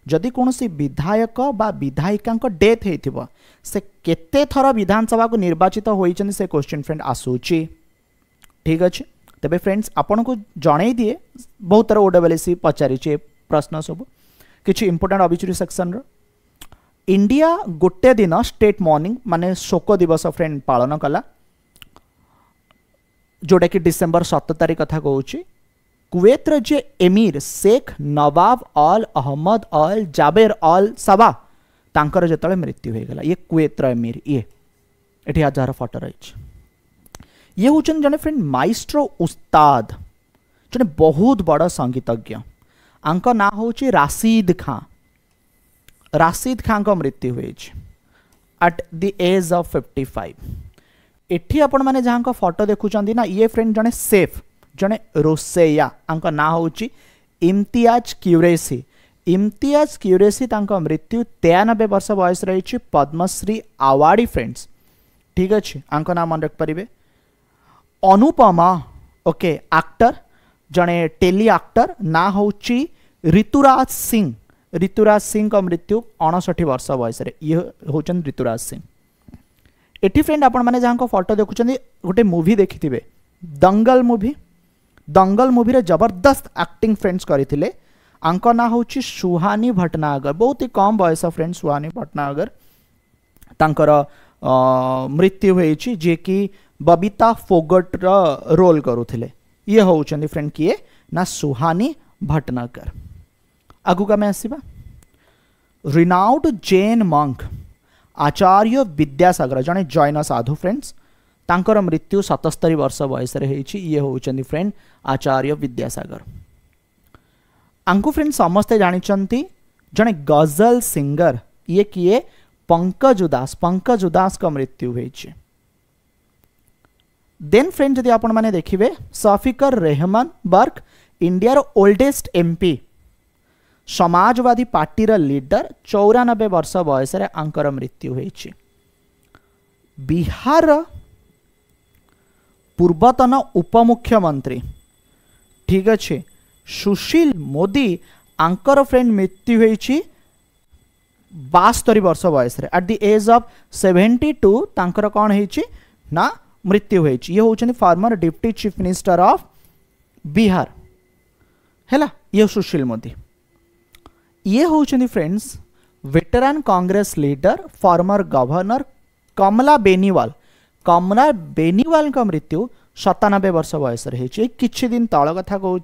जदि कौन विधायक बा विधायिका डेथ हो से केते थर विधानसभा को निर्वाचित होती से क्वेश्चन फ्रेंड आसूची ठीक अच्छे तेबे फ्रेंड्स आपन को जणई दिए बहुत तरह ओडब्ल्यूएससी पचारिचे प्रश्न सब किछि इंपोर्टेंट ऑब्ituary सेक्शन रो इंडिया गोटे दिन स्टेट मॉर्निंग माने शोक दिवस फ्रेंड पालन कला जोटा कि डिसेंबर 17 तारीख कथा कहूँ कुवैत जे एमिर शेख नवाब अल अहमद अल जाबेर अल सबा तांकर जेतले मृत्यु हो गला ये कुवैत एमिर ये एठी हजार फोटो रही ये होचन जने फ्रेंड माइस्ट्रो उस्ताद जने बहुत बड़ संगीतज्ञ आंक ना होची राशिद खां को मृत्यु हुई एट द एज ऑफ 55 एठी आपण माने जहां को फोटो देखुचंदी ना ये फ्रेंड जने सेफ जने रोसेया आंक ना होची इम्तियाज क्यूरेसी तांको मृत्यु 93 वर्ष बयस रही पद्मश्री अवार्डी फ्रेंड्स ठीक अच्छे आंक ना मन रख पारे अनुपमा ओके एक्टर जने टेली एक्टर ना होची ऋतुराज सिंह का मृत्यु 59 वर्ष बयस ये होचन ऋतुराज सिंह एटी फ्रेंड आपण माने जहां को फोटो देखुचंदी गोटे मूवी देखिथिबे दंगल मूवी रे जबरदस्त एक्टिंग फ्रेंड्स करिथिले आंक ना होची सुहानी भटनागर बहुत ही कम बयस फ्रेंड सुहानी भटनागर तांकर मृत्यु होईची जे कि बबीता फोगट रोल करुथिले ये होउचंदी फ्रेंड किए ना सुहानी भटनागर आगु का मैं आसीबा रिनाउड जैन मंक आचार्य विद्यासागर जने जैन साधु फ्रेंड्स तांकर मृत्यु 77 वर्ष बयस ये होउचंदी फ्रेंड आचार्य विद्यासागर आंकु फ्रेंड समस्ते जानिचंती जने गजल सिंगर ये किए पंकज उदास का मृत्यु होइछि देन फ्रेंड जदि आपण माने देखिबे सफिकर रहमान बर्क इंडिया रो ओल्डेस्ट एमपी समाजवादी पार्टी रो लीडर 94 वर्ष बयस रे आंकर मृत्यु होइछि बिहार पूर्वतन उपमुख्यमंत्री ठीक अच्छे सुशील मोदी आंकर फ्रेंड मृत्यु होइछि 72 वर्ष बयस रे एट द एज ऑफ 72 तांकर कोन होइछि ना मृत्यु होइछि ये होचन former deputy chief minister of Bihar हैला ये सुशील मोदी ये होचन friends veteran Congress leader former governor Kamla Beniwal का मृत्यु 97 वर्ष बयस रही किछि दिन तळ कथा कहूँ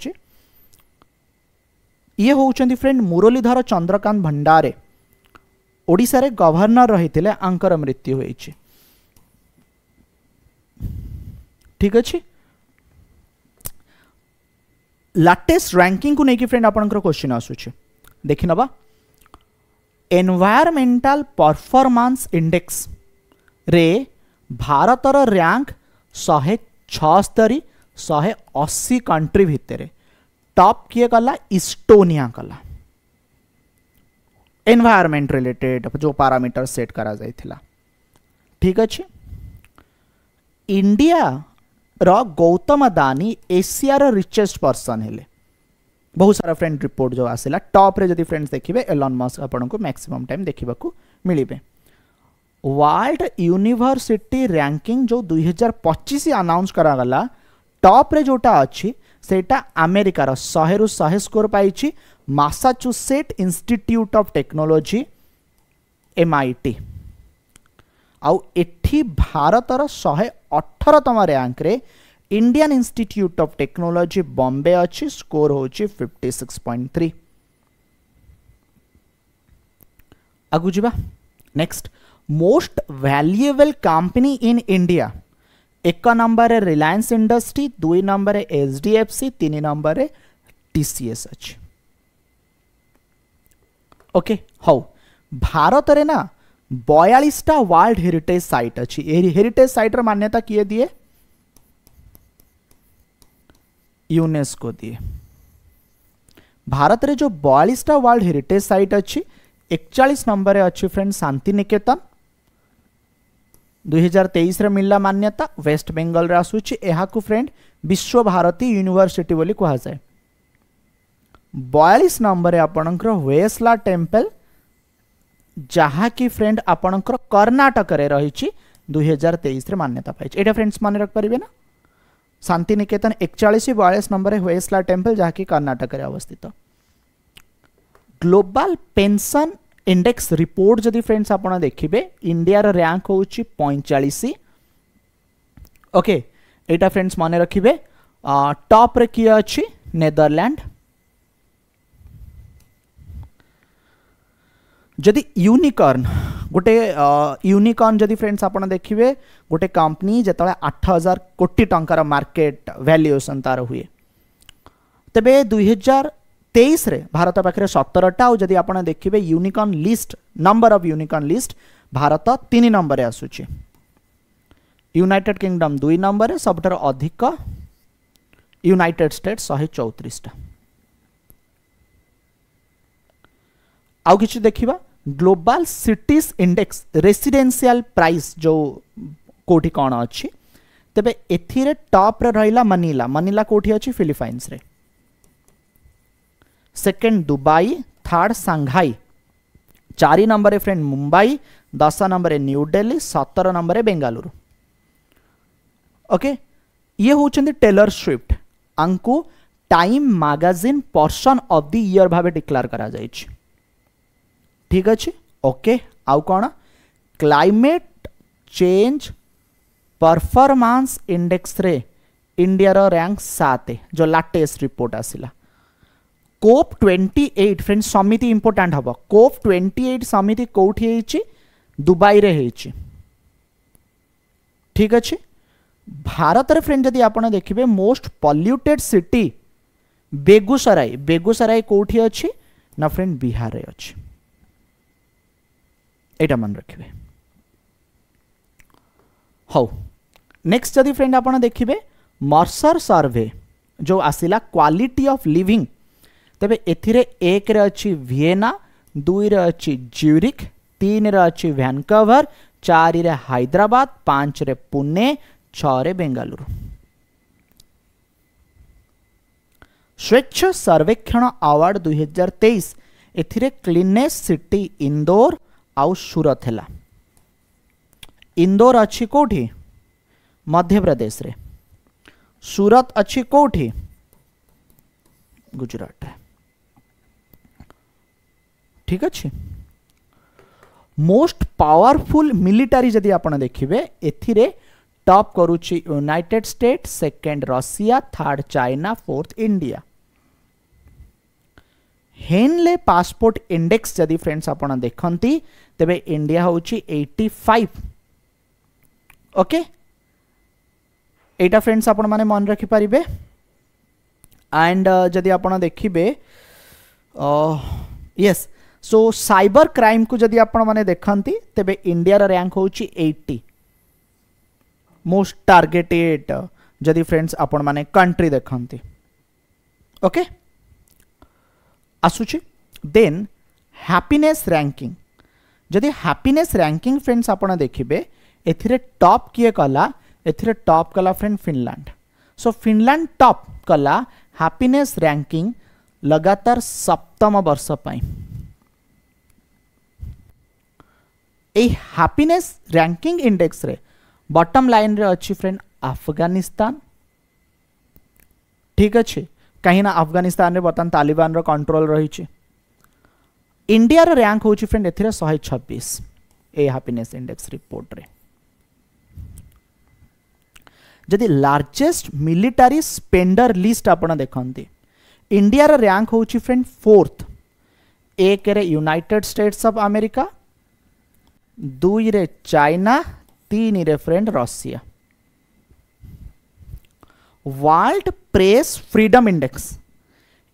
ये होचन फ्रेंड मुरलीधर चंद्रकांत भंडारे ओडिशा रे गवर्नर रही आंकर मृत्यु होइछि ठीक अच्छे लाटेस्ट रैंकिंग को लेकिन फ्रेंड आपनकर क्वेश्चन आसुछि देखि नबा एनवायरमेंटल परफॉर्मेंस इंडेक्स रे भारतर रैंक 176 180 कंट्री भितर टॉप किए कला इस्टोनिया कला एनवायरमेंट रिलेटेड जो पैरामीटर सेट करा जाइथिला ठीक अच्छे इंडिया रो गौतम अदानी एशिया रो रिचेस्ट पर्सन हेले बहुत सारा फ्रेंड रिपोर्ट जो आसिला टॉप रे जदि फ्रेंड्स देखिबे एलन मस्क आपन को मैक्सिमम टाइम देखिबा को मिलिबे वर्ल्ड यूनिवर्सिटी रैंकिंग जो 2025 अनाउंस करा गला टॉप रे जोटा अछि सेटा अमेरिका रो 100 रु 100 स्कोर पाइछि Massachusetts institute of technology MIT आउ एठी भारतर 118तम रैंक रे Indian institute of technology Bombay अच्छी स्कोर होची 56.3 आगु जिबा next most valuable company in India, एक नंबर रे रिलायंस इंडस्ट्री, दुई नंबर रे एचडीएफसी, तीन नंबर रे टीसीएस अच्छी। ओके हाउ भारत रे ना 42टा वर्ल्ड हेरिटेज साइट अच्छी। हेरिटेज साइट र मान्यता किए दिए? यूनेस्को दिए। भारत रे जो 42टा वर्ल्ड हेरिटेज साइट अच्छी, 41 नंबर अच्छी फ्रेंड शांति निकेतन, 2023 रे मिलला मान्यता, वेस्ट बेंगल रे आसुची। एहा को फ्रेंड विश्व भारती यूनिवर्सिटी बोली कहा जाए। 42 नंबर आपणकर वेस्ला टेम्पल, जहा की फ्रेंड आपणकर कर्नाटक रे रही, 2023 रे मान्यता पाई। एटा फ्रेंड्स माने रख परिबे ना, शांति निकेतन 41 42 नंबर वेस्ला टेम्पल, जहा की कर्नाटक रे अवस्थित। ग्लोबल पेंशन इंडेक्स रिपोर्ट जदि फ्रेंड्स आपण देखिबे, इंडिया रो रैंक होउची 45। ओके एटा फ्रेंड्स माने रखिबे। टॉप रे किया अछि? नेदरलैंड। जदि यूनिकॉर्न गोटे यूनिकॉर्न जदि फ्रेंड्स आपण देखिबे, गोटे कंपनी जतले 8000 कोटी टंकार मार्केट वैल्यूएशन तार हुए, तबे 2023 रे भारत पाखरे 17टा, और जदि आपण देखिबे unicorn list, number of unicorn list, Bharat 3 number रे आसुची। यूनाइटेड किंगडम 2 नंबर रे, सबटर अधिक यूनाइटेड स्टेट्स 134टा। आउ किछि देखिबा, global cities index residential price जो कोठी कोन अछि, तबे एथिरे टॉप रे रहिला मनीला। मनीला कोठी अछि? फिलिपाइंस रे। Second Dubai, third Shanghai, 4 number रे फ्रेंड मुंबई, 10 नंबर रे न्यू दिल्ली, 17 नंबर रे बेंगलुरु। ओके ये होचंदी टेलर स्विफ्ट, अंकु Time magazine person of the year भाबे डिक्लेयर करा जाइछि। ठीक अच्छे। ओके आउ कौन? क्लाइमेट चेंज परफॉर्मेंस इंडेक्स रे इंडिया रो रैंक 7, जो लाटेस्ट रिपोर्ट आसिला। कोप 28 फ्रेंड्स समिति इंपोर्टेंट हबो। कोप 28 समिति कोठी हेछि? दुबई रे हेछि। ठीक अच्छे। भारत रे फ्रेंड जदि आपण देखिबे, most polluted city Begusarai. Begusarai कोठी अछि ना फ्रेंड? बिहार रे अछि। एटा मन रखिबे। हाउ नेक्स्ट जदि फ्रेंड आपण देखिबे, मर्सर सर्वे जो आसिला क्वालिटी ऑफ लिविंग, तबे एथिरे 1 रे अछि वियना, 2 रे अछि ज्यूरिक, 3 रे अछि वैनकूवर, 4 रे हैदराबाद, 5 रे पुणे, 6 रे बेंगलुरु। स्वच्छ सर्वेक्षण अवार्ड 2023 एथिरे क्लीनेस्ट सिटी इंदौर आउ सूरत है। इंदौर अच्छी कोठी? मध्य प्रदेश रे। सूरत अच्छी कोठी? गुजरात रे। ठीक अच्छे। मोस्ट पावरफुल मिलिटारी जदि आपण देखिबे, एथिरे टॉप करूची United State, second Russia, third China, fourth India. Henley passport index जदि फ्रेंड्स आपण देखंती, तबे इंडिया होची 85। ओके एटा फ्रेंड्स आपण माने मन रखि परिबे। एंड जदि आपण देखिबे, यस सो साइबर क्राइम को जदि आपण माने देखंती, तबे इंडिया रा रैंक होची 80 मोस्ट टारगेटेड जदि फ्रेंड्स आपण माने कंट्री देखंती। ओके आसुची। देन हैप्पीनेस रैंकिंग, जदि हैप्पीनेस रैंकिंग फ्रेंड्स आपण देखिबे, एथिरे टॉप किए कला? एथिरे टॉप कला फ्रेंड फिनलैंड। सो फिनलैंड टॉप कला हैप्पीनेस रैंकिंग लगातार 7म वर्ष पाई। ए हैप्पीनेस रैंकिंग इंडेक्स रे बॉटम लाइन रे अच्छी फ्रेंड अफगानिस्तान। ठीक अच्छे, कहीं ना अफगानिस्तान रे बर्तमान तालिबान रो कंट्रोल रही। इंडिया रो रैंक होची फ्रेंड एथिरे 126 ए हैप्पीनेस इंडेक्स रिपोर्ट रे। जदि लार्जेस्ट मिलिटारी स्पेंडर लिस्ट आपण देखंती, इंडिया रो रैंक होची फ्रेंड 4th। 1 रे यूनाइटेड स्टेट्स ऑफ अमेरिका, दुई रे चाइना, तीन रे friend Russia. World press freedom index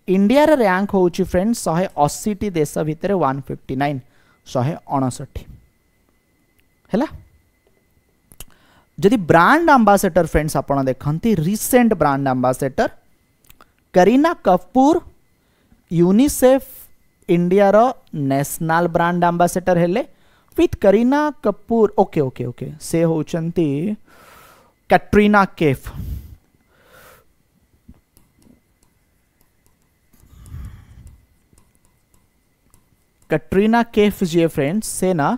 India रे रैंक होउची फ्रेंड 180 देश भितर 159 159 हैला। जदि ब्रांड एम्बेसडर फ्रेंड्स आपण देखंती recent brand ambassador Kareena Kapoor UNICEF India रो नेशनल ब्रांड एम्बेसडर हेले with Kareena Kapoor. Okay okay okay से होचंती कैटरीना कैफ। कैटरीना कैफ जी फ्रेंड्स से ना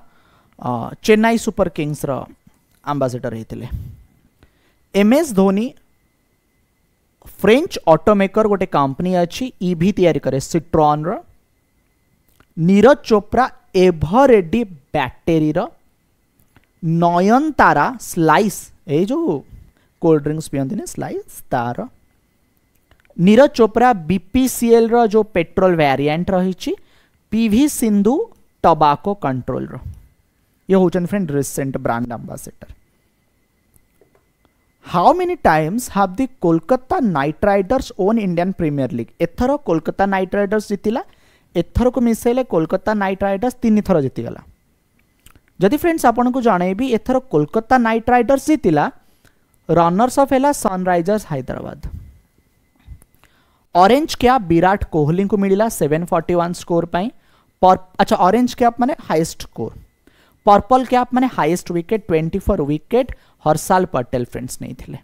चेन्नई सुपर किंग्स रो एम्बेसडर होते। एमएस धोनी फ्रेंच ऑटोमेकर गोटे कंपनी अच्छी ईवी तैयारी करे सिट्रॉन रो। नीरज चोप्रा एवरेडी बैटरी रो। नयनतारा स्लाइस ए जो कोल्ड ड्रिंक्स पियंती ने स्लाइस तार। नीरज चोप्रा बीपीसीएल रो जो पेट्रोल वेरिएंट रही। पीवी सिंधु टबाको कंट्रोल रो। ये होचन friend recent brand ambassador. How many times have the Kolkata knight riders won Indian premier league. एथर कोलकाता नाइट राइडर्स जीतिला, एथर को मिसेले कोलकाता नाइट राइडर्स 3 थर जीतीगला। जदि फ्रेंड्स आपन को जणेबी एथर कोलकाता नाइट राइडर्स जीतिला, रनर्स अफ हैला Sunrisers Hyderabad. Orange cap Virat Kohli को मिला 741 स्कोर पाई। अच्छा ऑरेंज कैप माने हाईएस्ट स्कोर। पर्पल कैप माने highest wicket 24 wicket Harshal Patel friends नहीं थिले।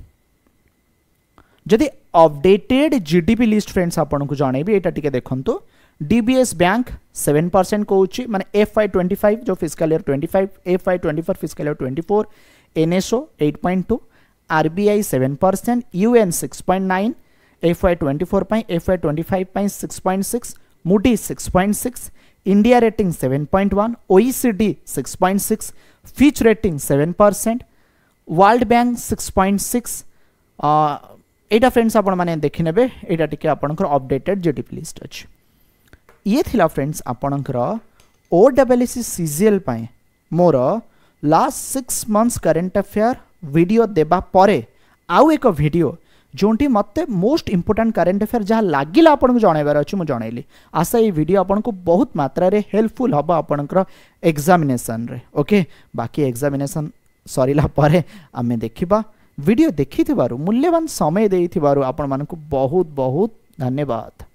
जदि अपडेटेड जीडीपी लिस्ट फ्रेंड्स आपन को जणेबी एटा टिके देखंतु। डीबीएस बैंक 7% कहूची माने FY25 जो fiscal year 25, FY24 fiscal year 24, NSO 8.2, RBI 7%, UN 6.9, FY24 पाई, FY25 पाई 6.6, Moody 6.6, India rating 7.1, OECD 6.6, Fitch rating 7%, world bank 6.6। एटा फ्रेंड्स आपण माने देखि नेबे। एटा टिके आपनकर अपडेटेड जीडीपी लिस्ट अछि। ये थिला फ्रेंड्स आपनकर ओडब्ल्यूसी सीजीएल पाए मोर last 6 months current affair video देबा परे आउ एक वीडियो जोंटी मते मोस्ट इंपोर्टेंट करंट अफेयर जहाँ लागिला आपन को जणाइबार अछि मु जणाइली। आशा ये वीडियो आपन को बहुत मात्रा रे हेल्पफुल हबा आपनकर एग्जामिनेशन रे। ओके बाकी एग्जामिनेशन सरीला परे आमे देखिबा। वीडियो देखि थिबारु मूल्यवान समय देई थिबारु आपन मानकु बहुत बहुत धन्यवाद।